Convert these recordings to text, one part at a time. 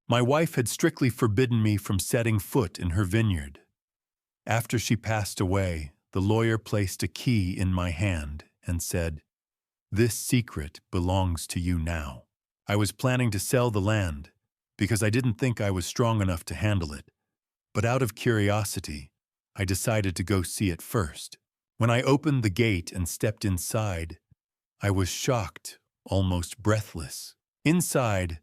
My wife had strictly forbidden me from setting foot in her vineyard. After she passed away, the lawyer placed a key in my hand and said, "This secret belongs to you now." I was planning to sell the land because I didn't think I was strong enough to handle it, but out of curiosity, I decided to go see it first. When I opened the gate and stepped inside, I was shocked, almost breathless. Inside,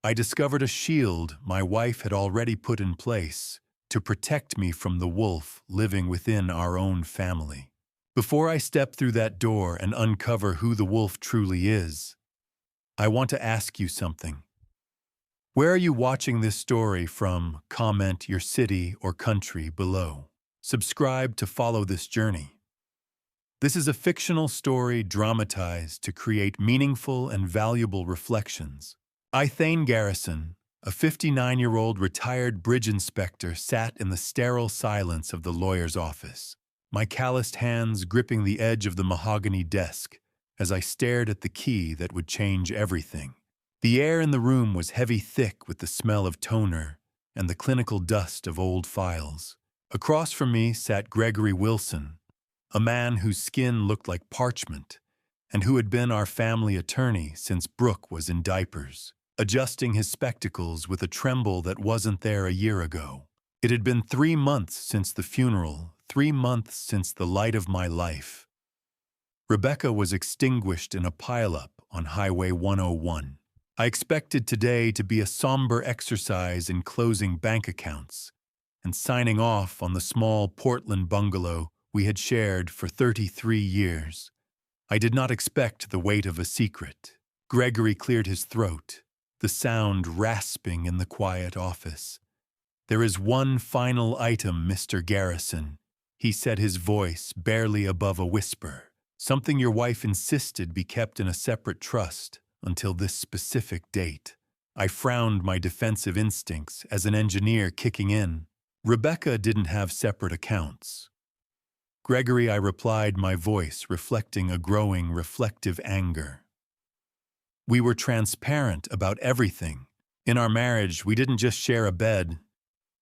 I discovered a shield my wife had already put in place to protect me from the wolf living within our own family. Before I step through that door and uncover who the wolf truly is, I want to ask you something. Where are you watching this story from? Comment your city or country below. Subscribe to follow this journey. This is a fictional story dramatized to create meaningful and valuable reflections. I, Thane Garrison, a 59-year-old retired bridge inspector, sat in the sterile silence of the lawyer's office, my calloused hands gripping the edge of the mahogany desk as I stared at the key that would change everything. The air in the room was heavy, thick with the smell of toner and the clinical dust of old files. Across from me sat Gregory Wilson, a man whose skin looked like parchment and who had been our family attorney since Brooke was in diapers, adjusting his spectacles with a tremble that wasn't there a year ago. It had been 3 months since the funeral, 3 months since the light of my life. Rebecca was extinguished in a pileup on Highway 101. I expected today to be a somber exercise in closing bank accounts and signing off on the small Portland bungalow we had shared for 33 years. I did not expect the weight of a secret. Gregory cleared his throat, the sound rasping in the quiet office. "There is one final item, Mr. Garrison," he said, his voice barely above a whisper. "Something your wife insisted be kept in a separate trust until this specific date." I frowned, my defensive instincts as an engineer kicking in. Rebecca didn't have separate accounts. "Gregory," I replied, my voice reflecting a growing reflective anger. "We were transparent about everything. In our marriage, we didn't just share a bed.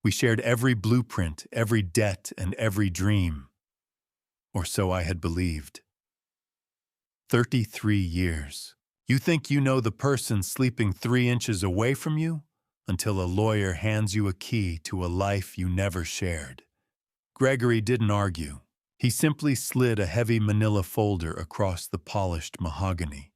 We shared every blueprint, every debt, and every dream. Or so I had believed. 33 years. You think you know the person sleeping 3 inches away from you until a lawyer hands you a key to a life you never shared." Gregory didn't argue. He simply slid a heavy manila folder across the polished mahogany.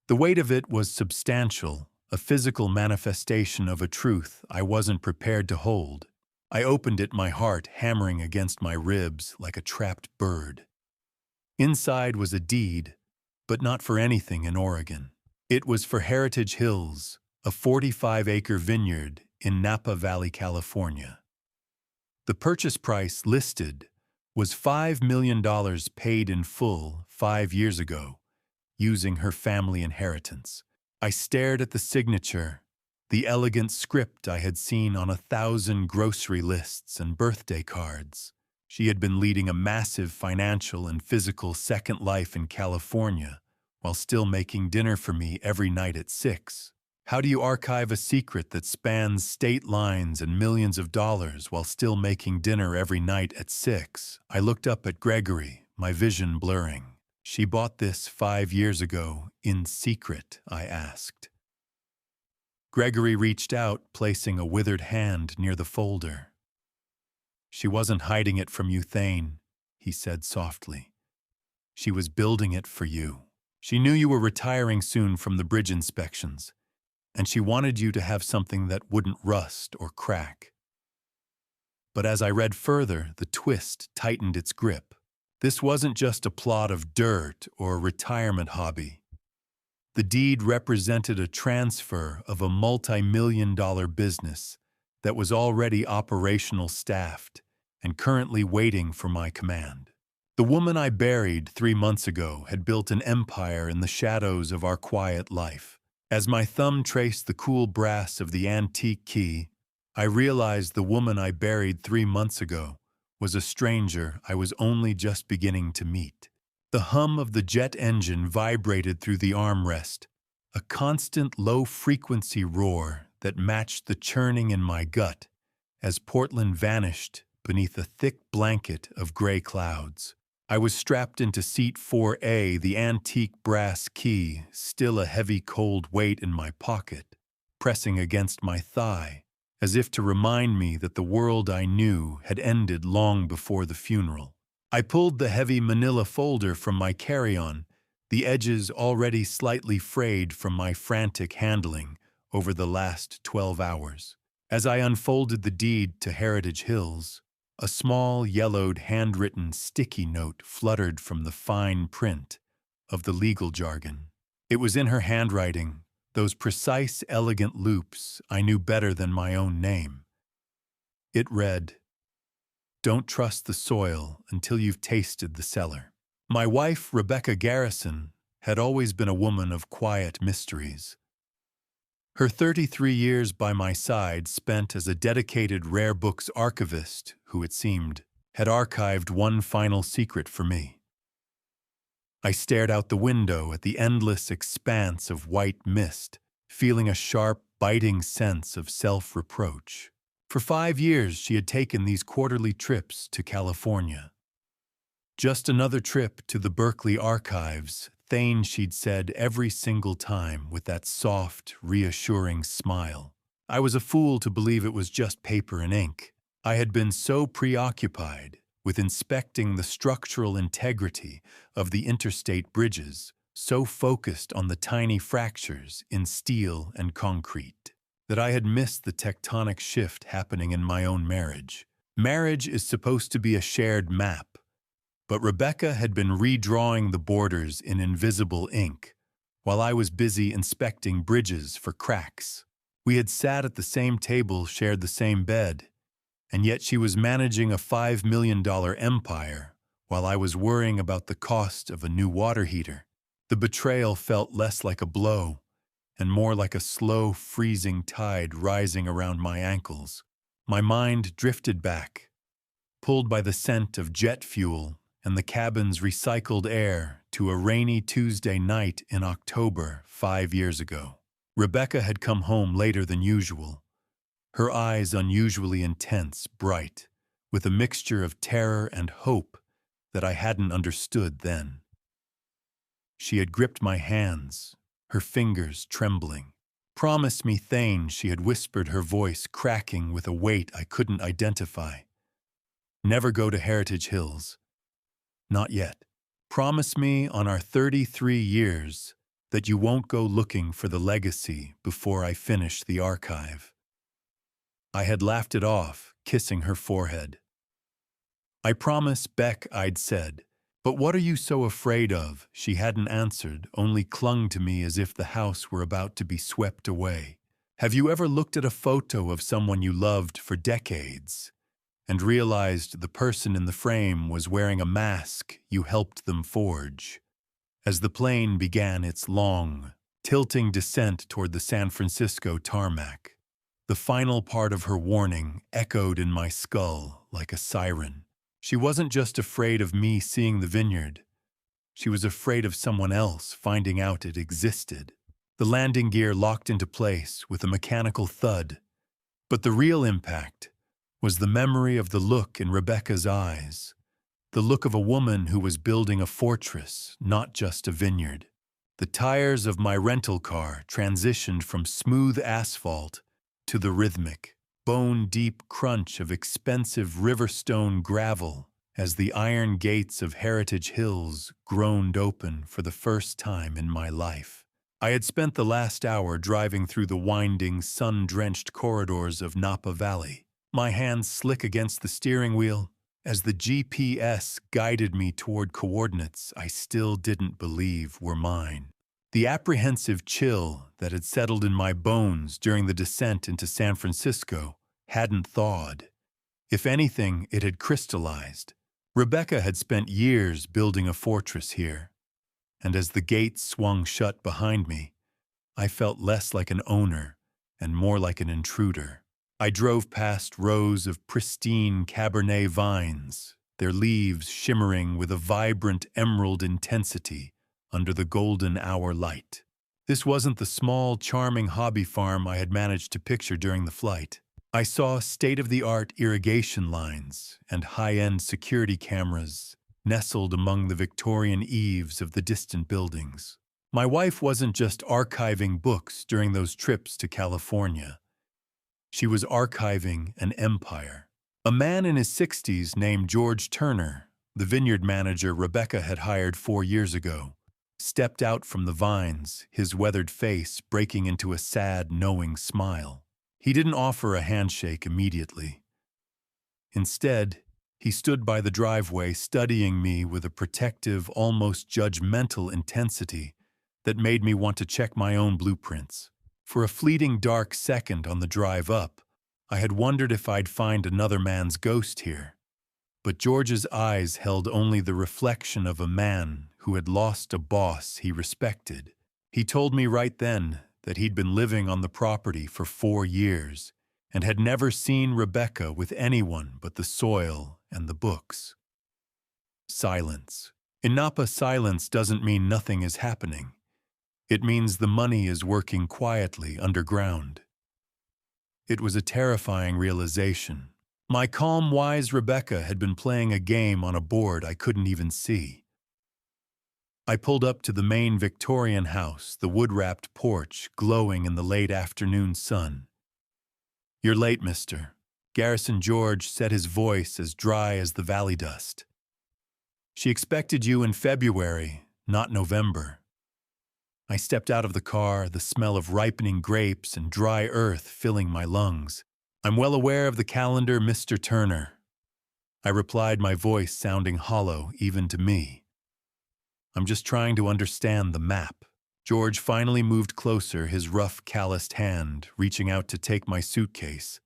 The weight of it was substantial, a physical manifestation of a truth I wasn't prepared to hold. I opened it, my heart hammering against my ribs like a trapped bird. Inside was a deed, but not for anything in Oregon. It was for Heritage Hills, a 45-acre vineyard in Napa Valley, California. The purchase price listed was $5 million paid in full 5 years ago, using her family inheritance. I stared at the signature, the elegant script I had seen on 1,000 grocery lists and birthday cards. She had been leading a massive financial and physical second life in California while still making dinner for me every night at 6. How do you archive a secret that spans state lines and millions of dollars while still making dinner every night at 6? I looked up at Gregory, my vision blurring. "She bought this 5 years ago, in secret?" I asked. Gregory reached out, placing a withered hand near the folder. "She wasn't hiding it from you, Thane," he said softly. "She was building it for you. She knew you were retiring soon from the bridge inspections, and she wanted you to have something that wouldn't rust or crack." But as I read further, the twist tightened its grip. This wasn't just a plot of dirt or a retirement hobby. The deed represented a transfer of a multi-million-dollar business that was already operational, staffed, and currently waiting for my command. The woman I buried 3 months ago had built an empire in the shadows of our quiet life. As my thumb traced the cool brass of the antique key, I realized the woman I buried 3 months ago was a stranger I was only just beginning to meet. The hum of the jet engine vibrated through the armrest, a constant low-frequency roar that matched the churning in my gut as Portland vanished beneath a thick blanket of gray clouds. I was strapped into seat 4A, the antique brass key, still a heavy cold weight in my pocket, pressing against my thigh, as if to remind me that the world I knew had ended long before the funeral. I pulled the heavy manila folder from my carry-on, the edges already slightly frayed from my frantic handling over the last 12 hours. As I unfolded the deed to Heritage Hills, a small, yellowed, handwritten sticky note fluttered from the fine print of the legal jargon. It was in her handwriting, those precise, elegant loops I knew better than my own name. It read, "Don't trust the soil until you've tasted the cellar." My wife, Rebecca Garrison, had always been a woman of quiet mysteries. Her 33 years by my side spent as a dedicated rare books archivist who, it seemed, had archived one final secret for me. I stared out the window at the endless expanse of white mist, feeling a sharp, biting sense of self-reproach. For 5 years she had taken these quarterly trips to California. Just another trip to the Berkeley archives, Thane, she'd said every single time with that soft, reassuring smile. I was a fool to believe it was just paper and ink. I had been so preoccupied with inspecting the structural integrity of the interstate bridges, so focused on the tiny fractures in steel and concrete, that I had missed the tectonic shift happening in my own marriage. Marriage is supposed to be a shared map, but Rebecca had been redrawing the borders in invisible ink, while I was busy inspecting bridges for cracks. We had sat at the same table, shared the same bed, and yet she was managing a $5 million empire, while I was worrying about the cost of a new water heater. The betrayal felt less like a blow, and more like a slow, freezing tide rising around my ankles. My mind drifted back, pulled by the scent of jet fuel and the cabin's recycled air, to a rainy Tuesday night in October 5 years ago. Rebecca had come home later than usual, her eyes unusually intense, bright, with a mixture of terror and hope that I hadn't understood then. She had gripped my hands, her fingers trembling. "Promise me, Thane," she had whispered, her voice cracking with a weight I couldn't identify. "Never go to Heritage Hills. Not yet. Promise me on our 33 years that you won't go looking for the legacy before I finish the archive." I had laughed it off, kissing her forehead. "I promise, Beck," I'd said. "But what are you so afraid of?" She hadn't answered, only clung to me as if the house were about to be swept away. "Have you ever looked at a photo of someone you loved for decades and realized the person in the frame was wearing a mask you helped them forge?" As the plane began its long, tilting descent toward the San Francisco tarmac, the final part of her warning echoed in my skull like a siren. She wasn't just afraid of me seeing the vineyard. She was afraid of someone else finding out it existed. The landing gear locked into place with a mechanical thud, but the real impact was the memory of the look in Rebecca's eyes, the look of a woman who was building a fortress, not just a vineyard. The tires of my rental car transitioned from smooth asphalt to the rhythmic, bone-deep crunch of expensive Riverstone gravel as the iron gates of Heritage Hills groaned open for the first time in my life. I had spent the last hour driving through the winding, sun-drenched corridors of Napa Valley, my hands slick against the steering wheel as the GPS guided me toward coordinates I still didn't believe were mine. The apprehensive chill that had settled in my bones during the descent into San Francisco hadn't thawed. If anything, it had crystallized. Rebecca had spent years building a fortress here, and as the gates swung shut behind me, I felt less like an owner and more like an intruder. I drove past rows of pristine Cabernet vines, their leaves shimmering with a vibrant emerald intensity under the golden hour light. This wasn't the small, charming hobby farm I had managed to picture during the flight. I saw state-of-the-art irrigation lines and high-end security cameras nestled among the Victorian eaves of the distant buildings. My wife wasn't just archiving books during those trips to California. She was archiving an empire. A man in his 60s named George Turner, the vineyard manager Rebecca had hired 4 years ago, stepped out from the vines, his weathered face breaking into a sad, knowing smile. He didn't offer a handshake immediately. Instead, he stood by the driveway studying me with a protective, almost judgmental intensity that made me want to check my own blueprints. For a fleeting dark second on the drive up, I had wondered if I'd find another man's ghost here. But George's eyes held only the reflection of a man who had lost a boss he respected. He told me right then that he'd been living on the property for 4 years and had never seen Rebecca with anyone but the soil and the books. Silence. In Napa, silence doesn't mean nothing is happening. It means the money is working quietly underground. It was a terrifying realization. My calm, wise Rebecca had been playing a game on a board I couldn't even see. I pulled up to the main Victorian house, the wood-wrapped porch glowing in the late afternoon sun. "You're late, mister." Garrison George said, his voice as dry as the valley dust. "She expected you in February, not November." I stepped out of the car, the smell of ripening grapes and dry earth filling my lungs. "I'm well aware of the calendar, Mr. Turner," I replied, my voice sounding hollow even to me. "I'm just trying to understand the map." George finally moved closer, his rough, calloused hand reaching out to take my suitcase,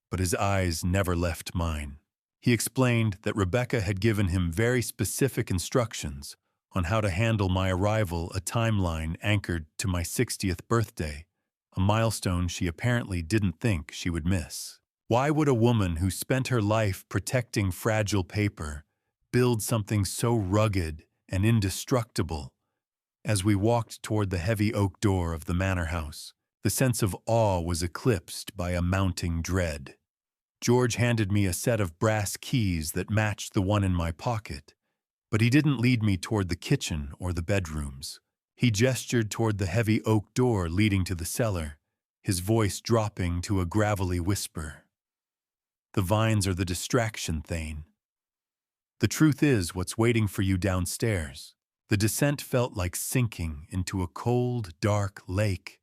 but his eyes never left mine. He explained that Rebecca had given him very specific instructions on how to handle my arrival, a timeline anchored to my 60th birthday, a milestone she apparently didn't think she would miss. Why would a woman who spent her life protecting fragile paper build something so rugged and indestructible? As we walked toward the heavy oak door of the manor house, the sense of awe was eclipsed by a mounting dread. George handed me a set of brass keys that matched the one in my pocket, but he didn't lead me toward the kitchen or the bedrooms. He gestured toward the heavy oak door leading to the cellar, his voice dropping to a gravelly whisper. "The vines are the distraction, Thane. The truth is what's waiting for you downstairs." The descent felt like sinking into a cold, dark lake,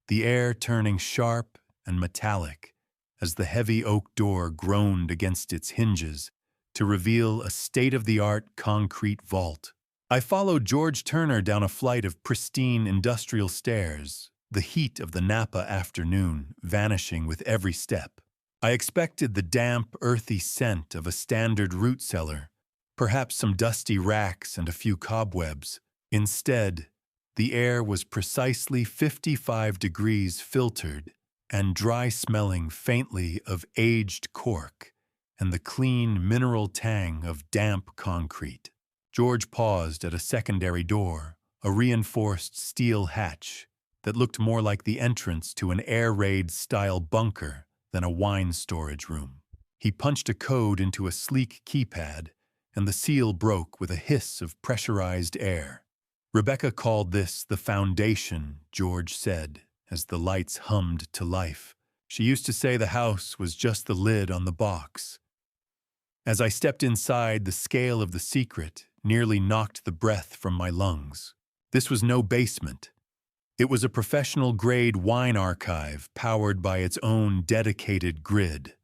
the air turning sharp and metallic as the heavy oak door groaned against its hinges to reveal a state-of-the-art concrete vault. I followed George Turner down a flight of pristine industrial stairs, the heat of the Napa afternoon vanishing with every step. I expected the damp, earthy scent of a standard root cellar, perhaps some dusty racks and a few cobwebs. Instead, the air was precisely 55 degrees filtered and dry-smelling faintly of aged cork and the clean mineral tang of damp concrete. George paused at a secondary door, a reinforced steel hatch that looked more like the entrance to an air raid-style bunker than a wine storage room. He punched a code into a sleek keypad, and the seal broke with a hiss of pressurized air. "Rebecca called this the foundation," George said, as the lights hummed to life. "She used to say the house was just the lid on the box." As I stepped inside, the scale of the secret nearly knocked the breath from my lungs. This was no basement. It was a professional-grade wine archive powered by its own dedicated grid.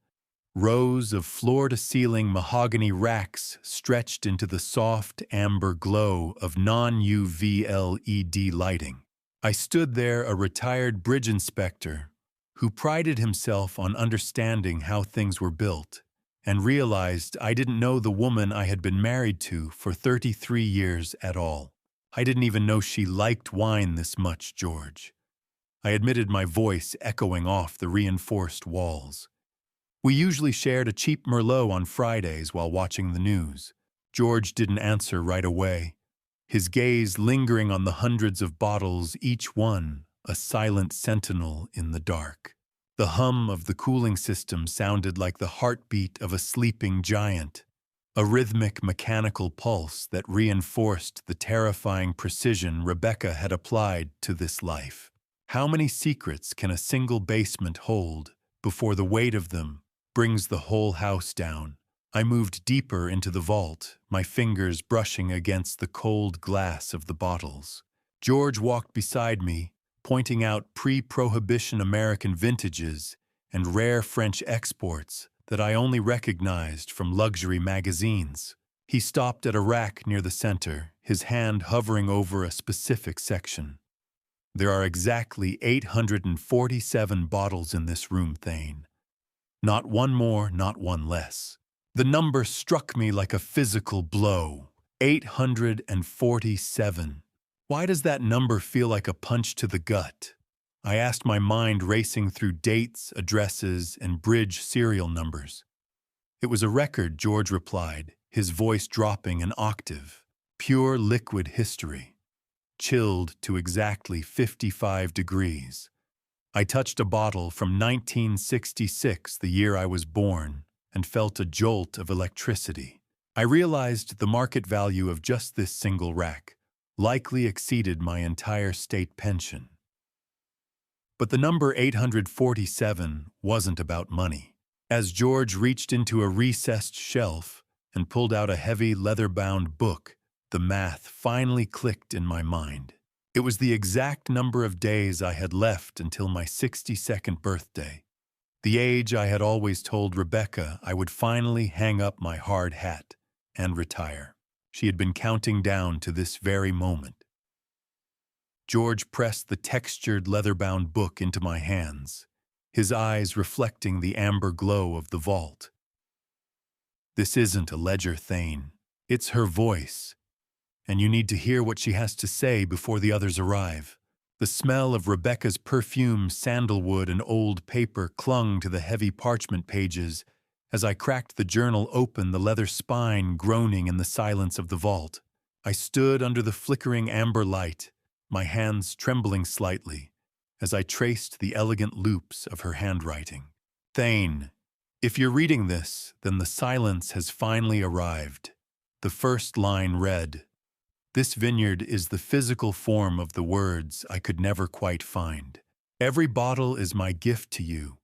Rows of floor-to-ceiling mahogany racks stretched into the soft amber glow of non-UV LED lighting. I stood there, a retired bridge inspector who prided himself on understanding how things were built, and realized I didn't know the woman I had been married to for 33 years at all. "I didn't even know she liked wine this much, George," I admitted, my voice echoing off the reinforced walls. "We usually shared a cheap Merlot on Fridays while watching the news." George didn't answer right away. his gaze lingering on the hundreds of bottles, each one a silent sentinel in the dark. The hum of the cooling system sounded like the heartbeat of a sleeping giant, a rhythmic mechanical pulse that reinforced the terrifying precision Rebecca had applied to this life. How many secrets can a single basement hold before the weight of them brings the whole house down? I moved deeper into the vault, my fingers brushing against the cold glass of the bottles. George walked beside me, pointing out pre-Prohibition American vintages and rare French exports that I only recognized from luxury magazines. He stopped at a rack near the center, his hand hovering over a specific section. There are exactly 847 bottles in this room, Thane. Not one more, not one less. The number struck me like a physical blow. 847. Why does that number feel like a punch to the gut? I asked, my mind racing through dates, addresses, and bridge serial numbers. It was a record, George replied, his voice dropping an octave. Pure liquid history. Chilled to exactly 55 degrees. I touched a bottle from 1966, the year I was born, and felt a jolt of electricity. I realized the market value of just this single rack likely exceeded my entire state pension. But the number 847 wasn't about money. As George reached into a recessed shelf and pulled out a heavy leather-bound book, the math finally clicked in my mind. It was the exact number of days I had left until my 62nd birthday, the age I had always told Rebecca I would finally hang up my hard hat and retire. She had been counting down to this very moment. George pressed the textured leather-bound book into my hands, his eyes reflecting the amber glow of the vault. This isn't a ledger, Thane. It's her voice, and you need to hear what she has to say before the others arrive. The smell of Rebecca's perfume, sandalwood, and old paper clung to the heavy parchment pages as I cracked the journal open, the leather spine groaning in the silence of the vault. I stood under the flickering amber light, my hands trembling slightly as I traced the elegant loops of her handwriting. Thane, if you're reading this, then the silence has finally arrived. The first line read, "This vineyard is the physical form of the words I could never quite find. Every bottle is my gift to you,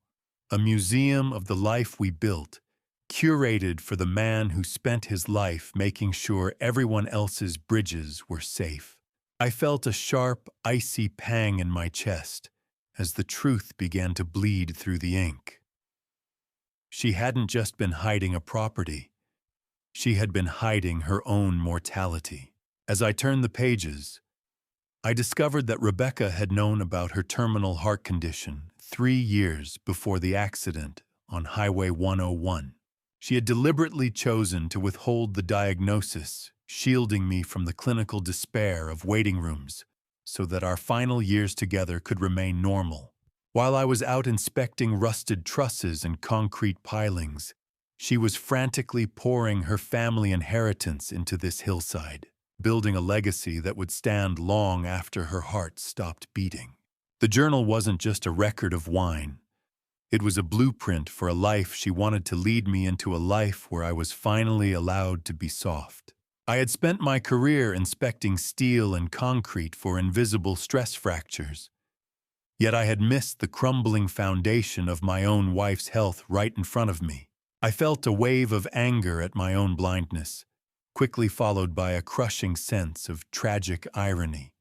a museum of the life we built, curated for the man who spent his life making sure everyone else's bridges were safe." I felt a sharp, icy pang in my chest as the truth began to bleed through the ink. She hadn't just been hiding a property. She had been hiding her own mortality. As I turned the pages, I discovered that Rebecca had known about her terminal heart condition 3 years before the accident on Highway 101. She had deliberately chosen to withhold the diagnosis, shielding me from the clinical despair of waiting rooms so that our final years together could remain normal. While I was out inspecting rusted trusses and concrete pilings, she was frantically pouring her family inheritance into this hillside, building a legacy that would stand long after her heart stopped beating. The journal wasn't just a record of wine. It was a blueprint for a life she wanted to lead me into, a life where I was finally allowed to be soft. I had spent my career inspecting steel and concrete for invisible stress fractures. Yet I had missed the crumbling foundation of my own wife's health right in front of me. I felt a wave of anger at my own blindness, quickly followed by a crushing sense of tragic irony.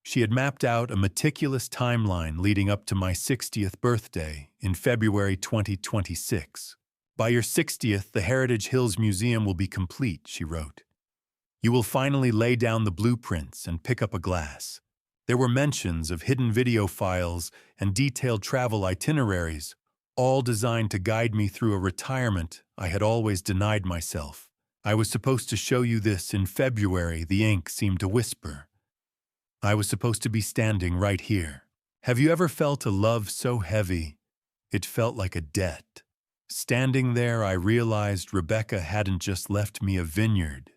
She had mapped out a meticulous timeline leading up to my 60th birthday in February 2026. "By your 60th, the Heritage Hills Museum will be complete," she wrote. "You will finally lay down the blueprints and pick up a glass." There were mentions of hidden video files and detailed travel itineraries, all designed to guide me through a retirement I had always denied myself. "I was supposed to show you this in February," the ink seemed to whisper. "I was supposed to be standing right here." Have you ever felt a love so heavy it felt like a debt? Standing there, I realized Rebecca hadn't just left me a vineyard.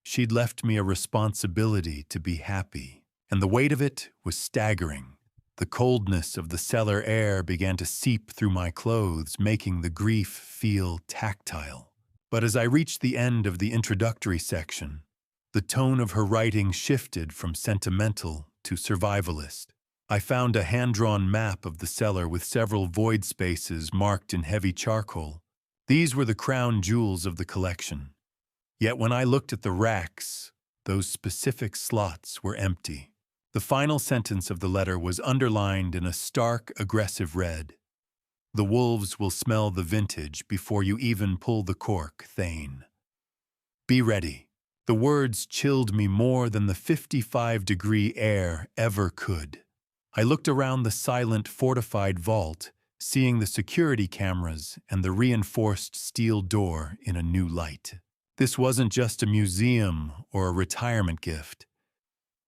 She'd left me a responsibility to be happy, and the weight of it was staggering. The coldness of the cellar air began to seep through my clothes, making the grief feel tactile. But as I reached the end of the introductory section, the tone of her writing shifted from sentimental to survivalist. I found a hand-drawn map of the cellar with several void spaces marked in heavy charcoal. These were the crown jewels of the collection. Yet when I looked at the racks, those specific slots were empty. The final sentence of the letter was underlined in a stark, aggressive red. "The wolves will smell the vintage before you even pull the cork, Thane. Be ready." The words chilled me more than the 55-degree air ever could. I looked around the silent, fortified vault, seeing the security cameras and the reinforced steel door in a new light. This wasn't just a museum or a retirement gift.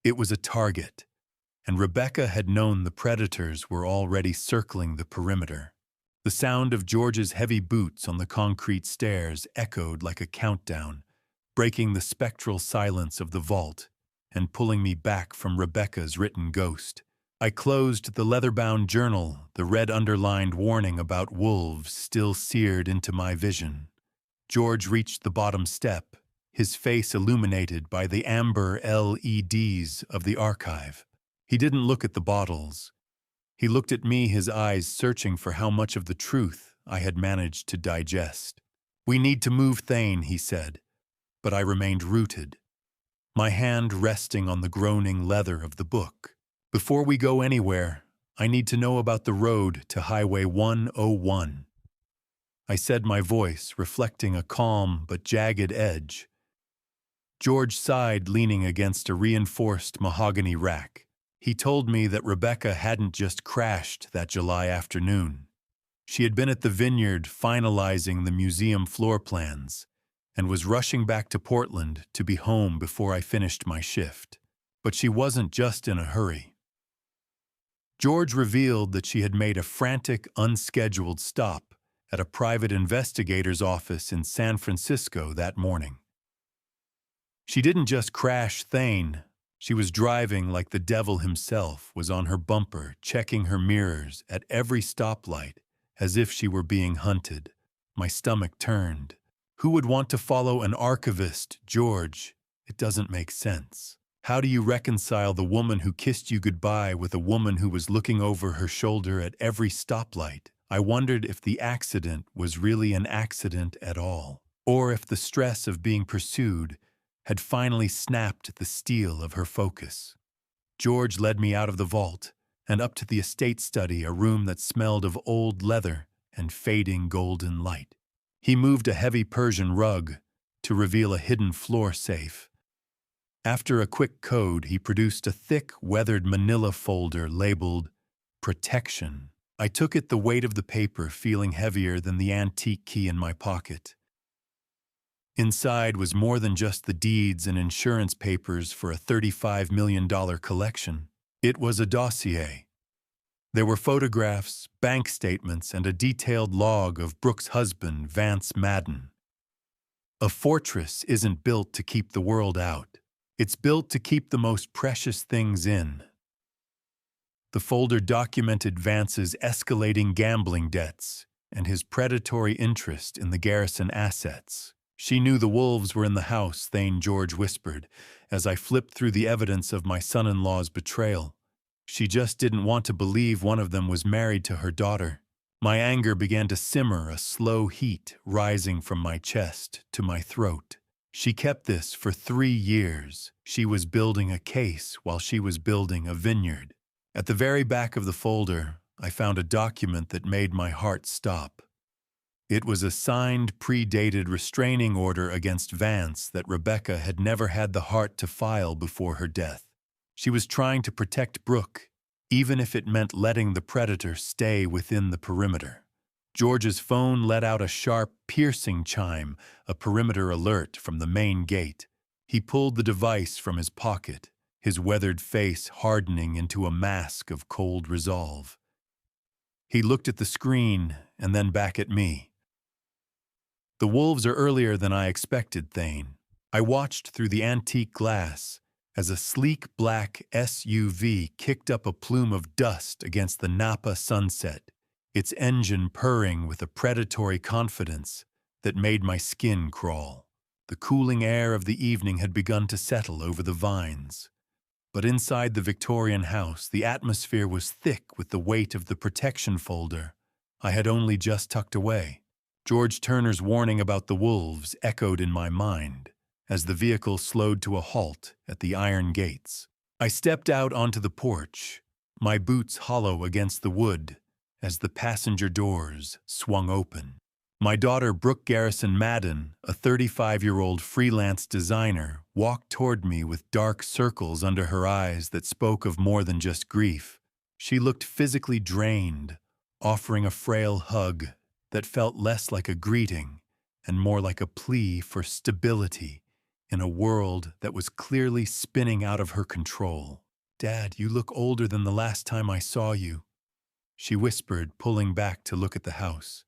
It was a target, and Rebecca had known the predators were already circling the perimeter. The sound of George's heavy boots on the concrete stairs echoed like a countdown, breaking the spectral silence of the vault and pulling me back from Rebecca's written ghost. I closed the leather-bound journal, the red underlined warning about wolves still seared into my vision. George reached the bottom step, his face illuminated by the amber LEDs of the archive. He didn't look at the bottles. He looked at me, his eyes searching for how much of the truth I had managed to digest. "We need to move, Thane," he said, but I remained rooted, my hand resting on the groaning leather of the book. "Before we go anywhere, I need to know about the road to Highway 101. I said, my voice reflecting a calm but jagged edge. George sighed, leaning against a reinforced mahogany rack. He told me that Rebecca hadn't just crashed that July afternoon. She had been at the vineyard finalizing the museum floor plans and was rushing back to Portland to be home before I finished my shift. But she wasn't just in a hurry. George revealed that she had made a frantic, unscheduled stop at a private investigator's office in San Francisco that morning. She didn't just crash Thane. She was driving like the devil himself was on her bumper, checking her mirrors at every stoplight as if she were being hunted. My stomach turned. Who would want to follow an archivist, George? It doesn't make sense. How do you reconcile the woman who kissed you goodbye with a woman who was looking over her shoulder at every stoplight? I wondered if the accident was really an accident at all, or if the stress of being pursued had finally snapped the steel of her focus. George led me out of the vault and up to the estate study, a room that smelled of old leather and fading golden light. He moved a heavy Persian rug to reveal a hidden floor safe. After a quick code, he produced a thick, weathered manila folder labeled Protection. I took it, the weight of the paper feeling heavier than the antique key in my pocket. Inside was more than just the deeds and insurance papers for a $35 million collection. It was a dossier. There were photographs, bank statements, and a detailed log of Brooke's husband, Vance Madden. A fortress isn't built to keep the world out. It's built to keep the most precious things in. The folder documented Vance's escalating gambling debts and his predatory interest in the garrison assets. She knew the wolves were in the house, Thane George whispered, as I flipped through the evidence of my son-in-law's betrayal. She just didn't want to believe one of them was married to her daughter. My anger began to simmer, a slow heat rising from my chest to my throat. She kept this for 3 years. She was building a case while she was building a vineyard. At the very back of the folder, I found a document that made my heart stop. It was a signed, predated restraining order against Vance that Rebecca had never had the heart to file before her death. She was trying to protect Brooke, even if it meant letting the predator stay within the perimeter. George's phone let out a sharp, piercing chime, a perimeter alert from the main gate. He pulled the device from his pocket, his weathered face hardening into a mask of cold resolve. He looked at the screen and then back at me. "The wolves are earlier than I expected, Thane. I watched through the antique glass as a sleek black SUV kicked up a plume of dust against the Napa sunset, its engine purring with a predatory confidence that made my skin crawl. The cooling air of the evening had begun to settle over the vines. But inside the Victorian house, the atmosphere was thick with the weight of the protection folder I had only just tucked away. George Turner's warning about the wolves echoed in my mind as the vehicle slowed to a halt at the iron gates. I stepped out onto the porch, my boots hollow against the wood as the passenger doors swung open. My daughter, Brooke Garrison Madden, a 35-year-old freelance designer, walked toward me with dark circles under her eyes that spoke of more than just grief. She looked physically drained, offering a frail hug that felt less like a greeting and more like a plea for stability in a world that was clearly spinning out of her control. "Dad, you look older than the last time I saw you," she whispered, pulling back to look at the house.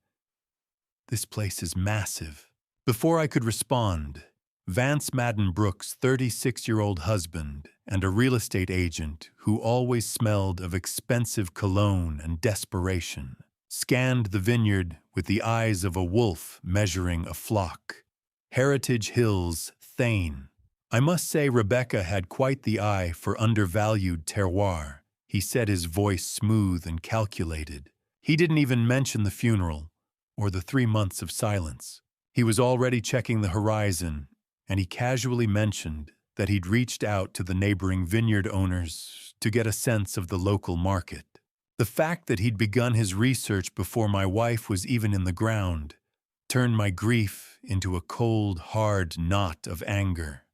"This place is massive." Before I could respond, Vance Madden Brooks' 36-year-old husband and a real estate agent who always smelled of expensive cologne and desperation scanned the vineyard with the eyes of a wolf measuring a flock. "Heritage Hills, Thane." I must say Rebecca had quite the eye for undervalued terroir. He said, his voice smooth and calculated. He didn't even mention the funeral or the 3 months of silence. He was already checking the horizon, and he casually mentioned that he'd reached out to the neighboring vineyard owners to get a sense of the local market. The fact that he'd begun his research before my wife was even in the ground turned my grief into a cold, hard knot of anger.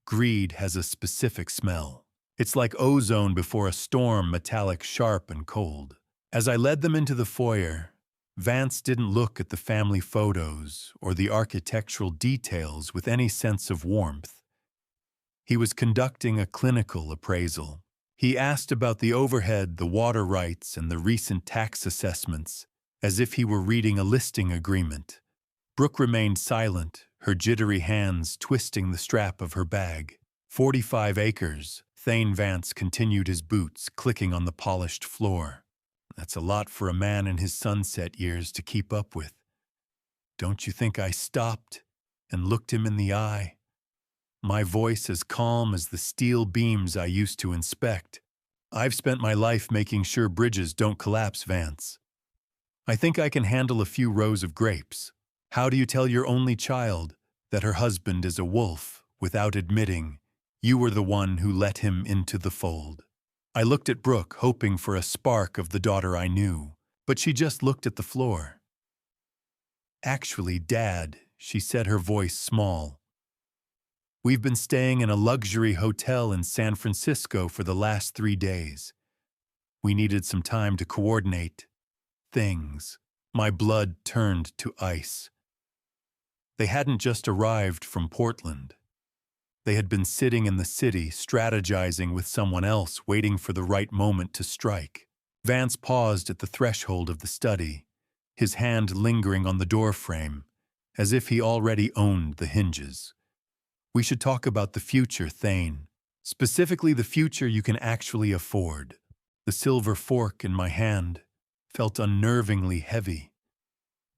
Greed has a specific smell. It's like ozone before a storm, metallic, sharp, and cold. As I led them into the foyer, Vance didn't look at the family photos or the architectural details with any sense of warmth. He was conducting a clinical appraisal. He asked about the overhead, the water rights, and the recent tax assessments, as if he were reading a listing agreement. Brooke remained silent, her jittery hands twisting the strap of her bag. 45 acres, Thane Vance continued, his boots clicking on the polished floor. "That's a lot for a man in his sunset years to keep up with. Don't you think?" I stopped and looked him in the eye, my voice as calm as the steel beams I used to inspect. "I've spent my life making sure bridges don't collapse, Vance. I think I can handle a few rows of grapes. How do you tell your only child that her husband is a wolf without admitting you were the one who let him into the fold?" I looked at Brooke, hoping for a spark of the daughter I knew, but she just looked at the floor. "Actually, Dad," she said, her voice small, "we've been staying in a luxury hotel in San Francisco for the last 3 days. We needed some time to coordinate things." My blood turned to ice. They hadn't just arrived from Portland. They had been sitting in the city, strategizing with someone else, waiting for the right moment to strike. Vance paused at the threshold of the study, his hand lingering on the doorframe, as if he already owned the hinges. "We should talk about the future, Thane. Specifically the future you can actually afford." The silver fork in my hand felt unnervingly heavy,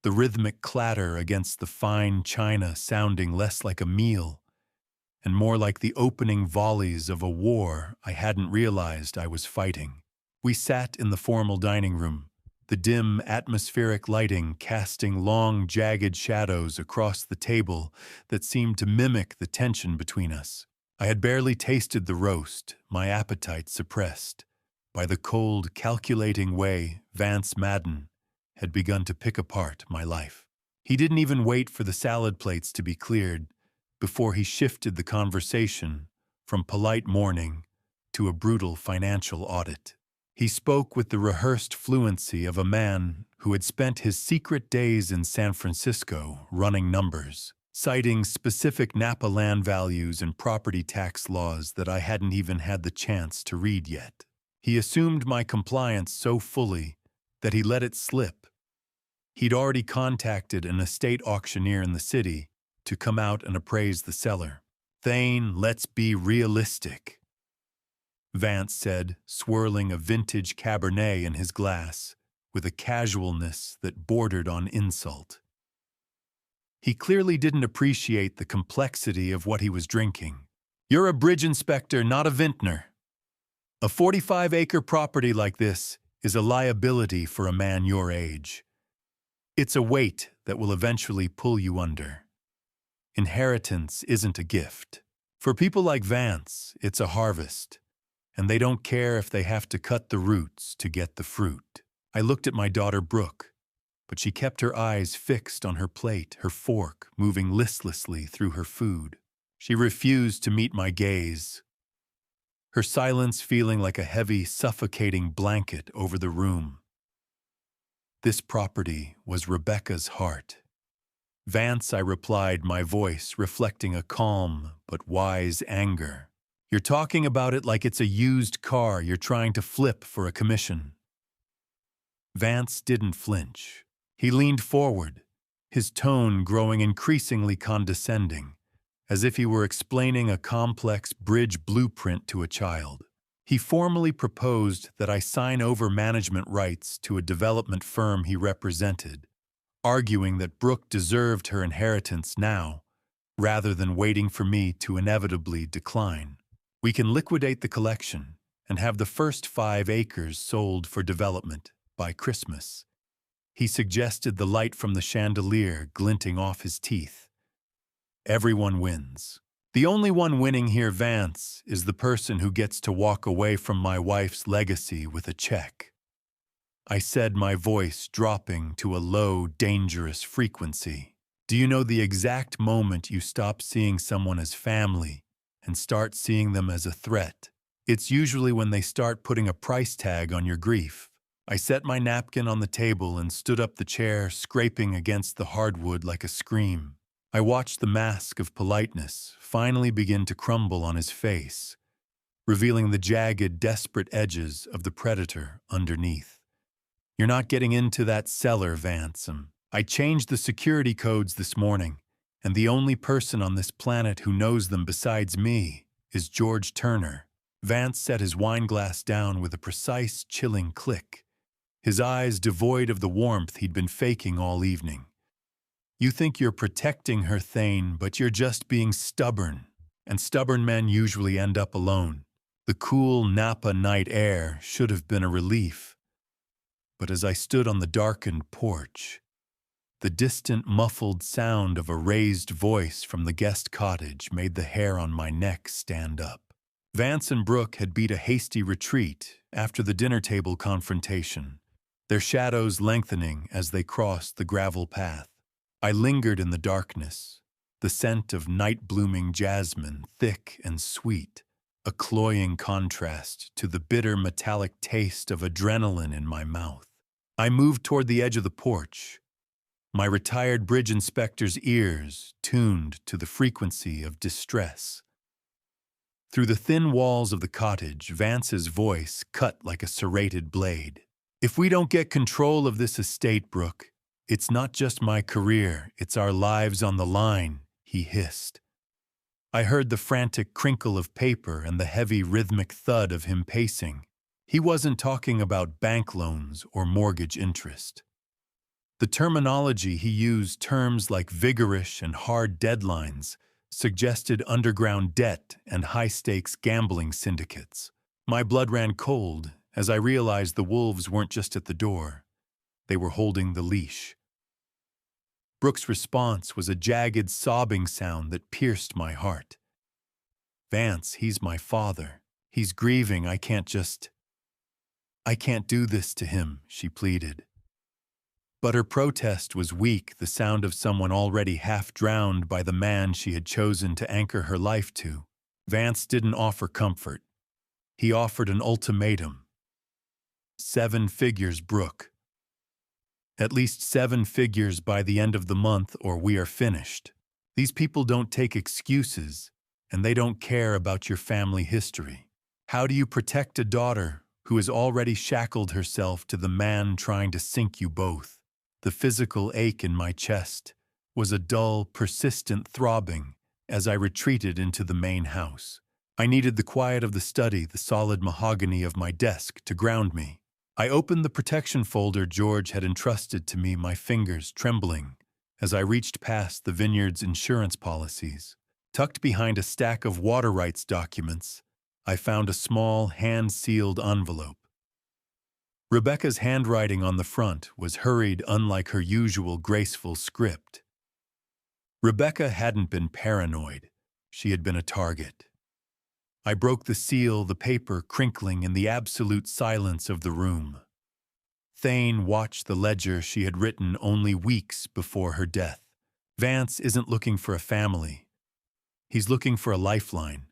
the rhythmic clatter against the fine china sounding less like a meal and more like the opening volleys of a war I hadn't realized I was fighting. We sat in the formal dining room, the dim atmospheric lighting casting long, jagged shadows across the table that seemed to mimic the tension between us. I had barely tasted the roast, my appetite suppressed by the cold, calculating way Vance Madden had begun to pick apart my life. He didn't even wait for the salad plates to be cleared before he shifted the conversation from polite mourning to a brutal financial audit. He spoke with the rehearsed fluency of a man who had spent his secret days in San Francisco running numbers, citing specific Napa land values and property tax laws that I hadn't even had the chance to read yet. He assumed my compliance so fully that he let it slip. He'd already contacted an estate auctioneer in the city to come out and appraise the seller. Thane, let's be realistic, Vance said, swirling a vintage Cabernet in his glass, with a casualness that bordered on insult. He clearly didn't appreciate the complexity of what he was drinking. You're a bridge inspector, not a vintner. A 45-acre property like this is a liability for a man your age. It's a weight that will eventually pull you under. Inheritance isn't a gift. For people like Vance, it's a harvest, and they don't care if they have to cut the roots to get the fruit. I looked at my daughter Brooke, but she kept her eyes fixed on her plate, her fork moving listlessly through her food. She refused to meet my gaze, her silence feeling like a heavy, suffocating blanket over the room. This property was Rebecca's heart. Vance, I replied, my voice reflecting a calm but wise anger. You're talking about it like it's a used car you're trying to flip for a commission. Vance didn't flinch. He leaned forward, his tone growing increasingly condescending, as if he were explaining a complex bridge blueprint to a child. He formally proposed that I sign over management rights to a development firm he represented, arguing that Brooke deserved her inheritance now, rather than waiting for me to inevitably decline. We can liquidate the collection and have the first 5 acres sold for development by Christmas. He suggested, the light from the chandelier glinting off his teeth. Everyone wins. The only one winning here, Vance, is the person who gets to walk away from my wife's legacy with a check. I said, my voice dropping to a low, dangerous frequency. Do you know the exact moment you stop seeing someone as family and start seeing them as a threat? It's usually when they start putting a price tag on your grief. I set my napkin on the table and stood up the chair, scraping against the hardwood like a scream. I watched the mask of politeness finally begin to crumble on his face, revealing the jagged, desperate edges of the predator underneath. You're not getting into that cellar, Vance. I changed the security codes this morning, and the only person on this planet who knows them besides me is George Turner. Vance set his wine glass down with a precise, chilling click, his eyes devoid of the warmth he'd been faking all evening. You think you're protecting her, Thane, but you're just being stubborn, and stubborn men usually end up alone. The cool Napa night air should have been a relief. But as I stood on the darkened porch, the distant muffled sound of a raised voice from the guest cottage made the hair on my neck stand up. Vance and Brooke had beat a hasty retreat after the dinner table confrontation, their shadows lengthening as they crossed the gravel path. I lingered in the darkness, the scent of night-blooming jasmine, thick and sweet, a cloying contrast to the bitter metallic taste of adrenaline in my mouth. I moved toward the edge of the porch, my retired bridge inspector's ears tuned to the frequency of distress. Through the thin walls of the cottage, Vance's voice cut like a serrated blade. If we don't get control of this estate, Brooke, it's not just my career, it's our lives on the line, he hissed. I heard the frantic crinkle of paper and the heavy rhythmic thud of him pacing. He wasn't talking about bank loans or mortgage interest. The terminology he used, terms like vigorous and hard deadlines, suggested underground debt and high-stakes gambling syndicates. My blood ran cold as I realized the wolves weren't just at the door. They were holding the leash. Brooke's response was a jagged sobbing sound that pierced my heart. Vance, he's my father. He's grieving. I can't do this to him, she pleaded. But her protest was weak, the sound of someone already half drowned by the man she had chosen to anchor her life to. Vance didn't offer comfort. He offered an ultimatum. 7 figures, Brooke. At least 7 figures by the end of the month, or we are finished. These people don't take excuses, and they don't care about your family history. How do you protect a daughter who has already shackled herself to the man trying to sink you both? The physical ache in my chest was a dull, persistent throbbing, as I retreated into the main house. I needed the quiet of the study, the solid mahogany of my desk to ground me. I opened the protection folder George had entrusted to me, my fingers trembling as I reached past the vineyard's insurance policies. Tucked behind a stack of water rights documents, I found a small, hand-sealed envelope. Rebecca's handwriting on the front was hurried, unlike her usual graceful script. Rebecca hadn't been paranoid. She had been a target. I broke the seal, the paper crinkling in the absolute silence of the room. Thane watched the ledger she had written only weeks before her death. Vance isn't looking for a family. He's looking for a lifeline.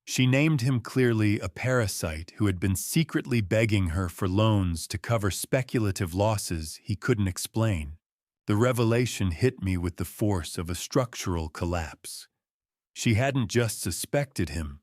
She named him clearly a parasite who had been secretly begging her for loans to cover speculative losses he couldn't explain. The revelation hit me with the force of a structural collapse. She hadn't just suspected him.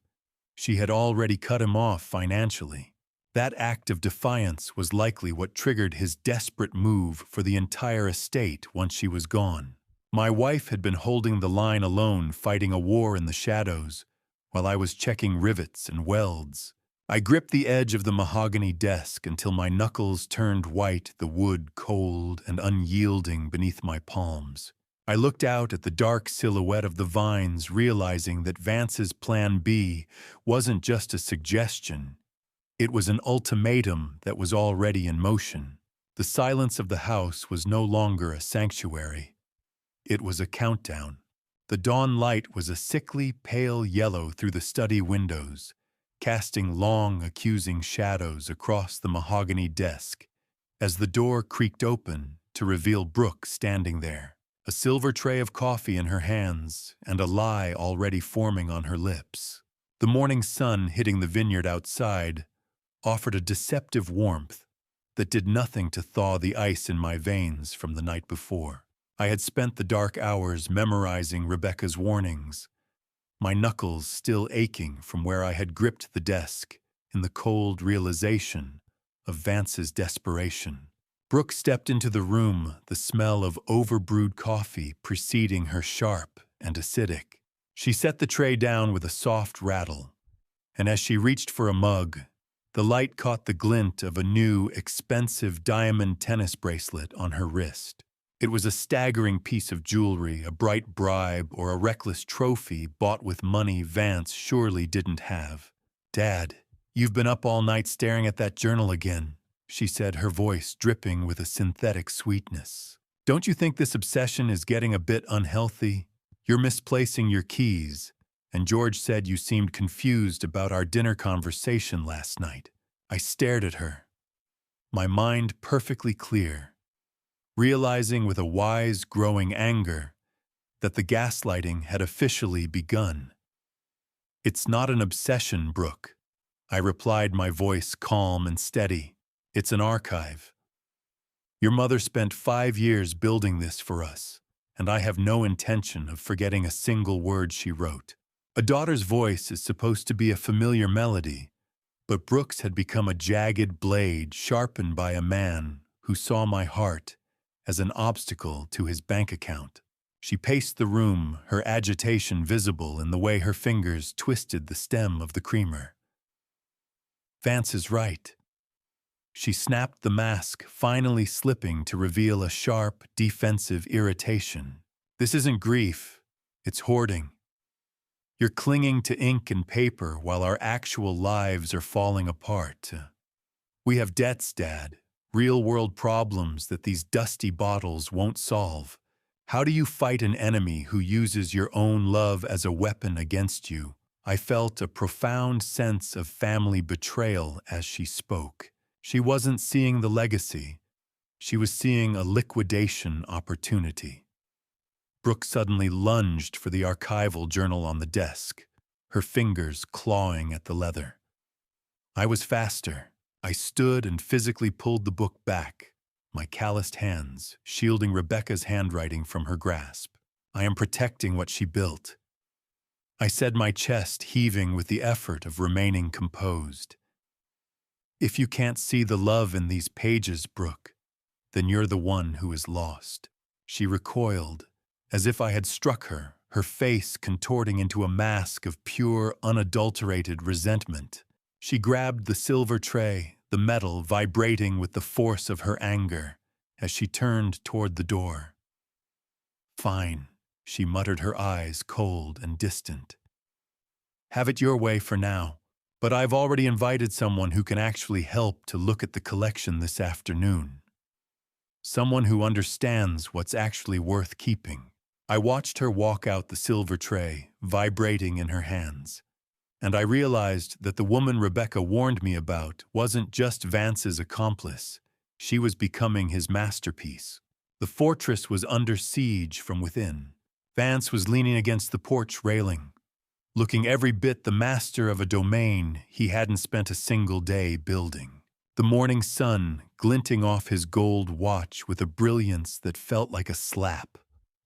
She had already cut him off financially. That act of defiance was likely what triggered his desperate move for the entire estate once she was gone. My wife had been holding the line alone, fighting a war in the shadows, while I was checking rivets and welds. I gripped the edge of the mahogany desk until my knuckles turned white, the wood cold and unyielding beneath my palms. I looked out at the dark silhouette of the vines, realizing that Vance's plan B wasn't just a suggestion. It was an ultimatum that was already in motion. The silence of the house was no longer a sanctuary. It was a countdown. The dawn light was a sickly, pale yellow through the study windows, casting long, accusing shadows across the mahogany desk as the door creaked open to reveal Brooke standing there, a silver tray of coffee in her hands and a lie already forming on her lips. The morning sun hitting the vineyard outside offered a deceptive warmth that did nothing to thaw the ice in my veins from the night before. I had spent the dark hours memorizing Rebecca's warnings, my knuckles still aching from where I had gripped the desk in the cold realization of Vance's desperation. Brooke stepped into the room, the smell of overbrewed coffee preceding her, sharp and acidic. She set the tray down with a soft rattle, and as she reached for a mug, the light caught the glint of a new, expensive diamond tennis bracelet on her wrist. It was a staggering piece of jewelry, a bright bribe, or a reckless trophy bought with money Vance surely didn't have. "Dad, you've been up all night staring at that journal again," she said, her voice dripping with a synthetic sweetness. "Don't you think this obsession is getting a bit unhealthy? You're misplacing your keys, and George said you seemed confused about our dinner conversation last night." I stared at her, my mind perfectly clear, realizing with a wise, growing anger that the gaslighting had officially begun. "It's not an obsession, Brooke," I replied, my voice calm and steady. "It's an archive. Your mother spent 5 years building this for us, and I have no intention of forgetting a single word she wrote. A daughter's voice is supposed to be a familiar melody, but Brooke's had become a jagged blade sharpened by a man who saw my heart as an obstacle to his bank account." She paced the room, her agitation visible in the way her fingers twisted the stem of the creamer. "Vance is right." She snapped the mask, finally slipping to reveal a sharp, defensive irritation. "This isn't grief, it's hoarding. You're clinging to ink and paper while our actual lives are falling apart. We have debts, Dad. Real-world problems that these dusty bottles won't solve. How do you fight an enemy who uses your own love as a weapon against you?" I felt a profound sense of family betrayal as she spoke. She wasn't seeing the legacy. She was seeing a liquidation opportunity. Brooke suddenly lunged for the archival journal on the desk, her fingers clawing at the leather. I was faster. I stood and physically pulled the book back, my calloused hands shielding Rebecca's handwriting from her grasp. "I am protecting what she built," I said, my chest heaving with the effort of remaining composed. "If you can't see the love in these pages, Brooke, then you're the one who is lost." She recoiled, as if I had struck her, her face contorting into a mask of pure, unadulterated resentment. She grabbed the silver tray, the metal vibrating with the force of her anger, as she turned toward the door. "Fine," she muttered, her eyes cold and distant. "Have it your way for now, but I've already invited someone who can actually help to look at the collection this afternoon. Someone who understands what's actually worth keeping." I watched her walk out the silver tray, vibrating in her hands, and I realized that the woman Rebecca warned me about wasn't just Vance's accomplice. She was becoming his masterpiece. The fortress was under siege from within. Vance was leaning against the porch railing, looking every bit the master of a domain he hadn't spent a single day building. The morning sun glinting off his gold watch with a brilliance that felt like a slap.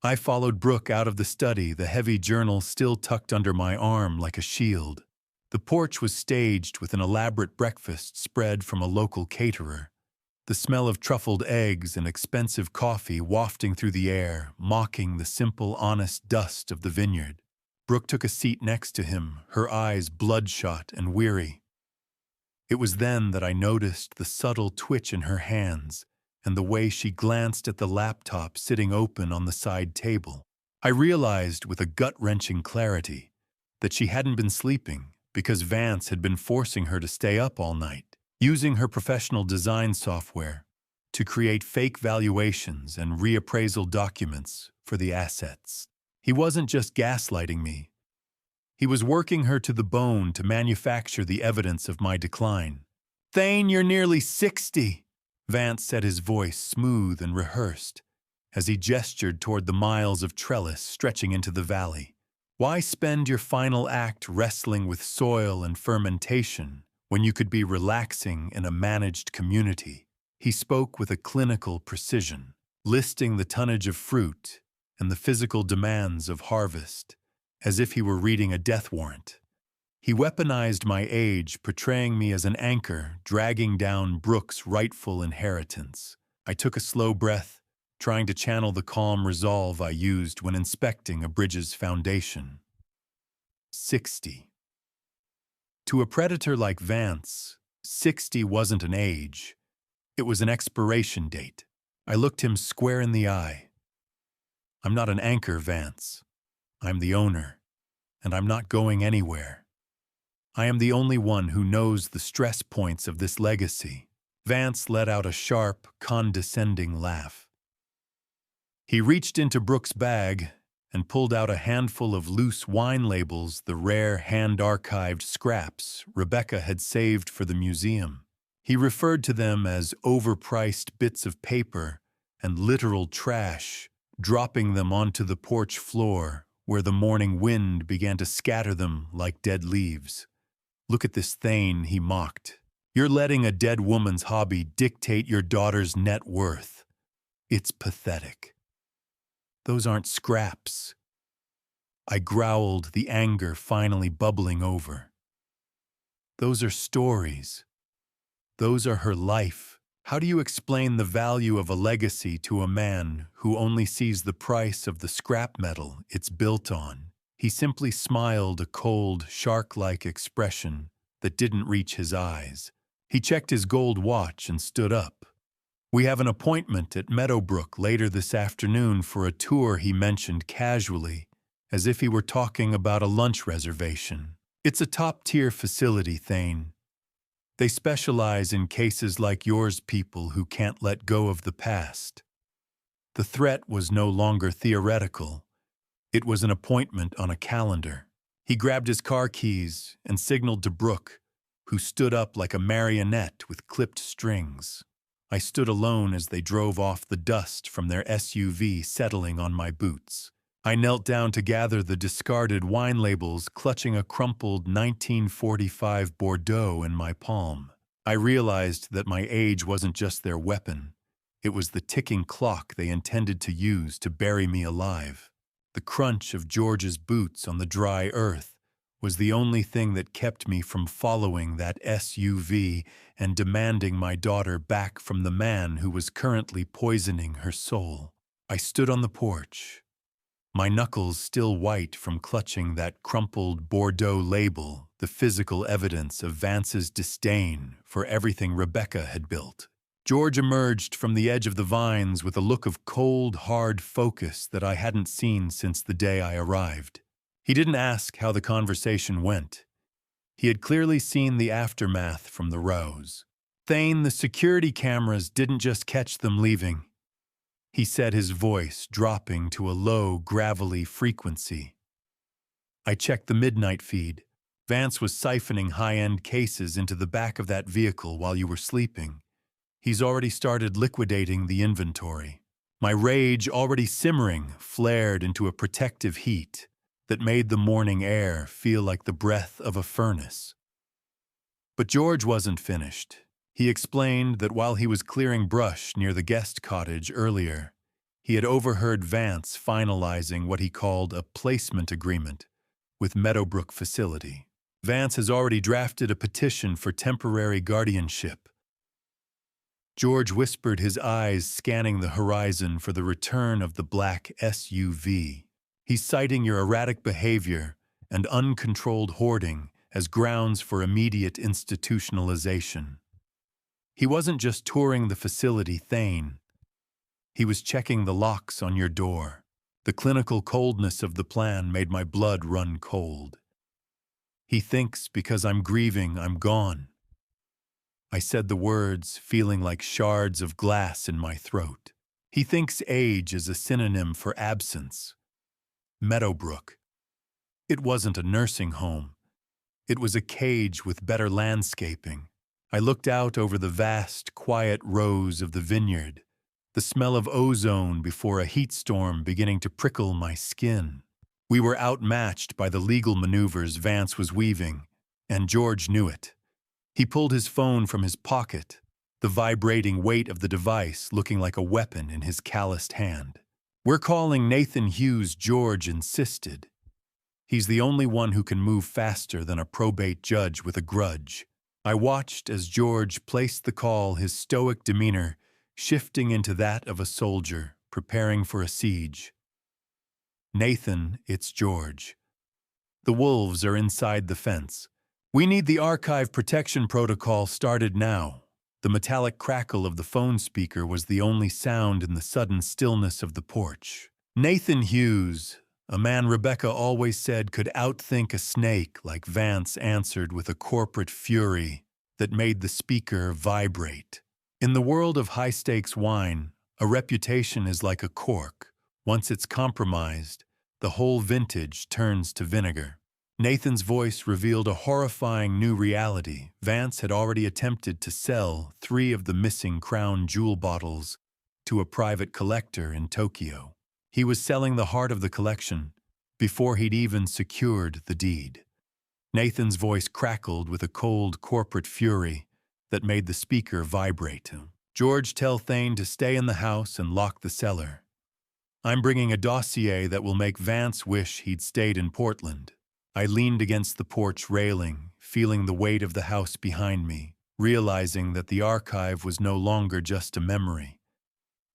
I followed Brooke out of the study, the heavy journal still tucked under my arm like a shield. The porch was staged with an elaborate breakfast spread from a local caterer, the smell of truffled eggs and expensive coffee wafting through the air, mocking the simple, honest dust of the vineyard. Brooke took a seat next to him, her eyes bloodshot and weary. It was then that I noticed the subtle twitch in her hands and the way she glanced at the laptop sitting open on the side table. I realized with a gut-wrenching clarity that she hadn't been sleeping because Vance had been forcing her to stay up all night, using her professional design software to create fake valuations and reappraisal documents for the assets. He wasn't just gaslighting me. He was working her to the bone to manufacture the evidence of my decline. "Thane, you're nearly 60, Vance said, his voice smooth and rehearsed, as he gestured toward the miles of trellis stretching into the valley. "Why spend your final act wrestling with soil and fermentation when you could be relaxing in a managed community?" He spoke with a clinical precision, listing the tonnage of fruit and the physical demands of harvest, as if he were reading a death warrant. He weaponized my age, portraying me as an anchor dragging down Brooke's rightful inheritance. I took a slow breath, trying to channel the calm resolve I used when inspecting a bridge's foundation. 60. To a predator like Vance, 60 wasn't an age. It was an expiration date. I looked him square in the eye. "I'm not an anchor, Vance. I'm the owner, and I'm not going anywhere. I am the only one who knows the stress points of this legacy." Vance let out a sharp, condescending laugh. He reached into Brooke's bag and pulled out a handful of loose wine labels, the rare hand-archived scraps Rebecca had saved for the museum. He referred to them as overpriced bits of paper and literal trash, dropping them onto the porch floor where the morning wind began to scatter them like dead leaves. "Look at this Thane," he mocked. "You're letting a dead woman's hobby dictate your daughter's net worth. It's pathetic." "Those aren't scraps." I growled, the anger finally bubbling over. "Those are stories. Those are her life. How do you explain the value of a legacy to a man who only sees the price of the scrap metal it's built on?" He simply smiled, a cold, shark-like expression that didn't reach his eyes. He checked his gold watch and stood up. "We have an appointment at Metobrook later this afternoon for a tour," he mentioned casually, as if he were talking about a lunch reservation. "It's a top-tier facility, Thane. They specialize in cases like yours, people who can't let go of the past." The threat was no longer theoretical. It was an appointment on a calendar. He grabbed his car keys and signaled to Brooke, who stood up like a marionette with clipped strings. I stood alone as they drove off, the dust from their SUV settling on my boots. I knelt down to gather the discarded wine labels, clutching a crumpled 1945 Bordeaux in my palm. I realized that my age wasn't just their weapon. It was the ticking clock they intended to use to bury me alive. The crunch of George's boots on the dry earth was the only thing that kept me from following that SUV and demanding my daughter back from the man who was currently poisoning her soul. I stood on the porch, my knuckles still white from clutching that crumpled Bordeaux label, the physical evidence of Vance's disdain for everything Rebecca had built. George emerged from the edge of the vines with a look of cold, hard focus that I hadn't seen since the day I arrived. He didn't ask how the conversation went. He had clearly seen the aftermath from the rows. Thane, the security cameras didn't just catch them leaving. He said, his voice dropping to a low, gravelly frequency. I checked the midnight feed. Vance was siphoning high-end cases into the back of that vehicle while you were sleeping. He's already started liquidating the inventory. My rage, already simmering, flared into a protective heat that made the morning air feel like the breath of a furnace. But George wasn't finished. He explained that while he was clearing brush near the guest cottage earlier, he had overheard Vance finalizing what he called a placement agreement with Metobrook facility. Vance has already drafted a petition for temporary guardianship. George whispered, his eyes scanning the horizon for the return of the black SUV. He's citing your erratic behavior and uncontrolled hoarding as grounds for immediate institutionalization. He wasn't just touring the facility, Thane. He was checking the locks on your door. The clinical coldness of the plan made my blood run cold. He thinks because I'm grieving, I'm gone. I said the words, feeling like shards of glass in my throat. He thinks age is a synonym for absence. Metobrook. It wasn't a nursing home. It was a cage with better landscaping. I looked out over the vast, quiet rows of the vineyard, the smell of ozone before a heat storm beginning to prickle my skin. We were outmatched by the legal maneuvers Vance was weaving, and George knew it. He pulled his phone from his pocket, the vibrating weight of the device looking like a weapon in his calloused hand. "We're calling Nathan Hughes," George insisted. He's the only one who can move faster than a probate judge with a grudge. I watched as George placed the call, his stoic demeanor shifting into that of a soldier preparing for a siege. "Nathan, it's George. The wolves are inside the fence. We need the archive protection protocol started now." The metallic crackle of the phone speaker was the only sound in the sudden stillness of the porch. Nathan Hughes, a man Rebecca always said could outthink a snake, like Vance answered with a corporate fury that made the speaker vibrate. In the world of high-stakes wine, a reputation is like a cork. Once it's compromised, the whole vintage turns to vinegar. Nathan's voice revealed a horrifying new reality. Vance had already attempted to sell 3 of the missing crown jewel bottles to a private collector in Tokyo. He was selling the heart of the collection before he'd even secured the deed. Nathan's voice crackled with a cold corporate fury that made the speaker vibrate. "George, tell Thane to stay in the house and lock the cellar. I'm bringing a dossier that will make Vance wish he'd stayed in Portland." I leaned against the porch railing, feeling the weight of the house behind me, realizing that the archive was no longer just a memory.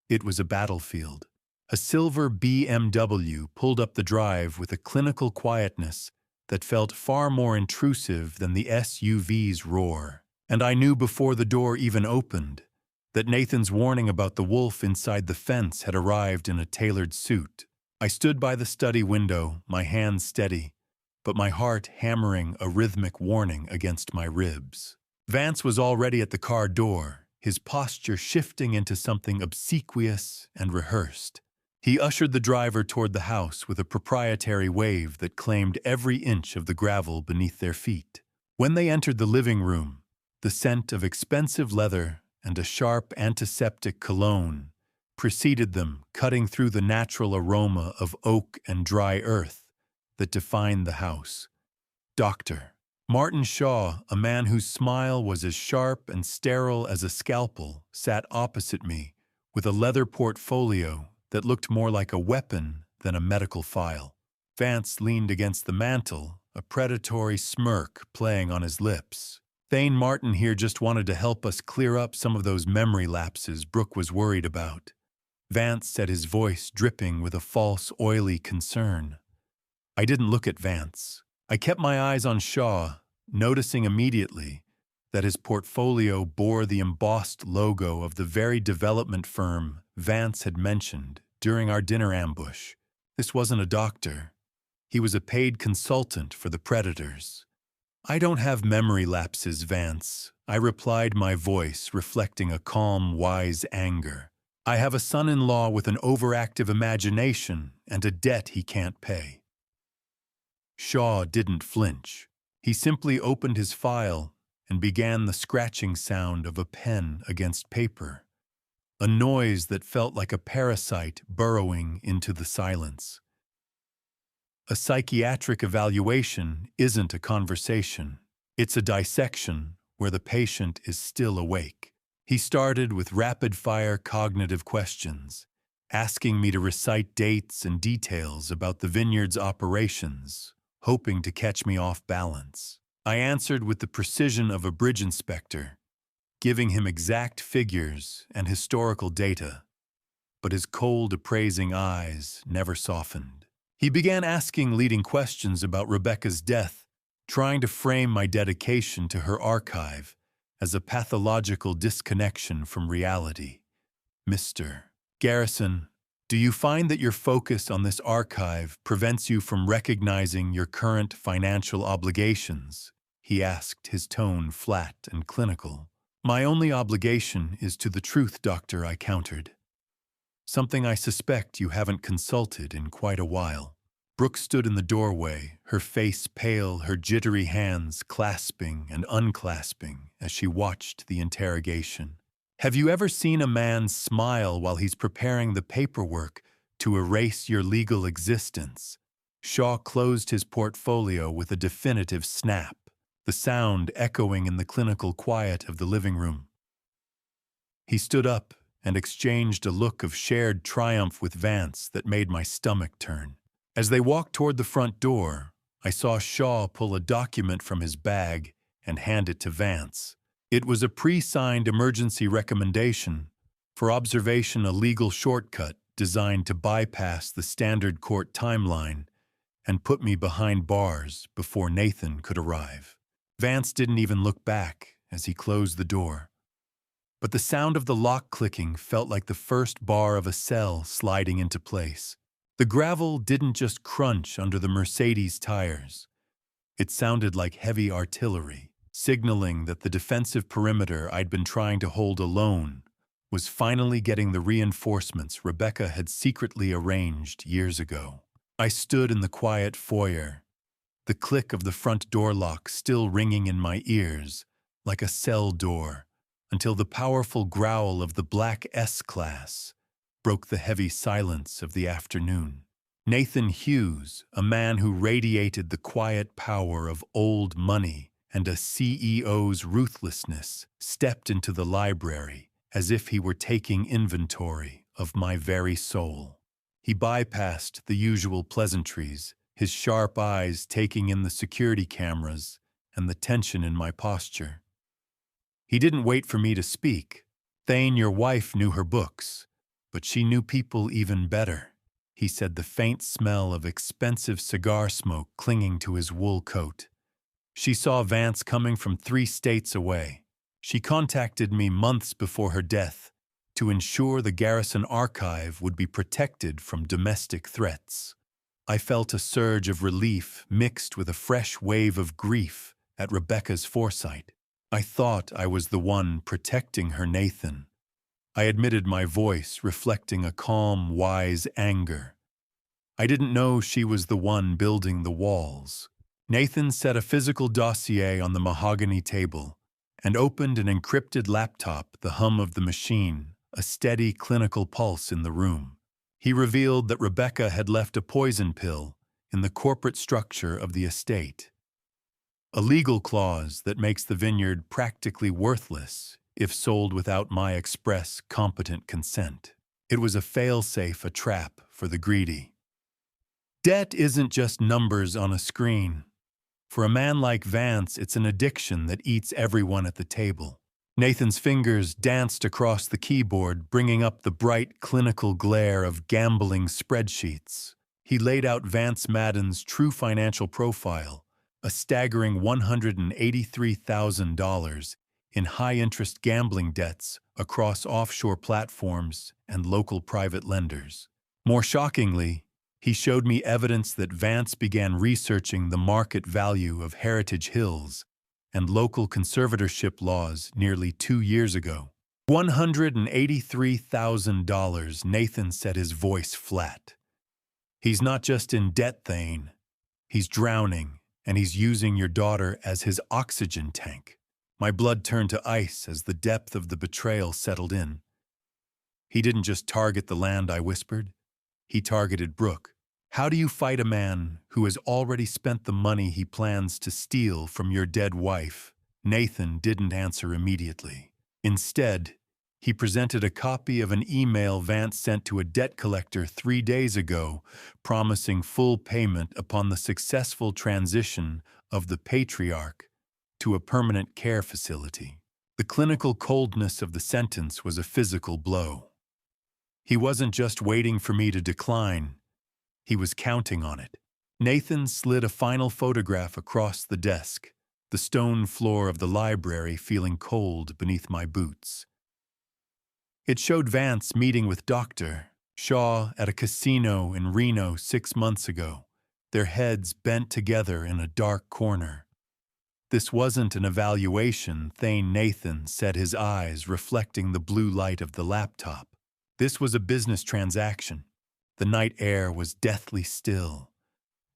It was a battlefield. A silver BMW pulled up the drive with a clinical quietness that felt far more intrusive than the SUV's roar. And I knew before the door even opened that Nathan's warning about the wolf inside the fence had arrived in a tailored suit. I stood by the study window, my hands steady, but my heart hammering a rhythmic warning against my ribs. Vance was already at the car door, his posture shifting into something obsequious and rehearsed. He ushered the driver toward the house with a proprietary wave that claimed every inch of the gravel beneath their feet. When they entered the living room, the scent of expensive leather and a sharp antiseptic cologne preceded them, cutting through the natural aroma of oak and dry earth that defined the house. Dr. Martin Shaw, a man whose smile was as sharp and sterile as a scalpel, sat opposite me with a leather portfolio that looked more like a weapon than a medical file. Vance leaned against the mantel, a predatory smirk playing on his lips. "Thane Martin here just wanted to help us clear up some of those memory lapses Brooke was worried about." Vance said, his voice dripping with a false, oily concern. I didn't look at Vance. I kept my eyes on Shaw, noticing immediately that his portfolio bore the embossed logo of the very development firm Vance had mentioned during our dinner ambush. This wasn't a doctor. He was a paid consultant for the Predators. I don't have memory lapses, Vance, I replied, my voice reflecting a calm, wise anger. I have a son-in-law with an overactive imagination and a debt he can't pay. Shaw didn't flinch. He simply opened his file and began the scratching sound of a pen against paper, a noise that felt like a parasite burrowing into the silence. A psychiatric evaluation isn't a conversation. It's a dissection where the patient is still awake. He started with rapid-fire cognitive questions, asking me to recite dates and details about the vineyard's operations, hoping to catch me off balance. I answered with the precision of a bridge inspector, giving him exact figures and historical data, but his cold, appraising eyes never softened. He began asking leading questions about Rebecca's death, trying to frame my dedication to her archive as a pathological disconnection from reality. Mr. Garrison, do you find that your focus on this archive prevents you from recognizing your current financial obligations? He asked, his tone flat and clinical. My only obligation is to the truth, doctor, I countered. Something I suspect you haven't consulted in quite a while. Brooke stood in the doorway, her face pale, her jittery hands clasping and unclasping as she watched the interrogation. Have you ever seen a man smile while he's preparing the paperwork to erase your legal existence? Shaw closed his portfolio with a definitive snap, the sound echoing in the clinical quiet of the living room. He stood up and exchanged a look of shared triumph with Vance that made my stomach turn. As they walked toward the front door, I saw Shaw pull a document from his bag and hand it to Vance. It was a pre-signed emergency recommendation for observation, a legal shortcut designed to bypass the standard court timeline and put me behind bars before Nathan could arrive. Vance didn't even look back as he closed the door. But the sound of the lock clicking felt like the first bar of a cell sliding into place. The gravel didn't just crunch under the Mercedes tires. It sounded like heavy artillery, signaling that the defensive perimeter I'd been trying to hold alone was finally getting the reinforcements Rebecca had secretly arranged years ago. I stood in the quiet foyer, the click of the front door lock still ringing in my ears like a cell door, until the powerful growl of the black S-Class broke the heavy silence of the afternoon. Nathan Hughes, a man who radiated the quiet power of old money and a CEO's ruthlessness, stepped into the library as if he were taking inventory of my very soul. He bypassed the usual pleasantries, his sharp eyes taking in the security cameras and the tension in my posture. He didn't wait for me to speak. Thane, your wife, knew her books, but she knew people even better, he said, the faint smell of expensive cigar smoke clinging to his wool coat. She saw Vance coming from 3 states away. She contacted me months before her death to ensure the Garrison archive would be protected from domestic threats. I felt a surge of relief mixed with a fresh wave of grief at Rebecca's foresight. I thought I was the one protecting her, Nathan. I admitted, my voice reflecting a calm, wise anger. I didn't know she was the one building the walls. Nathan set a physical dossier on the mahogany table and opened an encrypted laptop, the hum of the machine, a steady clinical pulse in the room. He revealed that Rebecca had left a poison pill in the corporate structure of the estate, a legal clause that makes the vineyard practically worthless if sold without my express, competent consent. It was a fail-safe, a trap for the greedy. Debt isn't just numbers on a screen. For a man like Vance, it's an addiction that eats everyone at the table. Nathan's fingers danced across the keyboard, bringing up the bright clinical glare of gambling spreadsheets. He laid out Vance Madden's true financial profile, a staggering $183,000 in high-interest gambling debts across offshore platforms and local private lenders. More shockingly, he showed me evidence that Vance began researching the market value of Heritage Hills and local conservatorship laws nearly 2 years ago. $183,000, Nathan said, his voice flat. He's not just in debt, Thane. He's drowning, and he's using your daughter as his oxygen tank. My blood turned to ice as the depth of the betrayal settled in. He didn't just target the land, I whispered. He targeted Brooke. How do you fight a man who has already spent the money he plans to steal from your dead wife? Nathan didn't answer immediately. Instead, he presented a copy of an email Vance sent to a debt collector 3 days ago, promising full payment upon the successful transition of the patriarch to a permanent care facility. The clinical coldness of the sentence was a physical blow. He wasn't just waiting for me to decline. He was counting on it. Nathan slid a final photograph across the desk, the stone floor of the library feeling cold beneath my boots. It showed Vance meeting with Dr. Shaw at a casino in Reno 6 months ago, their heads bent together in a dark corner. This wasn't an evaluation, Thane Nathan said, his eyes reflecting the blue light of the laptop. This was a business transaction. The night air was deathly still,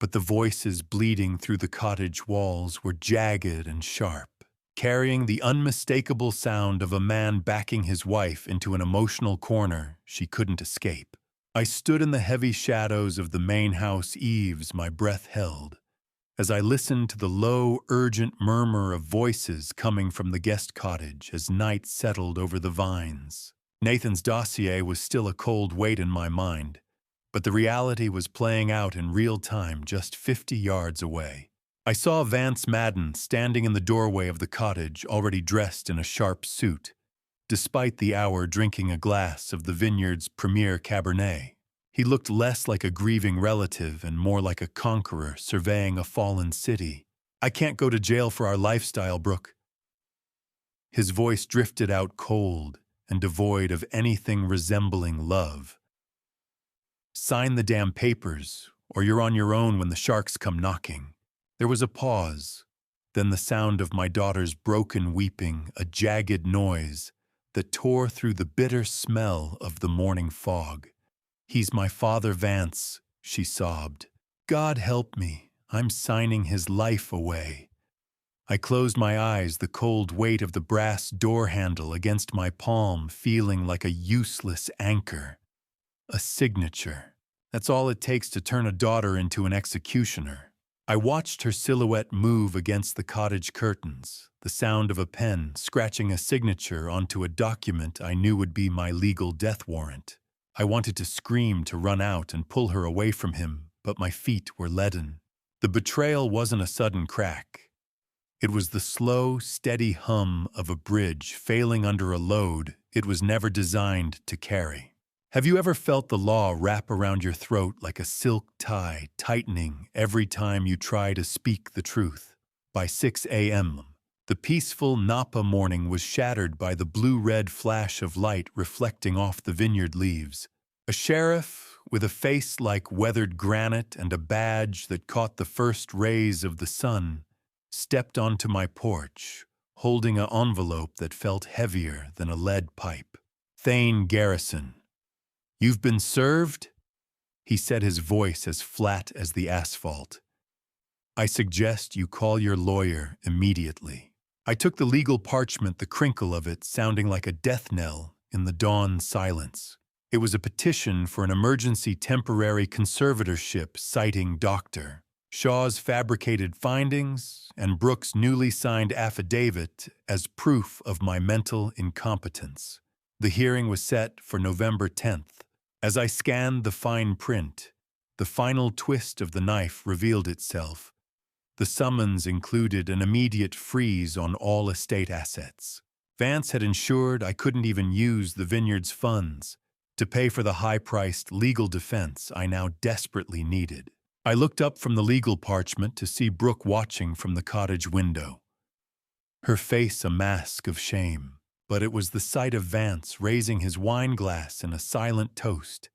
but the voices bleeding through the cottage walls were jagged and sharp, carrying the unmistakable sound of a man backing his wife into an emotional corner she couldn't escape. I stood in the heavy shadows of the main house eaves, my breath held, as I listened to the low, urgent murmur of voices coming from the guest cottage as night settled over the vines. Nathan's dossier was still a cold weight in my mind, but the reality was playing out in real time just 50 yards away. I saw Vance Madden standing in the doorway of the cottage, already dressed in a sharp suit, despite the hour drinking a glass of the vineyard's premier Cabernet. He looked less like a grieving relative and more like a conqueror surveying a fallen city. I can't go to jail for our lifestyle, Brooke. His voice drifted out cold and devoid of anything resembling love. Sign the damn papers, or you're on your own when the sharks come knocking. There was a pause, then the sound of my daughter's broken weeping, a jagged noise that tore through the bitter smell of the morning fog. He's my father, Vance, she sobbed. God help me, I'm signing his life away. I closed my eyes, the cold weight of the brass door handle against my palm feeling like a useless anchor. A signature. That's all it takes to turn a daughter into an executioner. I watched her silhouette move against the cottage curtains, the sound of a pen scratching a signature onto a document I knew would be my legal death warrant. I wanted to scream, to run out and pull her away from him, but my feet were leaden. The betrayal wasn't a sudden crack. It was the slow, steady hum of a bridge failing under a load it was never designed to carry. Have you ever felt the law wrap around your throat like a silk tie, tightening every time you try to speak the truth? By 6 a.m., the peaceful Napa morning was shattered by the blue-red flash of light reflecting off the vineyard leaves. A sheriff, with a face like weathered granite and a badge that caught the first rays of the sun, stepped onto my porch, holding an envelope that felt heavier than a lead pipe. Thane Garrison. You've been served? He said, his voice as flat as the asphalt. I suggest you call your lawyer immediately. I took the legal parchment, the crinkle of it sounding like a death knell in the dawn silence. It was a petition for an emergency temporary conservatorship citing Dr. Shaw's fabricated findings and Brooke's newly signed affidavit as proof of my mental incompetence. The hearing was set for November 10th. As I scanned the fine print, the final twist of the knife revealed itself. The summons included an immediate freeze on all estate assets. Vance had ensured I couldn't even use the vineyard's funds to pay for the high-priced legal defense I now desperately needed. I looked up from the legal parchment to see Brooke watching from the cottage window, her face a mask of shame. But it was the sight of Vance raising his wine glass in a silent toast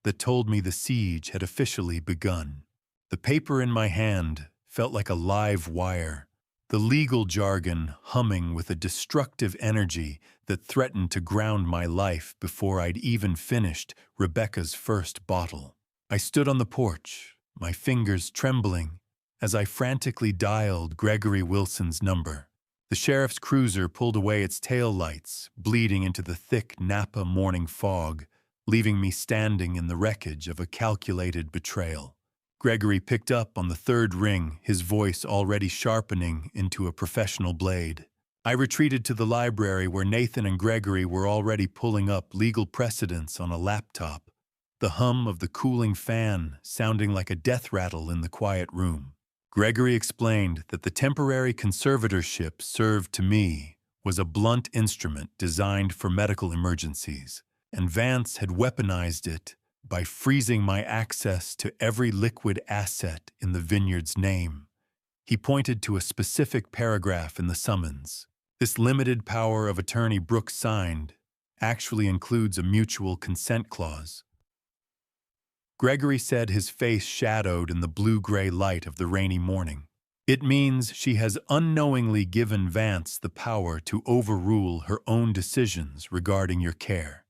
that told me the siege had officially begun. The paper in my hand felt like a live wire, the legal jargon humming with a destructive energy that threatened to ground my life before I'd even finished Rebecca's first bottle. I stood on the porch, my fingers trembling, as I frantically dialed Gregory Wilson's number. The sheriff's cruiser pulled away its tail lights, bleeding into the thick Napa morning fog, leaving me standing in the wreckage of a calculated betrayal. Gregory picked up on the third ring, his voice already sharpening into a professional blade. I retreated to the library where Nathan and Gregory were already pulling up legal precedents on a laptop, the hum of the cooling fan sounding like a death rattle in the quiet room. Gregory explained that the temporary conservatorship served to me was a blunt instrument designed for medical emergencies, and Vance had weaponized it by freezing my access to every liquid asset in the vineyard's name. He pointed to a specific paragraph in the summons. This limited power of attorney Brooke signed actually includes a mutual consent clause. Gregory said, his face shadowed in the blue-gray light of the rainy morning. It means she has unknowingly given Vance the power to overrule her own decisions regarding your care.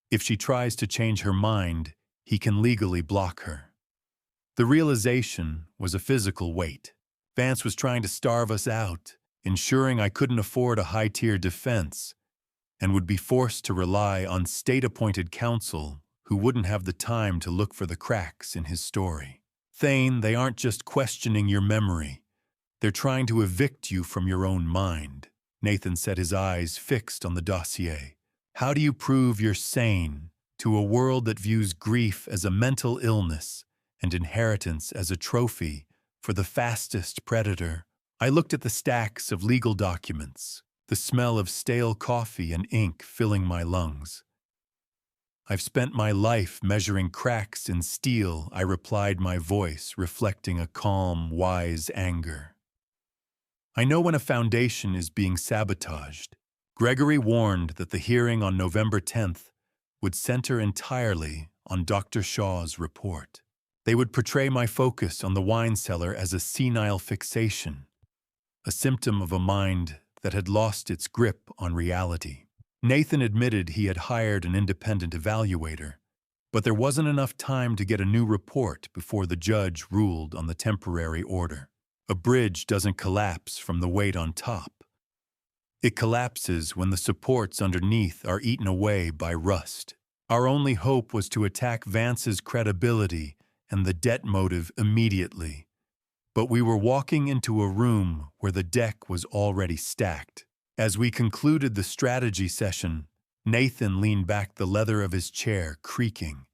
If she tries to change her mind, he can legally block her. The realization was a physical weight. Vance was trying to starve us out, ensuring I couldn't afford a high-tier defense and would be forced to rely on state-appointed counsel who wouldn't have the time to look for the cracks in his story. Thane, they aren't just questioning your memory. They're trying to evict you from your own mind. Nathan said, his eyes fixed on the dossier. How do you prove you're sane to a world that views grief as a mental illness and inheritance as a trophy for the fastest predator? I looked at the stacks of legal documents, the smell of stale coffee and ink filling my lungs. I've spent my life measuring cracks in steel, I replied, my voice reflecting a calm, wise anger. I know when a foundation is being sabotaged. Gregory warned that the hearing on November 10th would center entirely on Dr. Shaw's report. They would portray my focus on the wine cellar as a senile fixation, a symptom of a mind that had lost its grip on reality. Nathan admitted he had hired an independent evaluator, but there wasn't enough time to get a new report before the judge ruled on the temporary order. A bridge doesn't collapse from the weight on top. It collapses when the supports underneath are eaten away by rust. Our only hope was to attack Vance's credibility and the debt motive immediately, but we were walking into a room where the deck was already stacked. As we concluded the strategy session, Nathan leaned back, the leather of his chair creaking.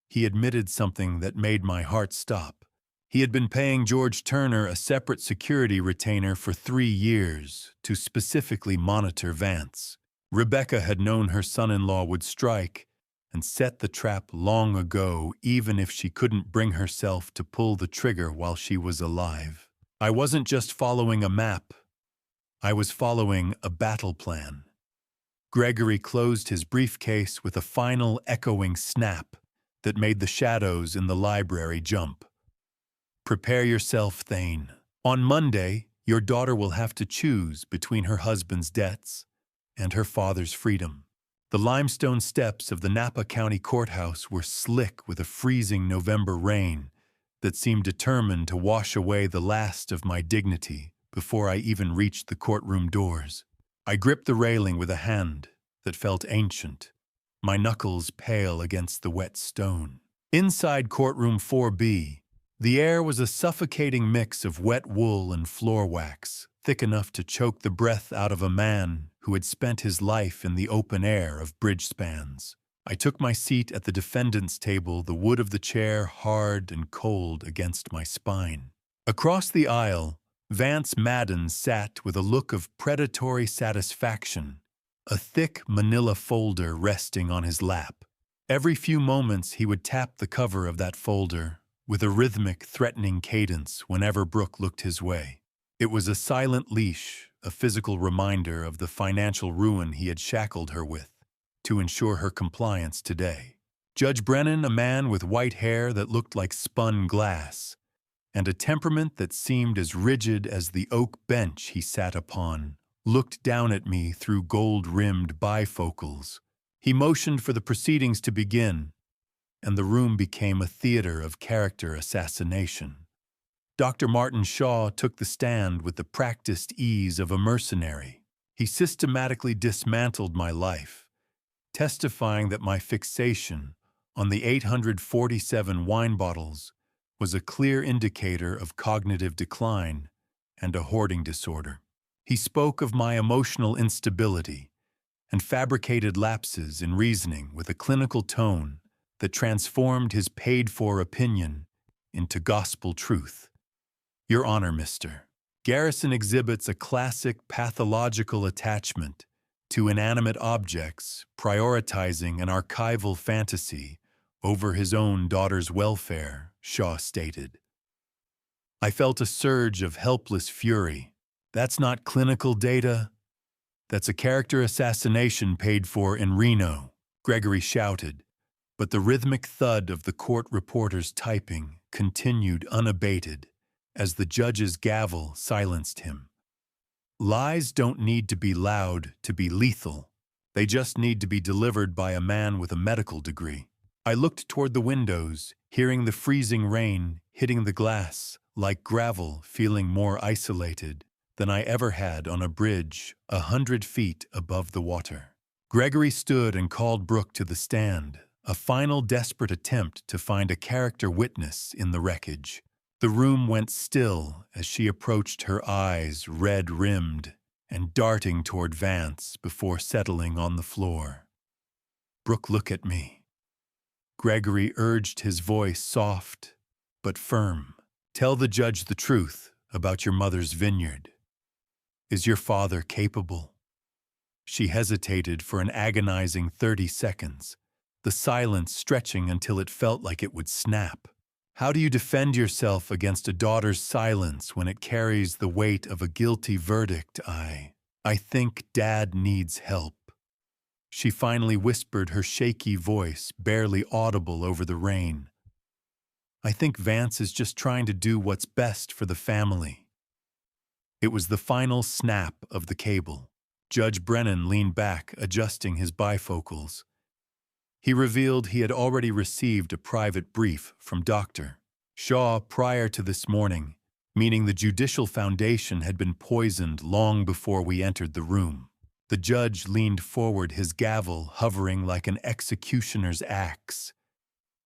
He admitted something that made my heart stop. He had been paying George Turner a separate security retainer for 3 years to specifically monitor Vance. Rebecca had known her son-in-law would strike and set the trap long ago, even if she couldn't bring herself to pull the trigger while she was alive. I wasn't just following a map. I was following a battle plan. Gregory closed his briefcase with a final echoing snap that made the shadows in the library jump. Prepare yourself, Thane. On Monday, your daughter will have to choose between her husband's debts and her father's freedom. The limestone steps of the Napa County Courthouse were slick with a freezing November rain that seemed determined to wash away the last of my dignity before I even reached the courtroom doors. I gripped the railing with a hand that felt ancient, my knuckles pale against the wet stone. Inside courtroom 4B, the air was a suffocating mix of wet wool and floor wax, thick enough to choke the breath out of a man who had spent his life in the open air of bridge spans. I took my seat at the defendant's table, the wood of the chair hard and cold against my spine. Across the aisle, Vance Madden sat with a look of predatory satisfaction, a thick manila folder resting on his lap. Every few moments he would tap the cover of that folder with a rhythmic, threatening cadence whenever Brooke looked his way. It was a silent leash, a physical reminder of the financial ruin he had shackled her with to ensure her compliance today. Judge Brennan, a man with white hair that looked like spun glass, and a temperament that seemed as rigid as the oak bench he sat upon, looked down at me through gold-rimmed bifocals. He motioned for the proceedings to begin, and the room became a theater of character assassination. Dr. Martin Shaw took the stand with the practiced ease of a mercenary. He systematically dismantled my life, testifying that my fixation on the 847 wine bottles was a clear indicator of cognitive decline and a hoarding disorder. He spoke of my emotional instability and fabricated lapses in reasoning with a clinical tone that transformed his paid-for opinion into gospel truth. Your Honor, Mr. Garrison exhibits a classic pathological attachment to inanimate objects, prioritizing an archival fantasy over his own daughter's welfare, Shaw stated. I felt a surge of helpless fury. That's not clinical data. That's a character assassination paid for in Reno, Gregory shouted, but the rhythmic thud of the court reporter's typing continued unabated as the judge's gavel silenced him. Lies don't need to be loud to be lethal. They just need to be delivered by a man with a medical degree. I looked toward the windows, hearing the freezing rain hitting the glass like gravel, feeling more isolated than I ever had on a bridge 100 feet above the water. Gregory stood and called Brooke to the stand, a final desperate attempt to find a character witness in the wreckage. The room went still as she approached, her eyes red-rimmed and darting toward Vance before settling on the floor. Brooke, look at me. Gregory urged, his voice soft but firm. Tell the judge the truth about your mother's vineyard. Is your father capable? She hesitated for an agonizing 30 seconds, the silence stretching until it felt like it would snap. How do you defend yourself against a daughter's silence when it carries the weight of a guilty verdict? I think Dad needs help. She finally whispered, her shaky voice barely audible over the rain. I think Vance is just trying to do what's best for the family. It was the final snap of the cable. Judge Brennan leaned back, adjusting his bifocals. He revealed he had already received a private brief from Dr. Shaw prior to this morning, meaning the Judicial Foundation had been poisoned long before we entered the room. The judge leaned forward, his gavel hovering like an executioner's axe,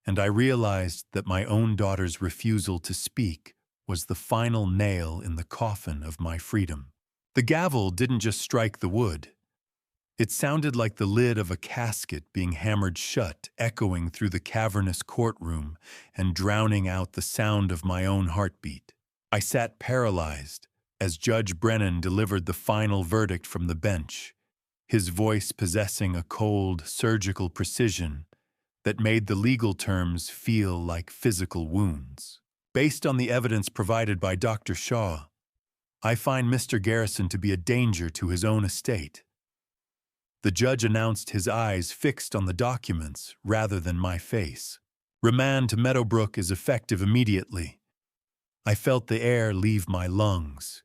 and I realized that my own daughter's refusal to speak was the final nail in the coffin of my freedom. The gavel didn't just strike the wood. It sounded like the lid of a casket being hammered shut, echoing through the cavernous courtroom and drowning out the sound of my own heartbeat. I sat paralyzed as Judge Brennan delivered the final verdict from the bench, his voice possessing a cold, surgical precision that made the legal terms feel like physical wounds. Based on the evidence provided by Dr. Shaw, I find Mr. Garrison to be a danger to his own estate. The judge announced, his eyes fixed on the documents rather than my face. Remand to Metobrook is effective immediately. I felt the air leave my lungs.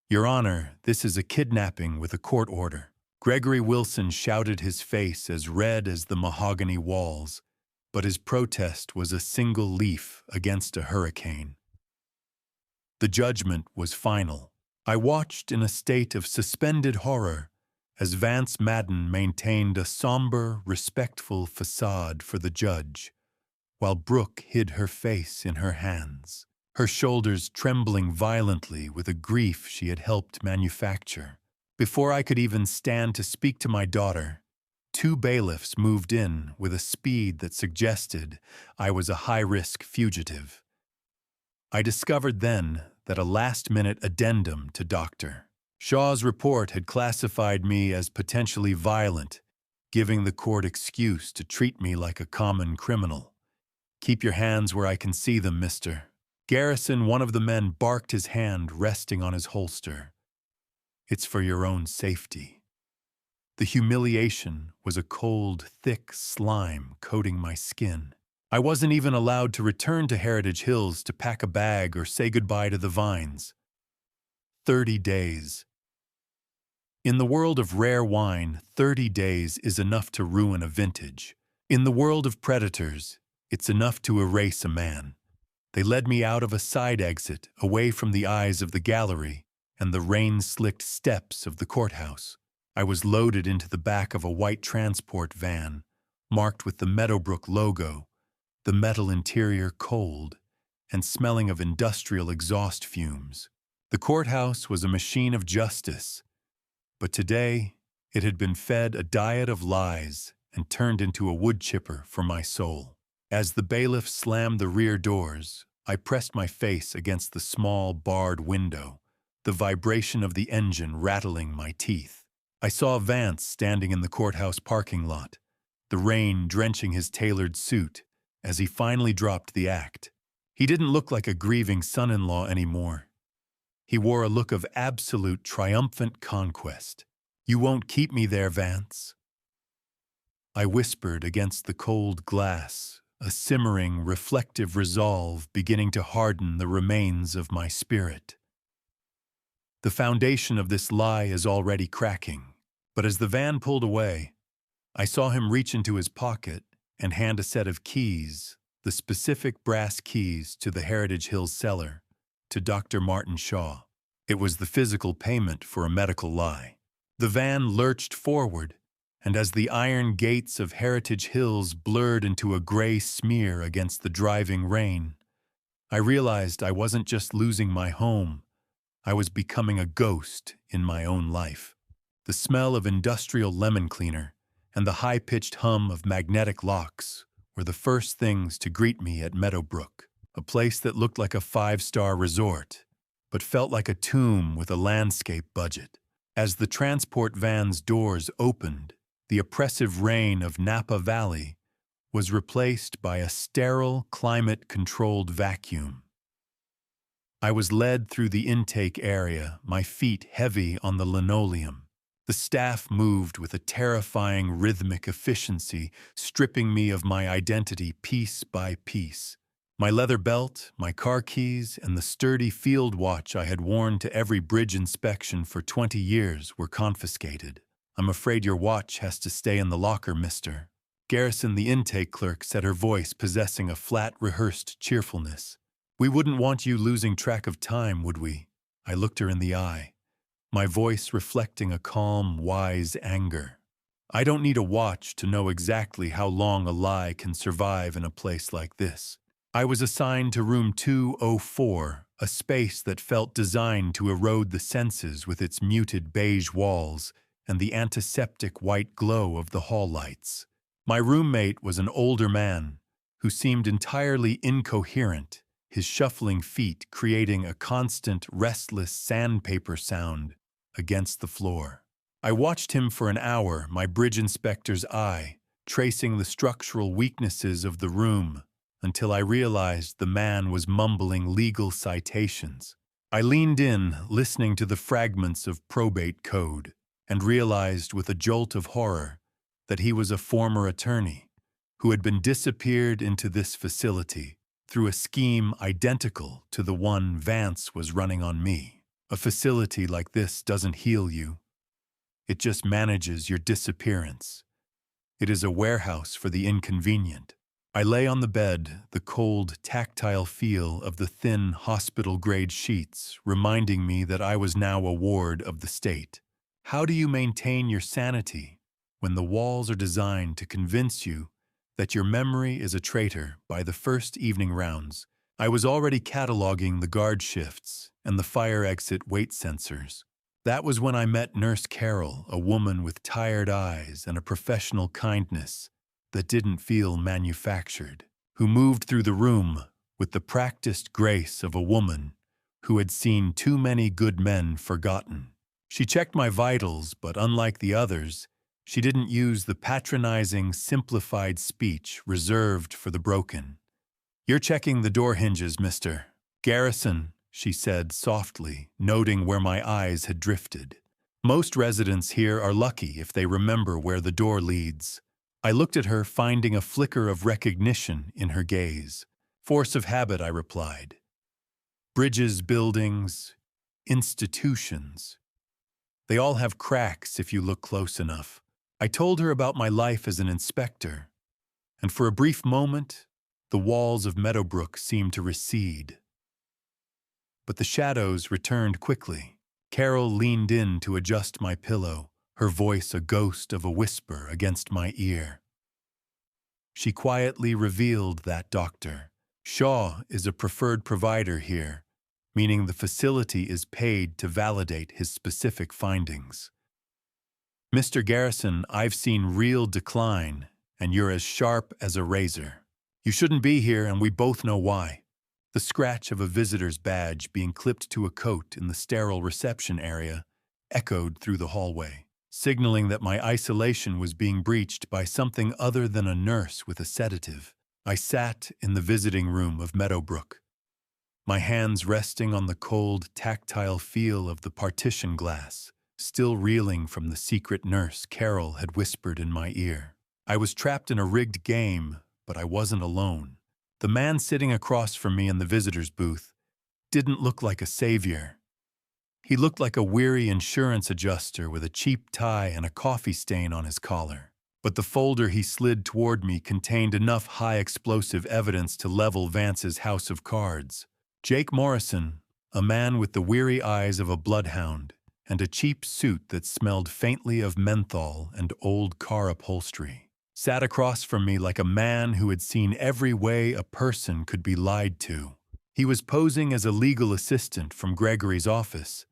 Your Honor, this is a kidnapping with a court order. Gregory Wilson shouted, his face as red as the mahogany walls, but his protest was a single leaf against a hurricane. The judgment was final. I watched in a state of suspended horror as Vance Madden maintained a somber, respectful facade for the judge, while Brooke hid her face in her hands, her shoulders trembling violently with a grief she had helped manufacture. Before I could even stand to speak to my daughter, 2 bailiffs moved in with a speed that suggested I was a high-risk fugitive. I discovered then that a last-minute addendum to Dr. Shaw's report had classified me as potentially violent, giving the court excuse to treat me like a common criminal. "Keep your hands where I can see them, mister." Garrison, one of the men, barked, his hand resting on his holster. "It's for your own safety." The humiliation was a cold, thick slime coating my skin. I wasn't even allowed to return to Heritage Hills to pack a bag or say goodbye to the vines. 30 days. In the world of rare wine, 30 days is enough to ruin a vintage. In the world of predators, it's enough to erase a man. They led me out of a side exit, away from the eyes of the gallery and the rain-slicked steps of the courthouse. I was loaded into the back of a white transport van, marked with the Metobrook logo, the metal interior cold and smelling of industrial exhaust fumes. The courthouse was a machine of justice, but today it had been fed a diet of lies and turned into a wood chipper for my soul. As the bailiff slammed the rear doors, I pressed my face against the small barred window, the vibration of the engine rattling my teeth. I saw Vance standing in the courthouse parking lot, the rain drenching his tailored suit as he finally dropped the act. He didn't look like a grieving son-in-law anymore. He wore a look of absolute triumphant conquest. "You won't keep me there, Vance." I whispered against the cold glass, a simmering, reflective resolve beginning to harden the remains of my spirit. The foundation of this lie is already cracking, but as the van pulled away, I saw him reach into his pocket and hand a set of keys, the specific brass keys to the Heritage Hills cellar, to Dr. Martin Shaw. It was the physical payment for a medical lie. The van lurched forward, and as the iron gates of Heritage Hills blurred into a gray smear against the driving rain, I realized I wasn't just losing my home, I was becoming a ghost in my own life. The smell of industrial lemon cleaner and the high-pitched hum of magnetic locks were the first things to greet me at Metobrook, a place that looked like a five-star resort, but felt like a tomb with a landscape budget. As the transport van's doors opened, the oppressive rain of Napa Valley was replaced by a sterile, climate-controlled vacuum. I was led through the intake area, my feet heavy on the linoleum. The staff moved with a terrifying rhythmic efficiency, stripping me of my identity piece by piece. My leather belt, my car keys, and the sturdy field watch I had worn to every bridge inspection for 20 years were confiscated. "I'm afraid your watch has to stay in the locker, mister." Garrison, the intake clerk, said, her voice possessing a flat, rehearsed cheerfulness. "We wouldn't want you losing track of time, would we?" I looked her in the eye, my voice reflecting a calm, wise anger. "I don't need a watch to know exactly how long a lie can survive in a place like this." I was assigned to room 204, a space that felt designed to erode the senses with its muted beige walls and the antiseptic white glow of the hall lights. My roommate was an older man who seemed entirely incoherent, his shuffling feet creating a constant, restless sandpaper sound against the floor. I watched him for an hour, my bridge inspector's eye, tracing the structural weaknesses of the room, until I realized the man was mumbling legal citations. I leaned in, listening to the fragments of probate code, and realized with a jolt of horror that he was a former attorney who had been disappeared into this facility through a scheme identical to the one Vance was running on me. A facility like this doesn't heal you. It just manages your disappearance. It is a warehouse for the inconvenient. I lay on the bed, the cold, tactile feel of the thin, hospital-grade sheets reminding me that I was now a ward of the state. How do you maintain your sanity when the walls are designed to convince you that your memory is a traitor by the first evening rounds? I was already cataloging the guard shifts and the fire exit weight sensors. That was when I met Nurse Carol, a woman with tired eyes and a professional kindness that didn't feel manufactured, who moved through the room with the practiced grace of a woman who had seen too many good men forgotten. She checked my vitals, but unlike the others, she didn't use the patronizing, simplified speech reserved for the broken. "You're checking the door hinges, Mr. Garrison," she said softly, noting where my eyes had drifted. "Most residents here are lucky if they remember where the door leads." I looked at her, finding a flicker of recognition in her gaze. "Force of habit," I replied. "Bridges, buildings, institutions. They all have cracks if you look close enough." I told her about my life as an inspector, and for a brief moment, the walls of Metobrook seemed to recede. But the shadows returned quickly. Carol leaned in to adjust my pillow, her voice a ghost of a whisper against my ear. She quietly revealed that Dr. Shaw is a preferred provider here, meaning the facility is paid to validate his specific findings. "Mr. Garrison, I've seen real decline, and you're as sharp as a razor. You shouldn't be here, and we both know why." The scratch of a visitor's badge being clipped to a coat in the sterile reception area echoed through the hallway, signaling that my isolation was being breached by something other than a nurse with a sedative. I sat in the visiting room of Metobrook, my hands resting on the cold, tactile feel of the partition glass, still reeling from the secret nurse Carol had whispered in my ear. I was trapped in a rigged game, but I wasn't alone. The man sitting across from me in the visitor's booth didn't look like a savior. He looked like a weary insurance adjuster with a cheap tie and a coffee stain on his collar. But the folder he slid toward me contained enough high-explosive evidence to level Vance's house of cards. Jake Morrison, a man with the weary eyes of a bloodhound, and a cheap suit that smelled faintly of menthol and old car upholstery, sat across from me like a man who had seen every way a person could be lied to. He was posing as a legal assistant from Gregory's office,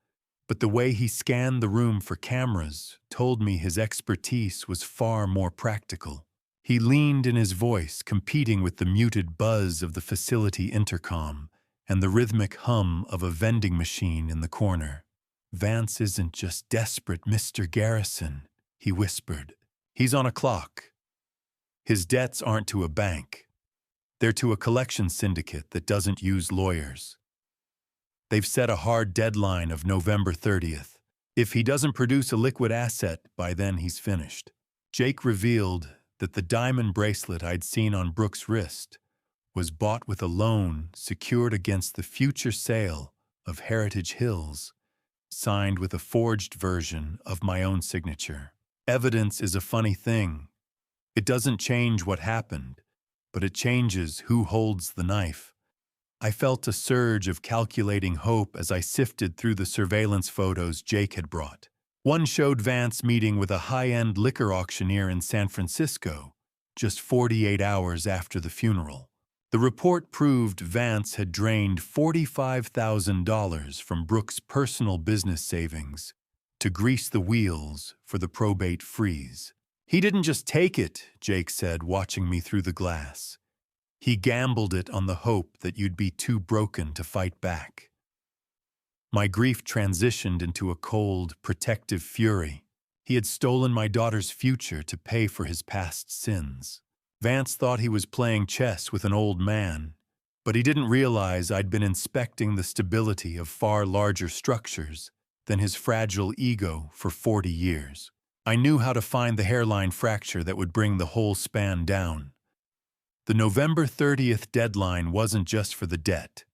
but the way he scanned the room for cameras told me his expertise was far more practical. He leaned in his voice, competing with the muted buzz of the facility intercom and the rhythmic hum of a vending machine in the corner. "Vance isn't just desperate, Mr. Garrison," he whispered. "He's on a clock. His debts aren't to a bank. They're to a collection syndicate that doesn't use lawyers. They've set a hard deadline of November 30th. If he doesn't produce a liquid asset by then, he's finished." Jake revealed that the diamond bracelet I'd seen on Brooks' wrist was bought with a loan secured against the future sale of Heritage Hills, signed with a forged version of my own signature. Evidence is a funny thing. It doesn't change what happened, but it changes who holds the knife. I felt a surge of calculating hope as I sifted through the surveillance photos Jake had brought. One showed Vance meeting with a high-end liquor auctioneer in San Francisco, just 48 hours after the funeral. The report proved Vance had drained $45,000 from Brooks' personal business savings to grease the wheels for the probate freeze. "He didn't just take it," Jake said, watching me through the glass. "He gambled it on the hope that you'd be too broken to fight back." My grief transitioned into a cold, protective fury. He had stolen my daughter's future to pay for his past sins. Vance thought he was playing chess with an old man, but he didn't realize I'd been inspecting the stability of far larger structures than his fragile ego for 40 years. I knew how to find the hairline fracture that would bring the whole span down. The November 30th deadline wasn't just for the debt.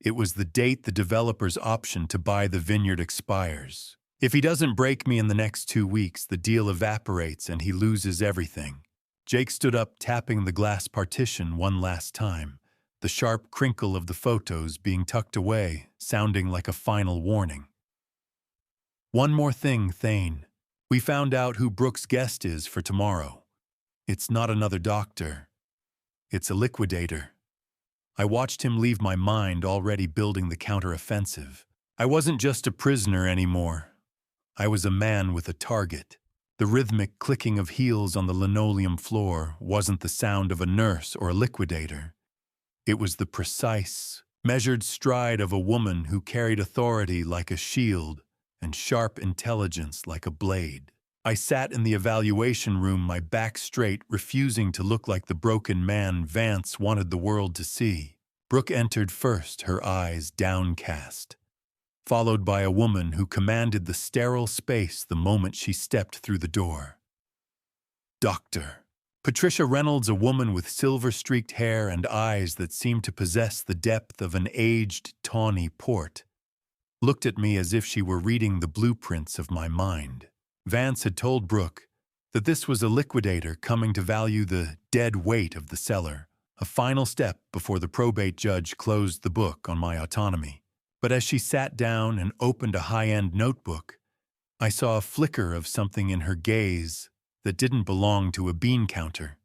It was the date the developer's option to buy the vineyard expires. If he doesn't break me in the next 2 weeks, the deal evaporates and he loses everything. Jake stood up, tapping the glass partition one last time, the sharp crinkle of the photos being tucked away, sounding like a final warning. "One more thing, Thane. We found out who Brooks' guest is for tomorrow. It's not another doctor. It's a liquidator." I watched him leave my mind, already building the counteroffensive. I wasn't just a prisoner anymore. I was a man with a target. The rhythmic clicking of heels on the linoleum floor wasn't the sound of a nurse or a liquidator. It was the precise, measured stride of a woman who carried authority like a shield and sharp intelligence like a blade. I sat in the evaluation room, my back straight, refusing to look like the broken man Vance wanted the world to see. Brooke entered first, her eyes downcast, followed by a woman who commanded the sterile space the moment she stepped through the door. Doctor. Patricia Reynolds, a woman with silver-streaked hair and eyes that seemed to possess the depth of an aged, tawny port, looked at me as if she were reading the blueprints of my mind. Vance had told Brooke that this was a liquidator coming to value the dead weight of the cellar, a final step before the probate judge closed the book on my autonomy. But as she sat down and opened a high-end notebook, I saw a flicker of something in her gaze that didn't belong to a bean counter.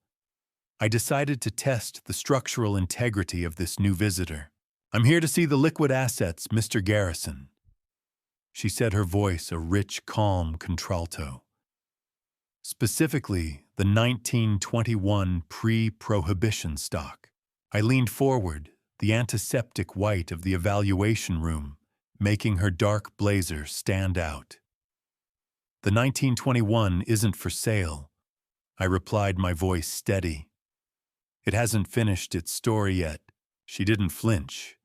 I decided to test the structural integrity of this new visitor. "I'm here to see the liquid assets, Mr. Garrison," she said, her voice a rich, calm contralto. "Specifically, the 1921 pre-prohibition stock." I leaned forward, the antiseptic white of the evaluation room making her dark blazer stand out. "The 1921 isn't for sale," I replied, my voice steady. "It hasn't finished its story yet." She didn't flinch.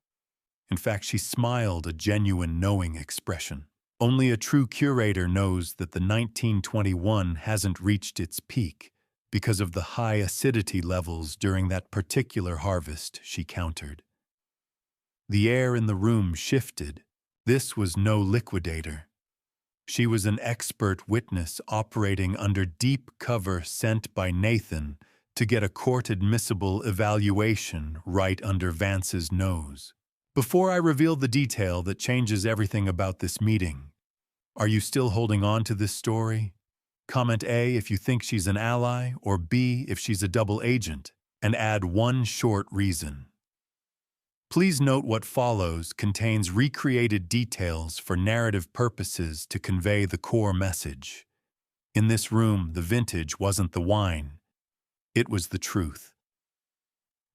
In fact, she smiled, a genuine knowing expression. "Only a true curator knows that the 1921 hasn't reached its peak because of the high acidity levels during that particular harvest," she countered. The air in the room shifted. This was no liquidator. She was an expert witness operating under deep cover sent by Nathan to get a court-admissible evaluation right under Vance's nose. "Before I reveal the detail that changes everything about this meeting, are you still holding on to this story? Comment A if you think she's an ally, or B if she's a double agent, and add one short reason. Please note what follows contains recreated details for narrative purposes to convey the core message. In this room, the vintage wasn't the wine. It was the truth."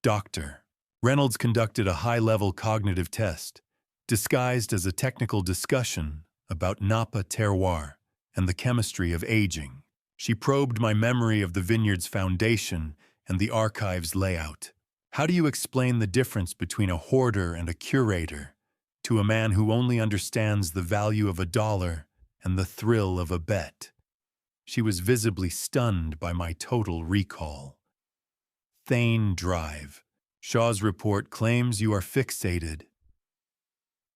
Doctor. Reynolds conducted a high-level cognitive test, disguised as a technical discussion about Napa terroir and the chemistry of aging. She probed my memory of the vineyard's foundation and the archive's layout. "How do you explain the difference between a hoarder and a curator to a man who only understands the value of $1 and the thrill of a bet?" She was visibly stunned by my total recall. "Thane Drive. Shaw's report claims you are fixated."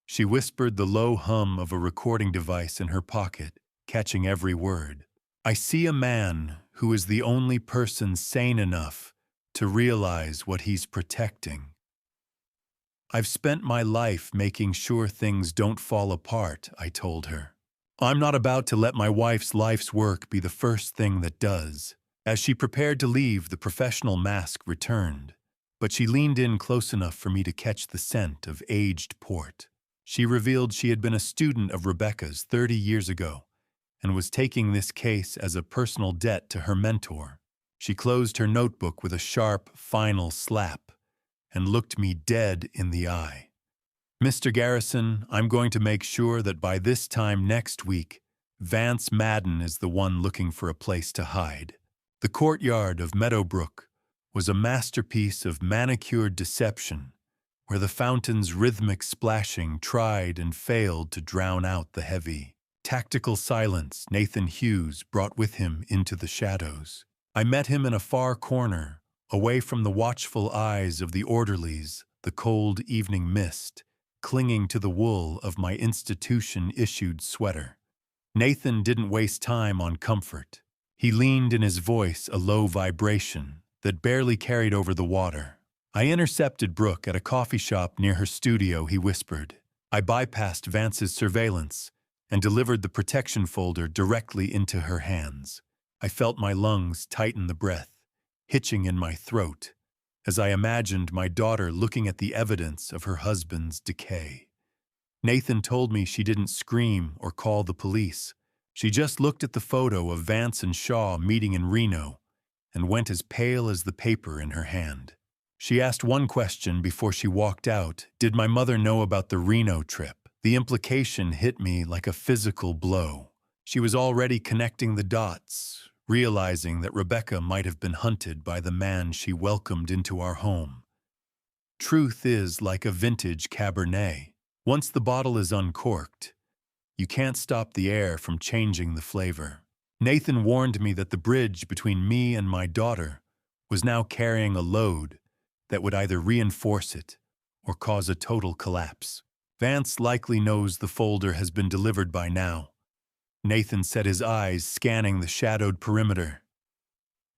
She whispered, the low hum of a recording device in her pocket, catching every word. "I see a man who is the only person sane enough to realize what he's protecting. I've spent my life making sure things don't fall apart," I told her. "I'm not about to let my wife's life's work be the first thing that does." As she prepared to leave, the professional mask returned, but she leaned in close enough for me to catch the scent of aged port. She revealed she had been a student of Rebecca's 30 years ago and was taking this case as a personal debt to her mentor. She closed her notebook with a sharp, final slap and looked me dead in the eye. "Mr. Garrison, I'm going to make sure that by this time next week, Vance Madden is the one looking for a place to hide." The courtyard of Metobrook was a masterpiece of manicured deception, where the fountain's rhythmic splashing tried and failed to drown out the heavy, tactical silence Nathan Hughes brought with him into the shadows. I met him in a far corner, away from the watchful eyes of the orderlies, the cold evening mist clinging to the wool of my institution-issued sweater. Nathan didn't waste time on comfort. He leaned in his voice a low vibration that barely carried over the water. "I intercepted Brooke at a coffee shop near her studio," he whispered. "I bypassed Vance's surveillance and delivered the protection folder directly into her hands." I felt my lungs tighten, the breath hitching in my throat, as I imagined my daughter looking at the evidence of her husband's decay. Nathan told me she didn't scream or call the police. She just looked at the photo of Vance and Shaw meeting in Reno and went as pale as the paper in her hand. She asked one question before she walked out. Did my mother know about the Reno trip? The implication hit me like a physical blow. She was already connecting the dots, realizing that Rebecca might have been hunted by the man she welcomed into our home. Truth is like a vintage Cabernet. Once the bottle is uncorked, you can't stop the air from changing the flavor. Nathan warned me that the bridge between me and my daughter was now carrying a load that would either reinforce it or cause a total collapse. Vance likely knows the folder has been delivered by now. Nathan set his eyes scanning the shadowed perimeter.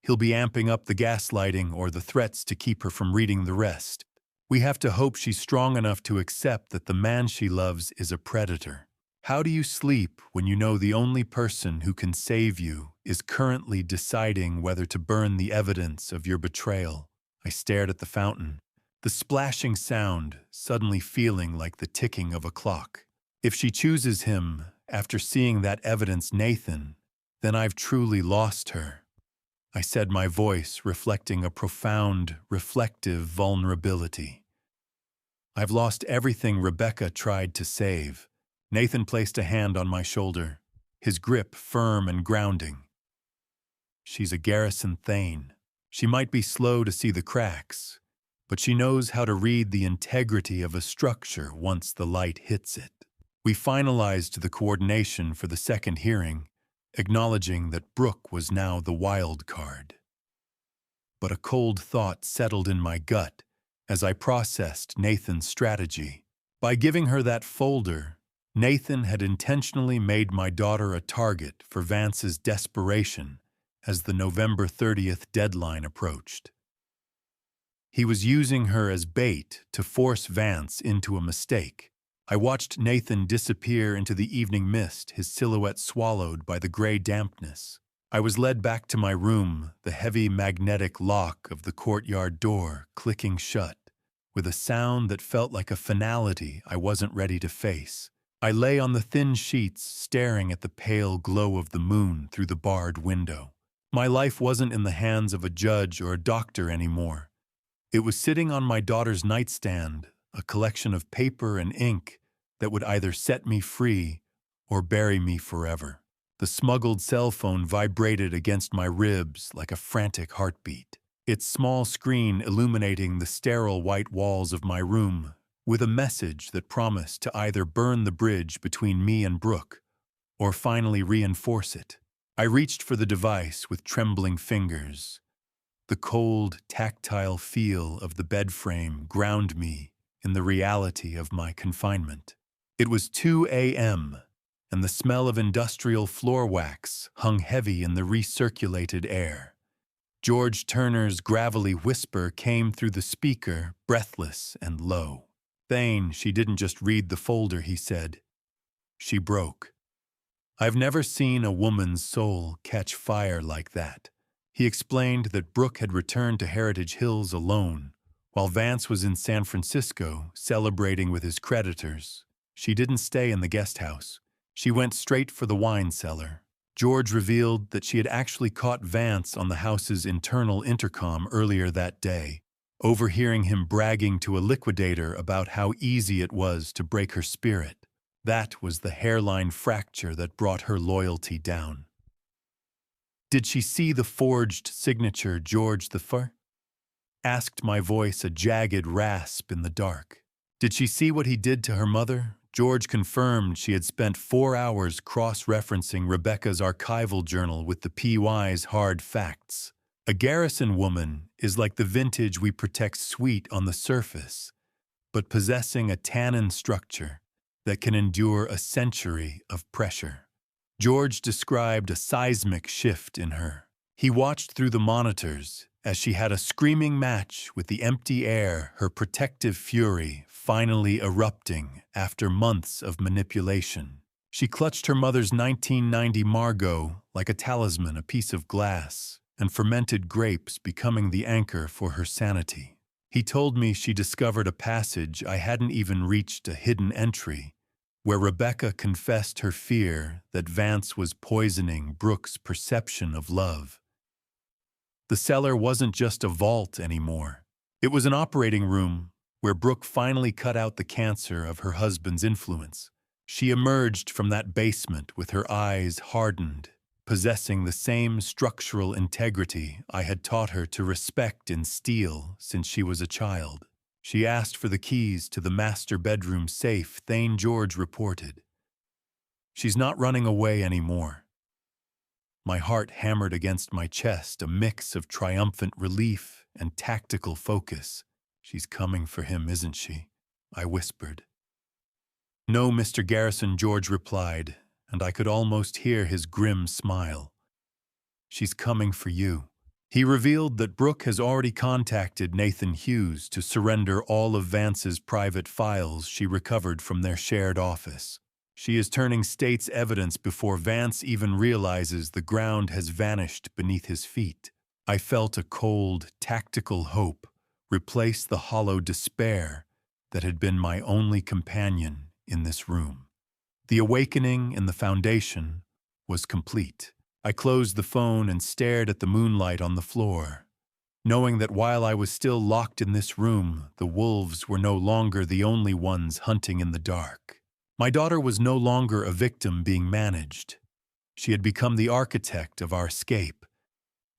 He'll be amping up the gaslighting or the threats to keep her from reading the rest. We have to hope she's strong enough to accept that the man she loves is a predator. How do you sleep when you know the only person who can save you is currently deciding whether to burn the evidence of your betrayal? I stared at the fountain, the splashing sound suddenly feeling like the ticking of a clock. If she chooses him after seeing that evidence, Nathan, then I've truly lost her. I said, my voice reflecting a profound, reflective vulnerability. I've lost everything Rebecca tried to save. Nathan placed a hand on my shoulder, his grip firm and grounding. She's a Garrison Thane. She might be slow to see the cracks, but she knows how to read the integrity of a structure once the light hits it. We finalized the coordination for the second hearing, acknowledging that Brooke was now the wild card. But a cold thought settled in my gut as I processed Nathan's strategy. By giving her that folder, Nathan had intentionally made my daughter a target for Vance's desperation as the November 30th deadline approached. He was using her as bait to force Vance into a mistake. I watched Nathan disappear into the evening mist, his silhouette swallowed by the gray dampness. I was led back to my room, the heavy magnetic lock of the courtyard door clicking shut, with a sound that felt like a finality I wasn't ready to face. I lay on the thin sheets, staring at the pale glow of the moon through the barred window. My life wasn't in the hands of a judge or a doctor anymore. It was sitting on my daughter's nightstand, a collection of paper and ink that would either set me free or bury me forever. The smuggled cell phone vibrated against my ribs like a frantic heartbeat, its small screen illuminating the sterile white walls of my room with a message that promised to either burn the bridge between me and Brooke or finally reinforce it. I reached for the device with trembling fingers. The cold, tactile feel of the bed frame ground me in the reality of my confinement. It was 2 a.m., and the smell of industrial floor wax hung heavy in the recirculated air. George Turner's gravelly whisper came through the speaker, breathless and low. "Thane, she didn't just read the folder," he said. "She broke." I've never seen a woman's soul catch fire like that. He explained that Brooke had returned to Heritage Hills alone, while Vance was in San Francisco celebrating with his creditors. She didn't stay in the guest house. She went straight for the wine cellar. George revealed that she had actually caught Vance on the house's internal intercom earlier that day, overhearing him bragging to a liquidator about how easy it was to break her spirit. That was the hairline fracture that brought her loyalty down. "Did she see the forged signature, George the Fur?" asked my voice, a jagged rasp in the dark. "Did she see what he did to her mother?" George confirmed she had spent 4 hours cross-referencing Rebecca's archival journal with the PY's hard facts. A Garrison woman is like the vintage we protect sweet on the surface, but possessing a tannin structure that can endure a century of pressure. George described a seismic shift in her. He watched through the monitors as she had a screaming match with the empty air, her protective fury finally erupting after months of manipulation. She clutched her mother's 1990 Margot like a talisman, a piece of glass, and fermented grapes becoming the anchor for her sanity. He told me she discovered a passage I hadn't even reached, a hidden entry, where Rebecca confessed her fear that Vance was poisoning Brooke's perception of love. The cellar wasn't just a vault anymore. It was an operating room where Brooke finally cut out the cancer of her husband's influence. She emerged from that basement with her eyes hardened, possessing the same structural integrity I had taught her to respect in steel since she was a child. She asked for the keys to the master bedroom safe, Thane George reported. She's not running away anymore. My heart hammered against my chest, a mix of triumphant relief and tactical focus. She's coming for him, isn't she? I whispered. No, Mr. Garrison, George replied, and I could almost hear his grim smile. She's coming for you. He revealed that Brooke has already contacted Nathan Hughes to surrender all of Vance's private files she recovered from their shared office. She is turning state's evidence before Vance even realizes the ground has vanished beneath his feet. I felt a cold, tactical hope replace the hollow despair that had been my only companion in this room. The awakening in the foundation was complete. I closed the phone and stared at the moonlight on the floor, knowing that while I was still locked in this room, the wolves were no longer the only ones hunting in the dark. My daughter was no longer a victim being managed. She had become the architect of our escape,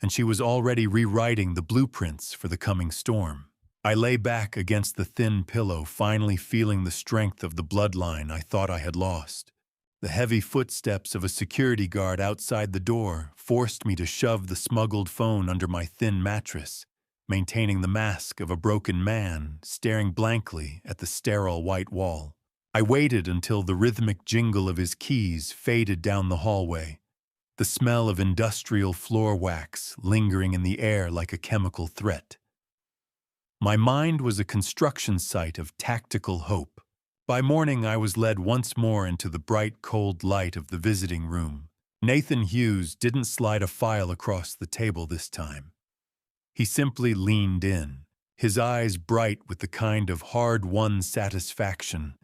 and she was already rewriting the blueprints for the coming storm. I lay back against the thin pillow, finally feeling the strength of the bloodline I thought I had lost. The heavy footsteps of a security guard outside the door forced me to shove the smuggled phone under my thin mattress, maintaining the mask of a broken man staring blankly at the sterile white wall. I waited until the rhythmic jingle of his keys faded down the hallway, the smell of industrial floor wax lingering in the air like a chemical threat. My mind was a construction site of tactical hope. By morning, I was led once more into the bright, cold light of the visiting room. Nathan Hughes didn't slide a file across the table this time. He simply leaned in, his eyes bright with the kind of hard-won satisfaction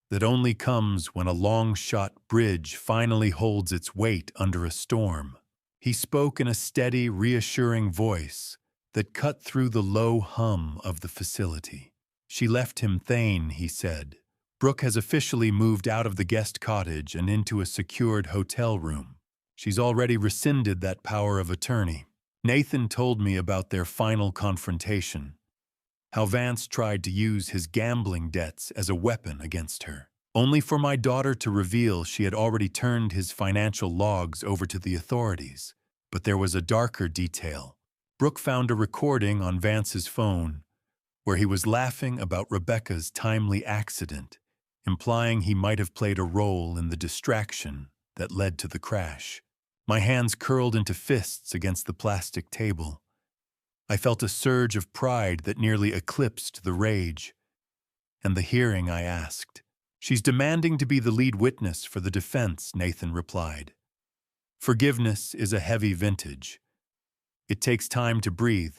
that only comes when a long-shot bridge finally holds its weight under a storm. He spoke in a steady, reassuring voice that cut through the low hum of the facility. She left him Thane, he said. Brooke has officially moved out of the guest cottage and into a secured hotel room. She's already rescinded that power of attorney. Nathan told me about their final confrontation, how Vance tried to use his gambling debts as a weapon against her, only for my daughter to reveal she had already turned his financial logs over to the authorities. But there was a darker detail. Brooke found a recording on Vance's phone where he was laughing about Rebecca's timely accident, implying he might have played a role in the distraction that led to the crash. My hands curled into fists against the plastic table. I felt a surge of pride that nearly eclipsed the rage. And the hearing, I asked. She's demanding to be the lead witness for the defense, Nathan replied. Forgiveness is a heavy vintage. It takes time to breathe,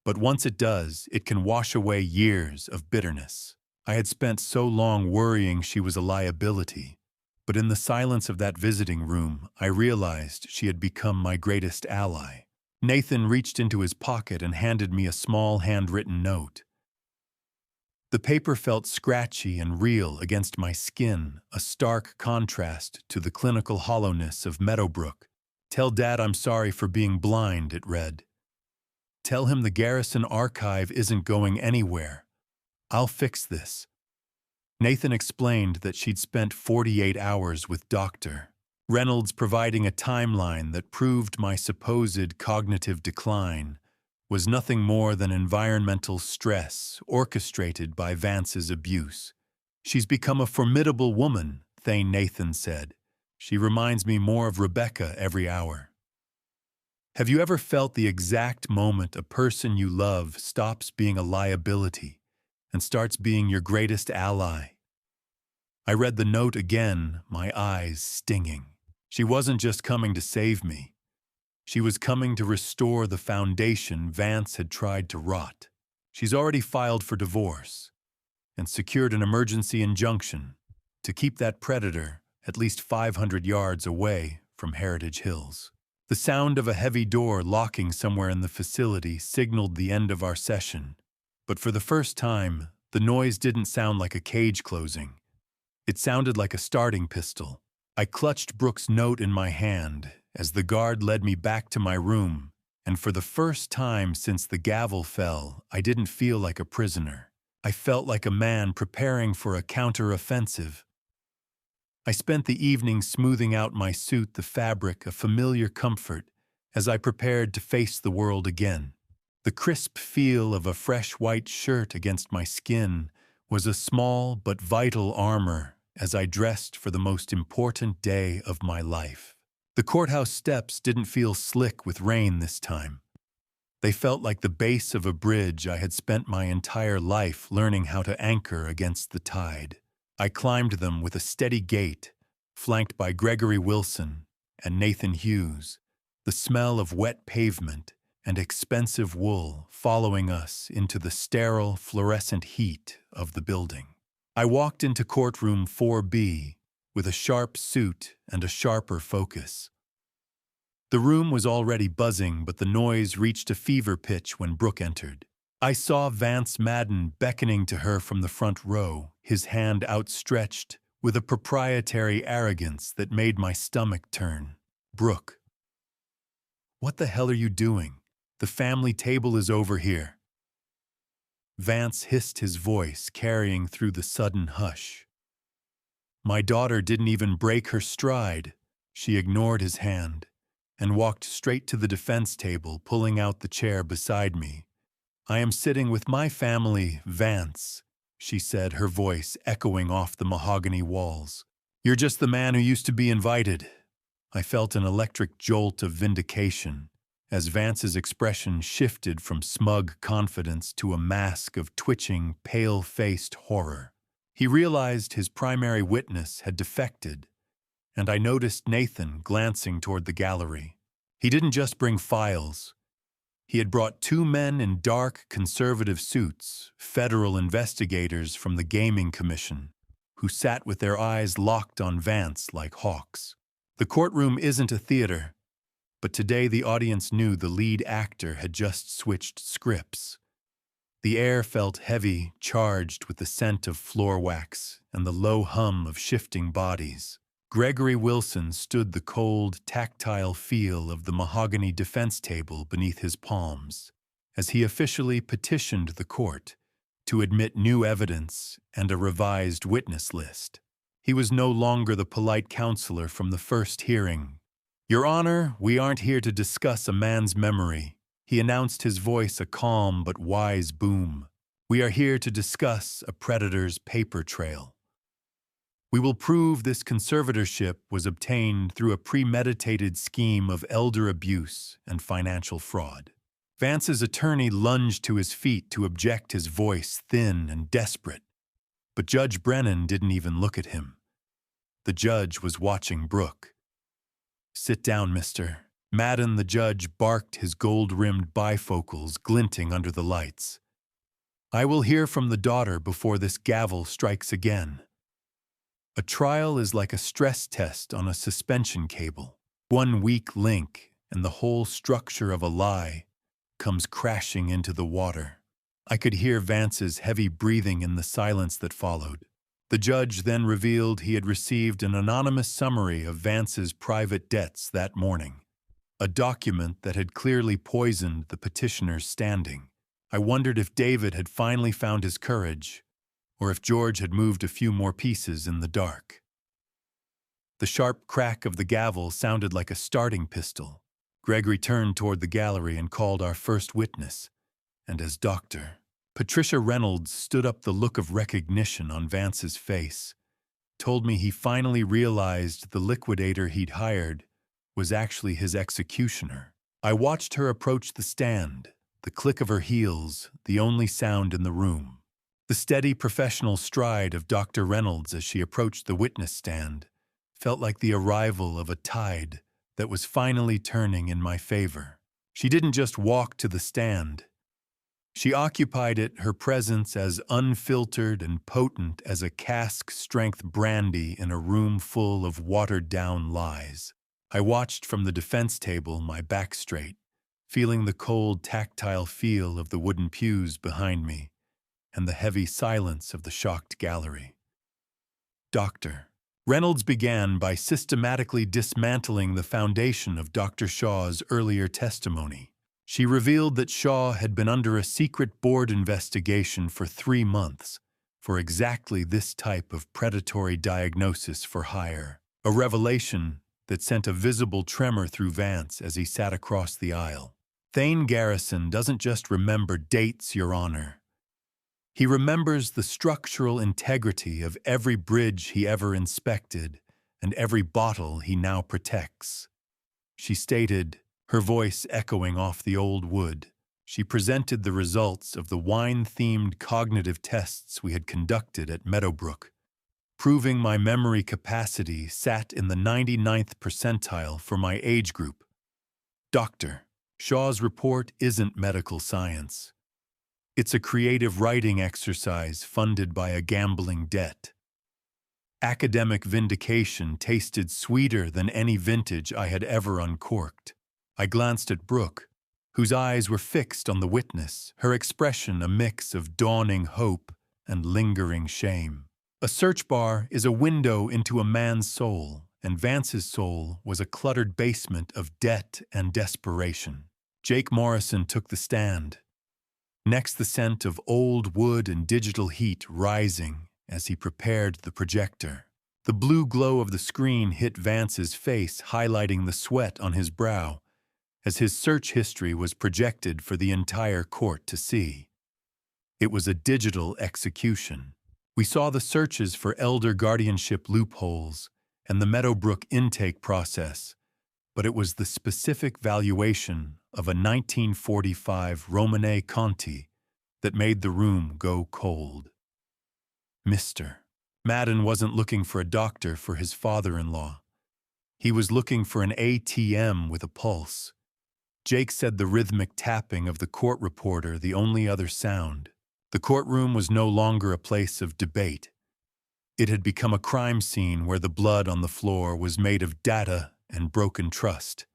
but once it does, it can wash away years of bitterness. I had spent so long worrying she was a liability, but in the silence of that visiting room, I realized she had become my greatest ally. Nathan reached into his pocket and handed me a small handwritten note. The paper felt scratchy and real against my skin, a stark contrast to the clinical hollowness of Metobrook. Tell Dad I'm sorry for being blind, it read. Tell him the Garrison archive isn't going anywhere. I'll fix this. Nathan explained that she'd spent 48 hours with Dr. Reynolds, providing a timeline that proved my supposed cognitive decline was nothing more than environmental stress orchestrated by Vance's abuse. She's become a formidable woman, Thane Nathan said. She reminds me more of Rebecca every hour. Have you ever felt the exact moment a person you love stops being a liability and starts being your greatest ally? I read the note again, my eyes stinging. She wasn't just coming to save me. She was coming to restore the foundation Vance had tried to rot. She's already filed for divorce and secured an emergency injunction to keep that predator at least 500 yards away from Heritage Hills. The sound of a heavy door locking somewhere in the facility signaled the end of our session. But for the first time, the noise didn't sound like a cage closing. It sounded like a starting pistol. I clutched Brooke's note in my hand as the guard led me back to my room, and for the first time since the gavel fell, I didn't feel like a prisoner. I felt like a man preparing for a counter-offensive. I spent the evening smoothing out my suit, the fabric, a familiar comfort, as I prepared to face the world again. The crisp feel of a fresh white shirt against my skin was a small but vital armor as I dressed for the most important day of my life. The courthouse steps didn't feel slick with rain this time. They felt like the base of a bridge I had spent my entire life learning how to anchor against the tide. I climbed them with a steady gait, flanked by Gregory Wilson and Nathan Hughes, the smell of wet pavement and expensive wool following us into the sterile, fluorescent heat of the building. I walked into courtroom 4B with a sharp suit and a sharper focus. The room was already buzzing, but the noise reached a fever pitch when Brooke entered. I saw Vance Madden beckoning to her from the front row, his hand outstretched with a proprietary arrogance that made my stomach turn. "Brooke, what the hell are you doing? The family table is over here." Vance hissed, his voice carrying through the sudden hush. My daughter didn't even break her stride. She ignored his hand and walked straight to the defense table, pulling out the chair beside me. "I am sitting with my family, Vance," she said, her voice echoing off the mahogany walls. "You're just the man who used to be invited." I felt an electric jolt of vindication as Vance's expression shifted from smug confidence to a mask of twitching, pale-faced horror. He realized his primary witness had defected, and I noticed Nathan glancing toward the gallery. He didn't just bring files. He had brought two men in dark, conservative suits, federal investigators from the Gaming Commission, who sat with their eyes locked on Vance like hawks. The courtroom isn't a theater, but today the audience knew the lead actor had just switched scripts. The air felt heavy, charged with the scent of floor wax and the low hum of shifting bodies. Gregory Wilson stood the cold, tactile feel of the mahogany defense table beneath his palms as he officially petitioned the court to admit new evidence and a revised witness list. He was no longer the polite counselor from the first hearing. "Your Honor, we aren't here to discuss a man's memory," he announced, his voice a calm but wise boom. "We are here to discuss a predator's paper trail. We will prove this conservatorship was obtained through a premeditated scheme of elder abuse and financial fraud." Vance's attorney lunged to his feet to object, his voice thin and desperate. But Judge Brennan didn't even look at him. The judge was watching Brooke. "Sit down, mister." Madden, the judge, barked, his gold-rimmed bifocals glinting under the lights. "I will hear from the daughter before this gavel strikes again." A trial is like a stress test on a suspension cable. One weak link, and the whole structure of a lie comes crashing into the water. I could hear Vance's heavy breathing in the silence that followed. The judge then revealed he had received an anonymous summary of Vance's private debts that morning, a document that had clearly poisoned the petitioner's standing. I wondered if David had finally found his courage, or if George had moved a few more pieces in the dark. The sharp crack of the gavel sounded like a starting pistol. Gregory turned toward the gallery and called our first witness, and as Dr. Patricia Reynolds stood up, the look of recognition on Vance's face told me he finally realized the liquidator he'd hired was actually his executioner. I watched her approach the stand, the click of her heels, the only sound in the room. The steady professional stride of Dr. Reynolds as she approached the witness stand felt like the arrival of a tide that was finally turning in my favor. She didn't just walk to the stand. She occupied it, her presence as unfiltered and potent as a cask-strength brandy in a room full of watered-down lies. I watched from the defense table, my back straight, feeling the cold, tactile feel of the wooden pews behind me, and the heavy silence of the shocked gallery. Doctor. Reynolds began by systematically dismantling the foundation of Dr. Shaw's earlier testimony. She revealed that Shaw had been under a secret board investigation for 3 months for exactly this type of predatory diagnosis for hire, a revelation that sent a visible tremor through Vance as he sat across the aisle. Thane Garrison doesn't just remember dates, Your Honor. He remembers the structural integrity of every bridge he ever inspected and every bottle he now protects. She stated, her voice echoing off the old wood. She presented the results of the wine-themed cognitive tests we had conducted at Metobrook, proving my memory capacity sat in the 99th percentile for my age group. Doctor, Shaw's report isn't medical science. It's a creative writing exercise funded by a gambling debt. Academic vindication tasted sweeter than any vintage I had ever uncorked. I glanced at Brooke, whose eyes were fixed on the witness, her expression a mix of dawning hope and lingering shame. A search bar is a window into a man's soul, and Vance's soul was a cluttered basement of debt and desperation. Jake Morrison took the stand. Next, the scent of old wood and digital heat rising as he prepared the projector. The blue glow of the screen hit Vance's face, highlighting the sweat on his brow, as his search history was projected for the entire court to see. It was a digital execution. We saw the searches for elder guardianship loopholes and the Metobrook intake process, but it was the specific valuation of a 1945 Romanée Conti that made the room go cold. Mr. Madden wasn't looking for a doctor for his father-in-law. He was looking for an ATM with a pulse. Jake said the rhythmic tapping of the court reporter the only other sound. The courtroom was no longer a place of debate. It had become a crime scene where the blood on the floor was made of data and broken trust.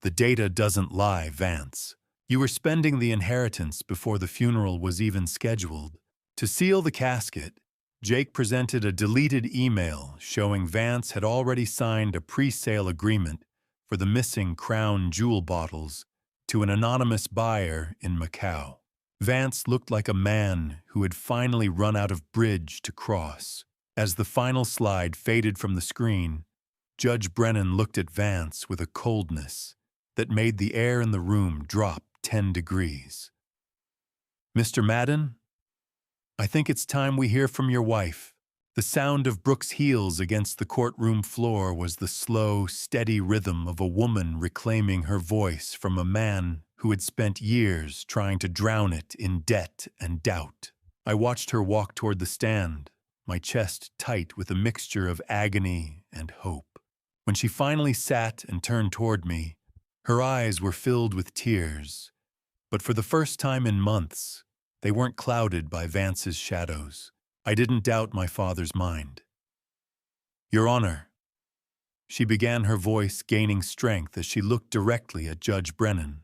The data doesn't lie, Vance. You were spending the inheritance before the funeral was even scheduled. To seal the casket, Jake presented a deleted email showing Vance had already signed a pre-sale agreement for the missing crown jewel bottles to an anonymous buyer in Macau. Vance looked like a man who had finally run out of bridge to cross. As the final slide faded from the screen, Judge Brennan looked at Vance with a coldness that made the air in the room drop 10 degrees. Mr. Madden, I think it's time we hear from your wife. The sound of Brooke's heels against the courtroom floor was the slow, steady rhythm of a woman reclaiming her voice from a man who had spent years trying to drown it in debt and doubt. I watched her walk toward the stand, my chest tight with a mixture of agony and hope. When she finally sat and turned toward me, her eyes were filled with tears, but for the first time in months, they weren't clouded by Vance's shadows. I didn't doubt my father's mind. Your Honor, she began, her voice gaining strength as she looked directly at Judge Brennan.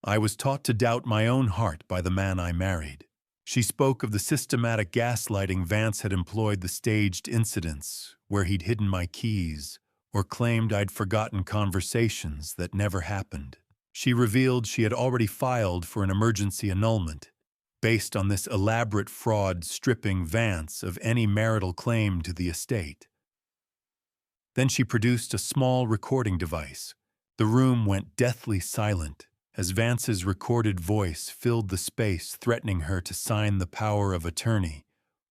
I was taught to doubt my own heart by the man I married. She spoke of the systematic gaslighting Vance had employed, the staged incidents where he'd hidden my keys or claimed I'd forgotten conversations that never happened. She revealed she had already filed for an emergency annulment based on this elaborate fraud stripping Vance of any marital claim to the estate. Then she produced a small recording device. The room went deathly silent as Vance's recorded voice filled the space, threatening her to sign the power of attorney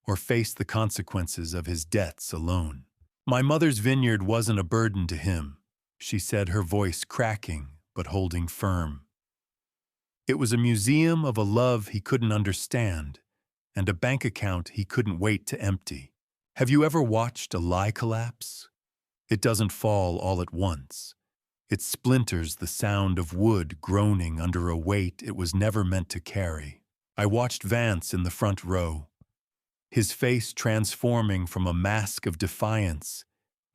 or face the consequences of his debts alone. My mother's vineyard wasn't a burden to him, she said, her voice cracking but holding firm. It was a museum of a love he couldn't understand and a bank account he couldn't wait to empty. Have you ever watched a lie collapse? It doesn't fall all at once. It splinters, the sound of wood groaning under a weight it was never meant to carry. I watched Vance in the front row, his face transforming from a mask of defiance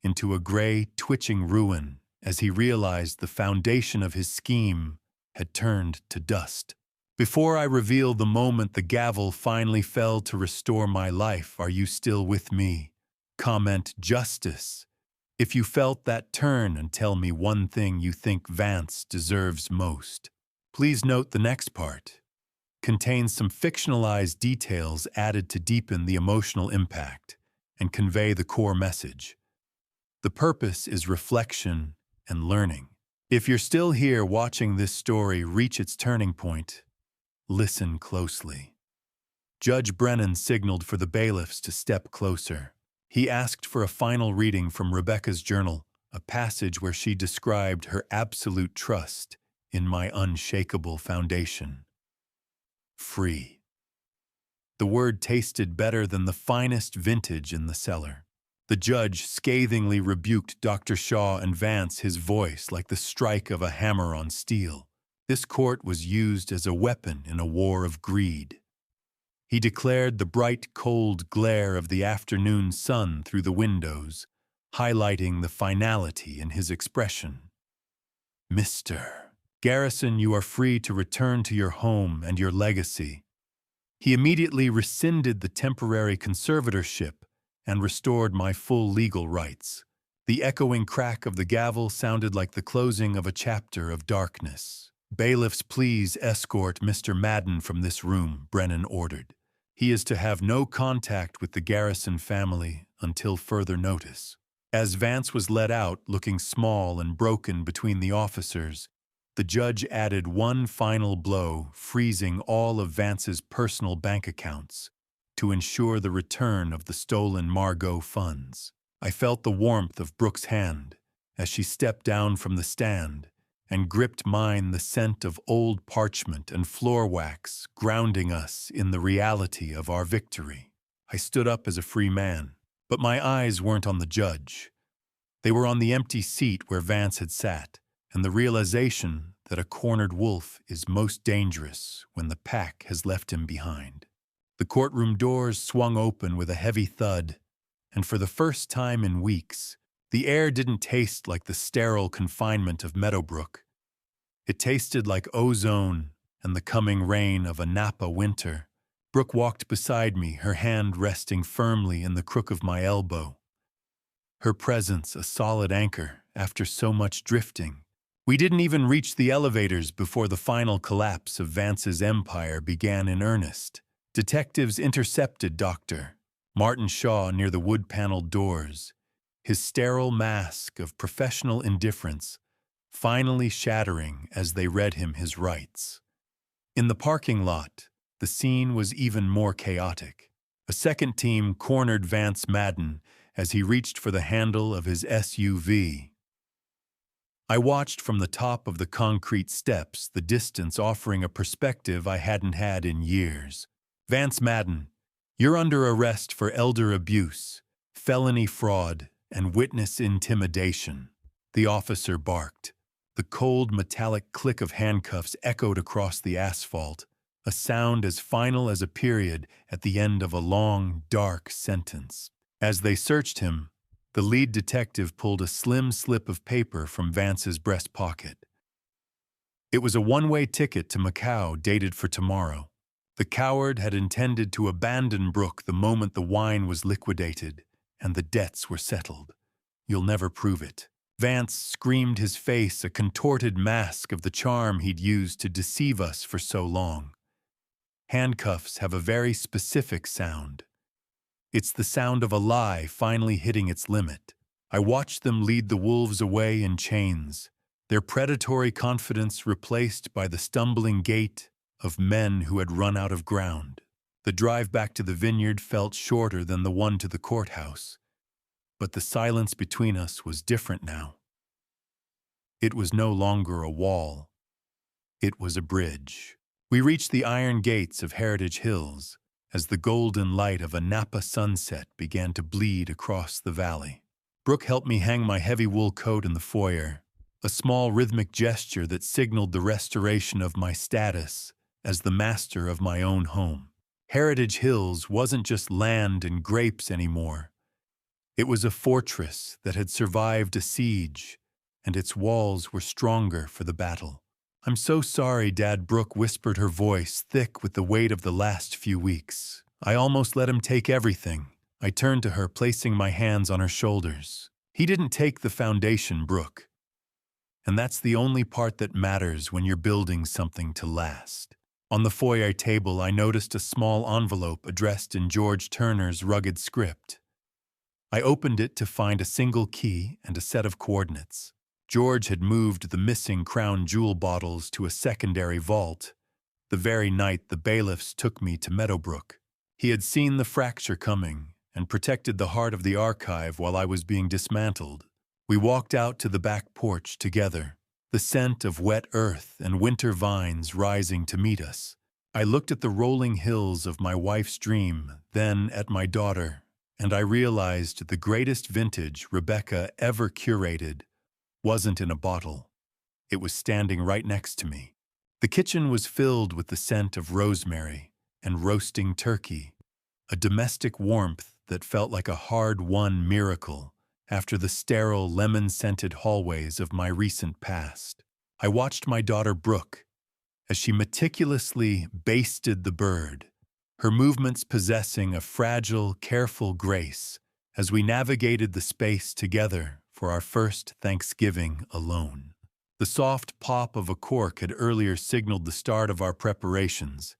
into a gray, twitching ruin as he realized the foundation of his scheme had turned to dust. Before I reveal the moment the gavel finally fell to restore my life, are you still with me? Comment justice if you felt that turn, and tell me one thing you think Vance deserves most. Please note the next part contains some fictionalized details added to deepen the emotional impact and convey the core message. The purpose is reflection and learning. If you're still here watching this story reach its turning point, listen closely. Judge Brennan signaled for the bailiffs to step closer. He asked for a final reading from Rebecca's journal, a passage where she described her absolute trust in my unshakable foundation. Free. The word tasted better than the finest vintage in the cellar. The judge scathingly rebuked Dr. Shaw and Vance, his voice like the strike of a hammer on steel. This court was used as a weapon in a war of greed. He declared the bright, cold glare of the afternoon sun through the windows, highlighting the finality in his expression. Mr. Garrison, you are free to return to your home and your legacy. He immediately rescinded the temporary conservatorship and restored my full legal rights. The echoing crack of the gavel sounded like the closing of a chapter of darkness. Bailiffs, please escort Mr. Madden from this room, Brennan ordered. He is to have no contact with the Garrison family until further notice. As Vance was led out, looking small and broken between the officers, the judge added one final blow, freezing all of Vance's personal bank accounts to ensure the return of the stolen Margot funds. I felt the warmth of Brooke's hand as she stepped down from the stand and gripped mine, the scent of old parchment and floor wax grounding us in the reality of our victory. I stood up as a free man, but my eyes weren't on the judge. They were on the empty seat where Vance had sat, and the realization that a cornered wolf is most dangerous when the pack has left him behind. The courtroom doors swung open with a heavy thud, and for the first time in weeks, the air didn't taste like the sterile confinement of Metobrook. It tasted like ozone and the coming rain of a Napa winter. Brooke walked beside me, her hand resting firmly in the crook of my elbow. Her presence a solid anchor after so much drifting. We didn't even reach the elevators before the final collapse of Vance's empire began in earnest. Detectives intercepted Dr. Martin Shaw near the wood-paneled doors, his sterile mask of professional indifference finally shattering as they read him his rights. In the parking lot, the scene was even more chaotic. A second team cornered Vance Madden as he reached for the handle of his SUV. I watched from the top of the concrete steps, the distance offering a perspective I hadn't had in years. Vance Madden, you're under arrest for elder abuse, felony fraud, and witness intimidation, the officer barked. The cold, metallic click of handcuffs echoed across the asphalt, a sound as final as a period at the end of a long, dark sentence. As they searched him, the lead detective pulled a slim slip of paper from Vance's breast pocket. It was a one-way ticket to Macau dated for tomorrow. The coward had intended to abandon Brooke the moment the wine was liquidated and the debts were settled. You'll never prove it. Vance screamed, his face a contorted mask of the charm he'd used to deceive us for so long. Handcuffs have a very specific sound. It's the sound of a lie finally hitting its limit. I watched them lead the wolves away in chains, their predatory confidence replaced by the stumbling gait of men who had run out of ground. The drive back to the vineyard felt shorter than the one to the courthouse, but the silence between us was different now. It was no longer a wall. It was a bridge. We reached the iron gates of Heritage Hills as the golden light of a Napa sunset began to bleed across the valley. Brooke helped me hang my heavy wool coat in the foyer, a small rhythmic gesture that signaled the restoration of my status as the master of my own home. Heritage Hills wasn't just land and grapes anymore. It was a fortress that had survived a siege, and its walls were stronger for the battle. I'm so sorry, Dad. Brooke whispered, her voice thick with the weight of the last few weeks. I almost let him take everything. I turned to her, placing my hands on her shoulders. He didn't take the foundation, Brooke. And that's the only part that matters when you're building something to last. On the foyer table, I noticed a small envelope addressed in George Turner's rugged script. I opened it to find a single key and a set of coordinates. George had moved the missing crown jewel bottles to a secondary vault the very night the bailiffs took me to Metobrook. He had seen the fracture coming and protected the heart of the archive while I was being dismantled. We walked out to the back porch together, the scent of wet earth and winter vines rising to meet us. I looked at the rolling hills of my wife's dream, then at my daughter, and I realized the greatest vintage Rebecca ever curated wasn't in a bottle. It was standing right next to me. The kitchen was filled with the scent of rosemary and roasting turkey, a domestic warmth that felt like a hard-won miracle after the sterile, lemon-scented hallways of my recent past. I watched my daughter Brooke as she meticulously basted the bird, her movements possessing a fragile, careful grace as we navigated the space together for our first Thanksgiving alone. The soft pop of a cork had earlier signaled the start of our preparations,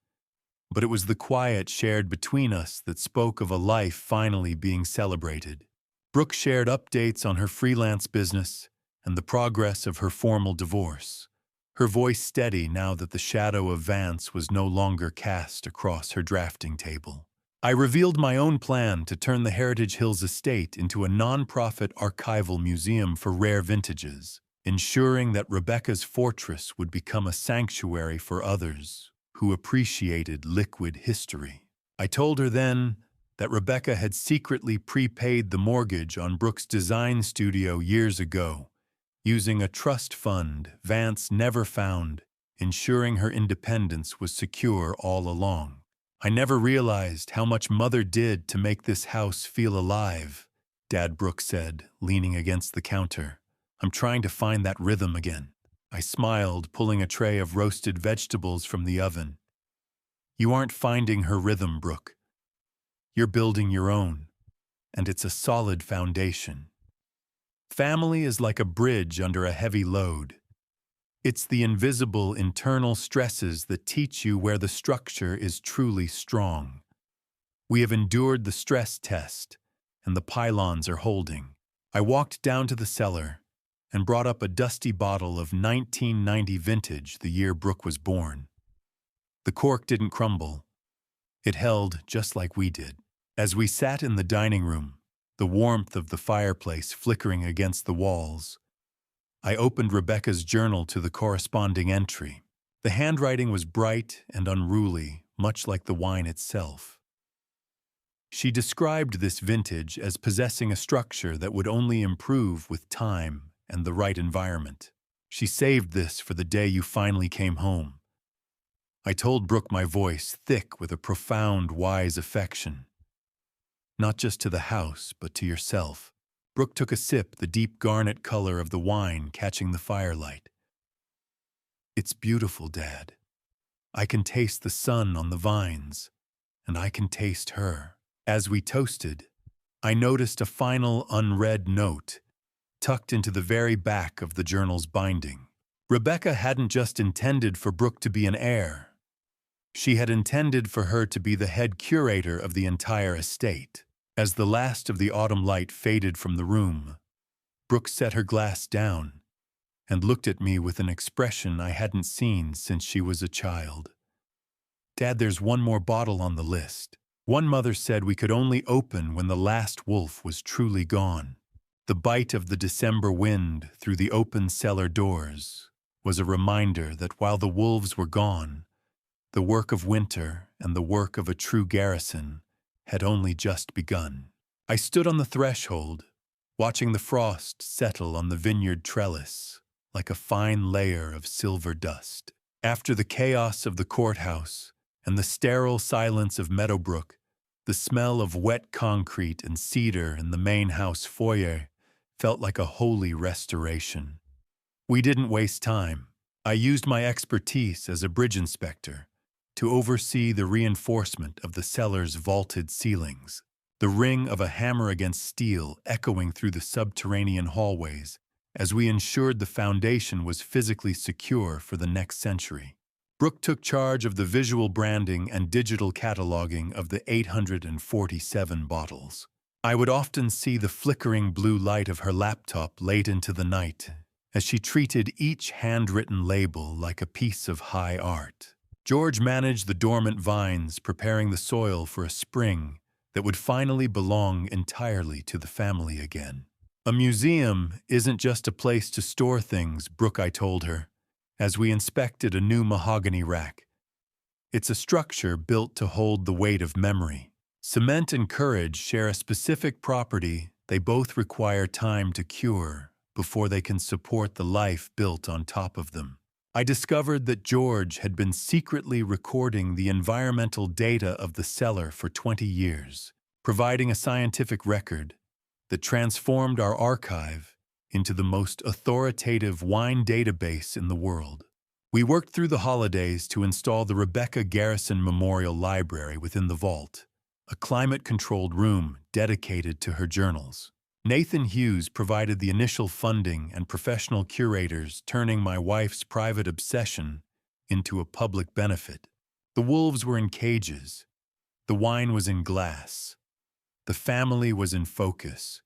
but it was the quiet shared between us that spoke of a life finally being celebrated. Brooke shared updates on her freelance business and the progress of her formal divorce, her voice steady now that the shadow of Vance was no longer cast across her drafting table. I revealed my own plan to turn the Heritage Hills estate into a non-profit archival museum for rare vintages, ensuring that Rebecca's fortress would become a sanctuary for others who appreciated liquid history. I told her then that Rebecca had secretly prepaid the mortgage on Brooke's design studio years ago, using a trust fund Vance never found, ensuring her independence was secure all along. I never realized how much Mother did to make this house feel alive, Dad, Brooke said, leaning against the counter. I'm trying to find that rhythm again. I smiled, pulling a tray of roasted vegetables from the oven. You aren't finding her rhythm, Brooke. You're building your own, and it's a solid foundation. Family is like a bridge under a heavy load. It's the invisible internal stresses that teach you where the structure is truly strong. We have endured the stress test, and the pylons are holding. I walked down to the cellar and brought up a dusty bottle of 1990 vintage, the year Brooke was born. The cork didn't crumble. It held just like we did. As we sat in the dining room, the warmth of the fireplace flickering against the walls, I opened Rebecca's journal to the corresponding entry. The handwriting was bright and unruly, much like the wine itself. She described this vintage as possessing a structure that would only improve with time and the right environment. She saved this for the day you finally came home. I told Brooke, my voice thick with a profound, wise affection. Not just to the house, but to yourself. Brooke took a sip, the deep garnet color of the wine catching the firelight. It's beautiful, Dad. I can taste the sun on the vines, and I can taste her. As we toasted, I noticed a final unread note tucked into the very back of the journal's binding. Rebecca hadn't just intended for Brooke to be an heir. She had intended for her to be the head curator of the entire estate. As the last of the autumn light faded from the room, Brooke set her glass down and looked at me with an expression I hadn't seen since she was a child. Dad, there's one more bottle on the list. One mother said we could only open when the last wolf was truly gone. The bite of the December wind through the open cellar doors was a reminder that while the wolves were gone, the work of winter and the work of a true garrison had only just begun. I stood on the threshold, watching the frost settle on the vineyard trellis like a fine layer of silver dust. After the chaos of the courthouse and the sterile silence of Metobrook, the smell of wet concrete and cedar in the main house foyer felt like a holy restoration. We didn't waste time. I used my expertise as a bridge inspector to oversee the reinforcement of the cellar's vaulted ceilings, the ring of a hammer against steel echoing through the subterranean hallways as we ensured the foundation was physically secure for the next century. Brooke took charge of the visual branding and digital cataloging of the 847 bottles. I would often see the flickering blue light of her laptop late into the night as she treated each handwritten label like a piece of high art. George managed the dormant vines, preparing the soil for a spring that would finally belong entirely to the family again. A museum isn't just a place to store things, Brooke, I told her, as we inspected a new mahogany rack. It's a structure built to hold the weight of memory. Cement and courage share a specific property. They both require time to cure before they can support the life built on top of them. I discovered that George had been secretly recording the environmental data of the cellar for 20 years, providing a scientific record that transformed our archive into the most authoritative wine database in the world. We worked through the holidays to install the Rebecca Garrison Memorial Library within the vault, a climate-controlled room dedicated to her journals. Nathan Hughes provided the initial funding and professional curators, turning my wife's private obsession into a public benefit. The wolves were in cages. The wine was in glass. The family was in focus.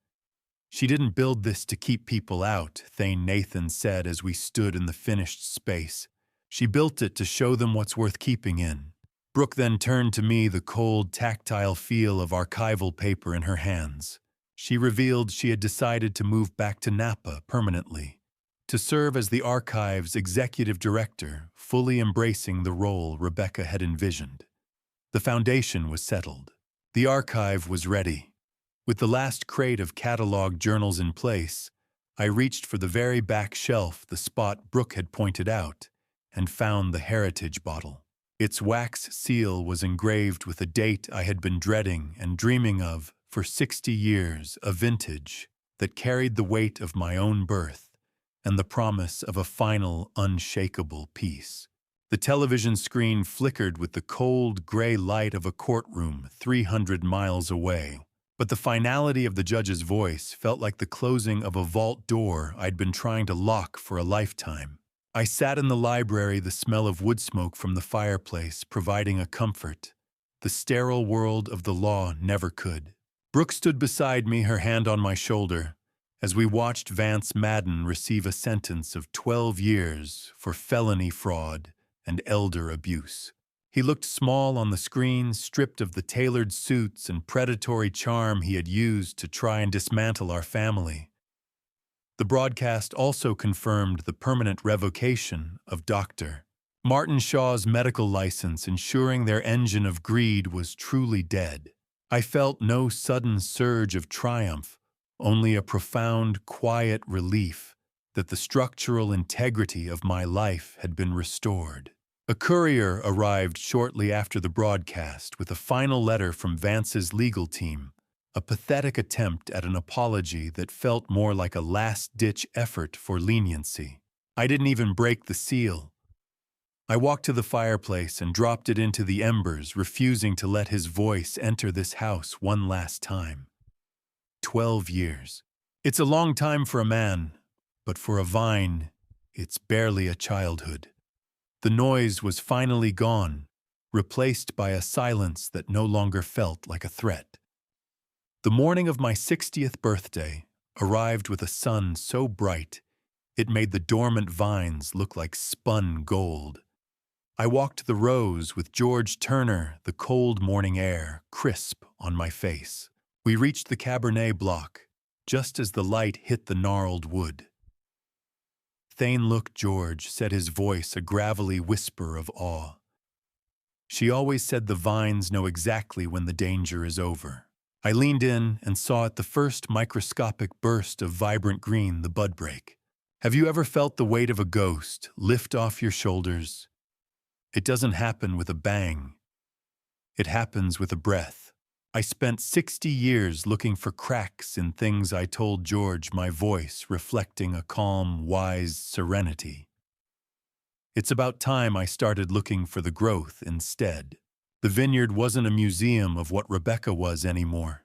She didn't build this to keep people out, Thane Nathan said as we stood in the finished space. She built it to show them what's worth keeping in. Brooke then turned to me, the cold, tactile feel of archival paper in her hands. She revealed she had decided to move back to Napa permanently, to serve as the archive's executive director, fully embracing the role Rebecca had envisioned. The foundation was settled. The archive was ready. With the last crate of catalog journals in place, I reached for the very back shelf, the spot Brooke had pointed out, and found the heritage bottle. Its wax seal was engraved with a date I had been dreading and dreaming of for 60 years, a vintage that carried the weight of my own birth and the promise of a final, unshakable peace. The television screen flickered with the cold, gray light of a courtroom 300 miles away, but the finality of the judge's voice felt like the closing of a vault door I'd been trying to lock for a lifetime. I sat in the library, the smell of wood smoke from the fireplace providing a comfort the sterile world of the law never could. Brooke stood beside me, her hand on my shoulder, as we watched Vance Madden receive a sentence of 12 years for felony fraud and elder abuse. He looked small on the screen, stripped of the tailored suits and predatory charm he had used to try and dismantle our family. The broadcast also confirmed the permanent revocation of Dr. Martin Shaw's medical license, ensuring their engine of greed was truly dead. I felt no sudden surge of triumph, only a profound, quiet relief that the structural integrity of my life had been restored. A courier arrived shortly after the broadcast with a final letter from Vance's legal team, a pathetic attempt at an apology that felt more like a last-ditch effort for leniency. I didn't even break the seal. I walked to the fireplace and dropped it into the embers, refusing to let his voice enter this house one last time. 12 years. It's a long time for a man, but for a vine, it's barely a childhood. The noise was finally gone, replaced by a silence that no longer felt like a threat. The morning of my 60th birthday arrived with a sun so bright it made the dormant vines look like spun gold. I walked the rows with George Turner, the cold morning air crisp on my face. We reached the Cabernet block, just as the light hit the gnarled wood. Thane, look, George, said, his voice a gravelly whisper of awe. She always said the vines know exactly when the danger is over. I leaned in and saw at the first microscopic burst of vibrant green the bud break. Have you ever felt the weight of a ghost lift off your shoulders? It doesn't happen with a bang. It happens with a breath. I spent 60 years looking for cracks in things I told George, my voice reflecting a calm, wise serenity. It's about time I started looking for the growth instead. The vineyard wasn't a museum of what Rebecca was anymore.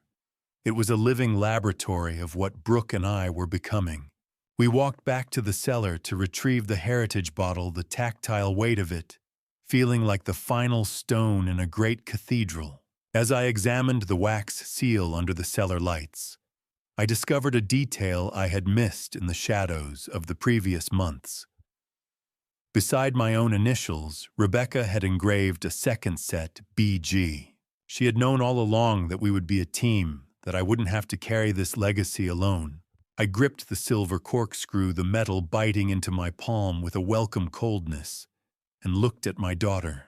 It was a living laboratory of what Brooke and I were becoming. We walked back to the cellar to retrieve the heritage bottle, the tactile weight of it, feeling like the final stone in a great cathedral. As I examined the wax seal under the cellar lights, I discovered a detail I had missed in the shadows of the previous months. Beside my own initials, Rebecca had engraved a second set, BG. She had known all along that we would be a team, that I wouldn't have to carry this legacy alone. I gripped the silver corkscrew, the metal biting into my palm with a welcome coldness, and looked at my daughter.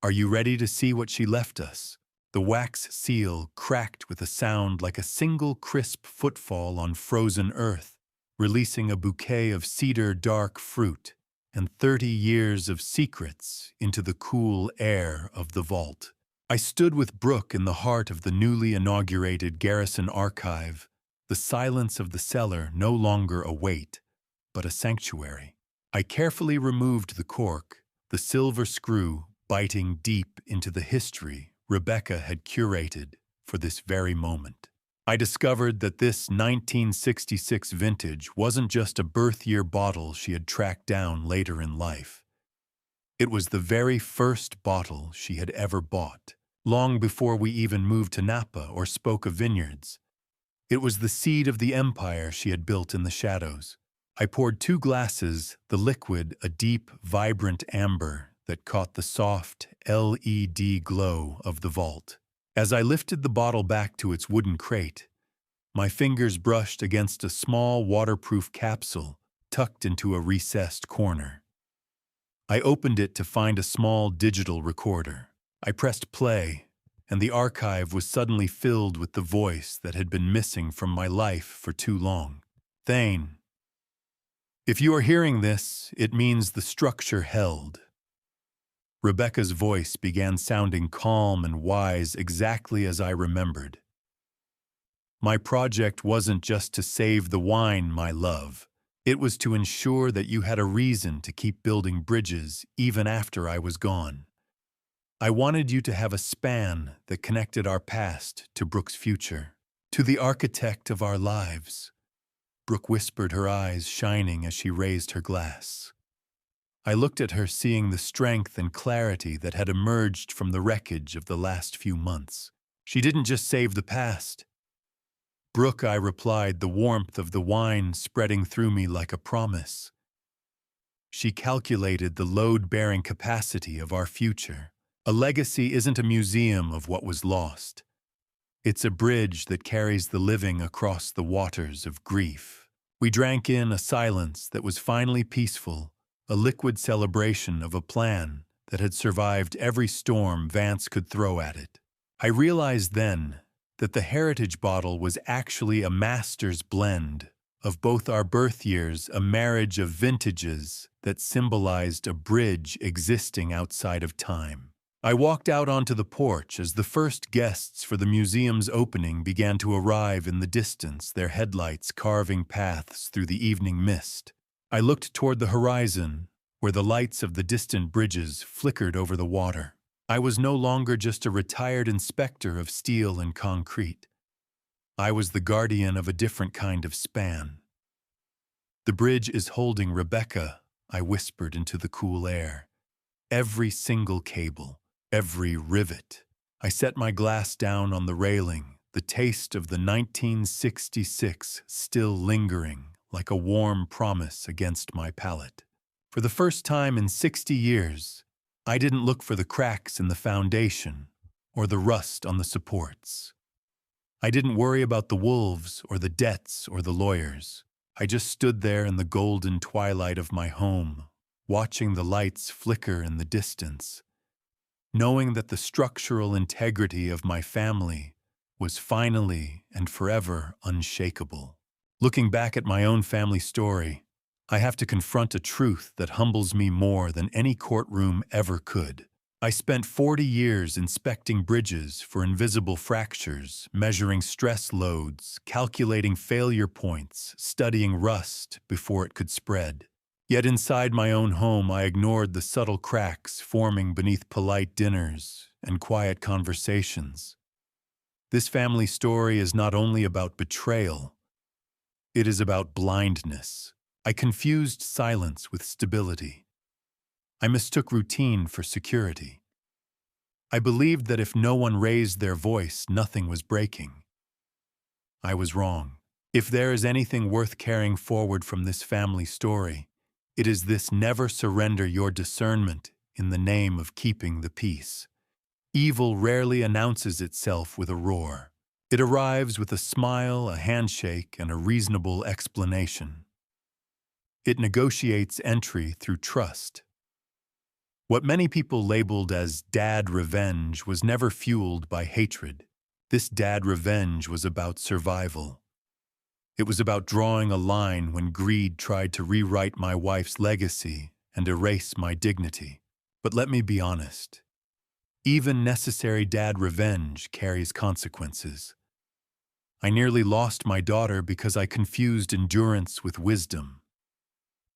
Are you ready to see what she left us? The wax seal cracked with a sound like a single crisp footfall on frozen earth, releasing a bouquet of cedar dark fruit and 30 years of secrets into the cool air of the vault. I stood with Brooke in the heart of the newly inaugurated Garrison Archive, the silence of the cellar no longer a weight, but a sanctuary. I carefully removed the cork, the silver screw biting deep into the history Rebecca had curated for this very moment. I discovered that this 1966 vintage wasn't just a birth year bottle she had tracked down later in life. It was the very first bottle she had ever bought, long before we even moved to Napa or spoke of vineyards. It was the seed of the empire she had built in the shadows. I poured 2 glasses, the liquid a deep, vibrant amber that caught the soft LED glow of the vault. As I lifted the bottle back to its wooden crate, my fingers brushed against a small waterproof capsule tucked into a recessed corner. I opened it to find a small digital recorder. I pressed play, and the archive was suddenly filled with the voice that had been missing from my life for too long. Thane. If you are hearing this, it means the structure held. Rebecca's voice began sounding calm and wise, exactly as I remembered. My project wasn't just to save the wine, my love. It was to ensure that you had a reason to keep building bridges even after I was gone. I wanted you to have a span that connected our past to Brooke's future, to the architect of our lives. Brooke whispered, her eyes shining as she raised her glass. I looked at her, seeing the strength and clarity that had emerged from the wreckage of the last few months. She didn't just save the past. Brooke, I replied, the warmth of the wine spreading through me like a promise. She calculated the load-bearing capacity of our future. A legacy isn't a museum of what was lost. It's a bridge that carries the living across the waters of grief. We drank in a silence that was finally peaceful, a liquid celebration of a plan that had survived every storm Vance could throw at it. I realized then that the heritage bottle was actually a master's blend of both our birth years, a marriage of vintages that symbolized a bridge existing outside of time. I walked out onto the porch as the first guests for the museum's opening began to arrive in the distance, their headlights carving paths through the evening mist. I looked toward the horizon, where the lights of the distant bridges flickered over the water. I was no longer just a retired inspector of steel and concrete. I was the guardian of a different kind of span. The bridge is holding Rebecca, I whispered into the cool air. Every single cable, every rivet. I set my glass down on the railing, the taste of the 1966 still lingering like a warm promise against my palate. For the first time in 60 years, I didn't look for the cracks in the foundation or the rust on the supports. I didn't worry about the wolves or the debts or the lawyers. I just stood there in the golden twilight of my home, watching the lights flicker in the distance, knowing that the structural integrity of my family was finally and forever unshakable. Looking back at my own family story, I have to confront a truth that humbles me more than any courtroom ever could. I spent 40 years inspecting bridges for invisible fractures, measuring stress loads, calculating failure points, studying rust before it could spread. Yet inside my own home, I ignored the subtle cracks forming beneath polite dinners and quiet conversations. This family story is not only about betrayal, it is about blindness. I confused silence with stability. I mistook routine for security. I believed that if no one raised their voice, nothing was breaking. I was wrong. If there is anything worth carrying forward from this family story, it is this: never surrender your discernment in the name of keeping the peace. Evil rarely announces itself with a roar. It arrives with a smile, a handshake, and a reasonable explanation. It negotiates entry through trust. What many people labeled as dad revenge was never fueled by hatred. This dad revenge was about survival. It was about drawing a line when greed tried to rewrite my wife's legacy and erase my dignity. But let me be honest. Even necessary dad revenge carries consequences. I nearly lost my daughter because I confused endurance with wisdom.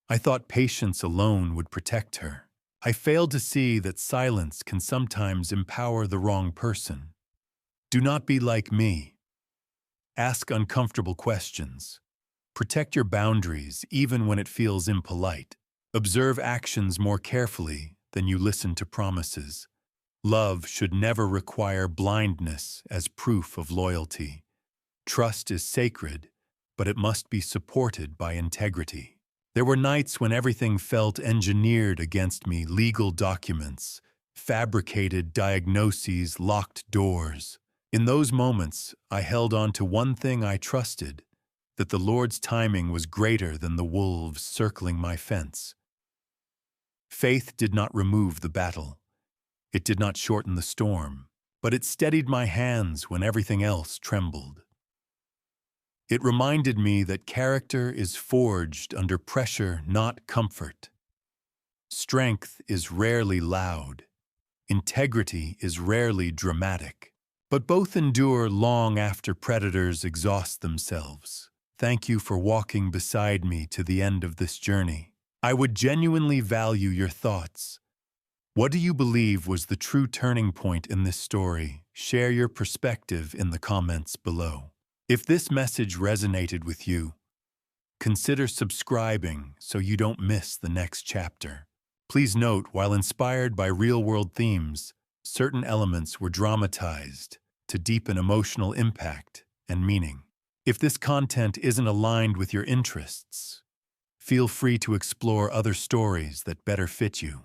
I thought patience alone would protect her. I failed to see that silence can sometimes empower the wrong person. Do not be like me. Ask uncomfortable questions. Protect your boundaries even when it feels impolite. Observe actions more carefully than you listen to promises. Love should never require blindness as proof of loyalty. Trust is sacred, but it must be supported by integrity. There were nights when everything felt engineered against me: legal documents, fabricated diagnoses, locked doors. In those moments, I held on to one thing I trusted: that the Lord's timing was greater than the wolves circling my fence. Faith did not remove the battle. It did not shorten the storm, but it steadied my hands when everything else trembled. It reminded me that character is forged under pressure, not comfort. Strength is rarely loud. Integrity is rarely dramatic. But both endure long after predators exhaust themselves. Thank you for walking beside me to the end of this journey. I would genuinely value your thoughts. What do you believe was the true turning point in this story? Share your perspective in the comments below. If this message resonated with you, consider subscribing so you don't miss the next chapter. Please note, while inspired by real-world themes, certain elements were dramatized to deepen emotional impact and meaning. If this content isn't aligned with your interests, feel free to explore other stories that better fit you.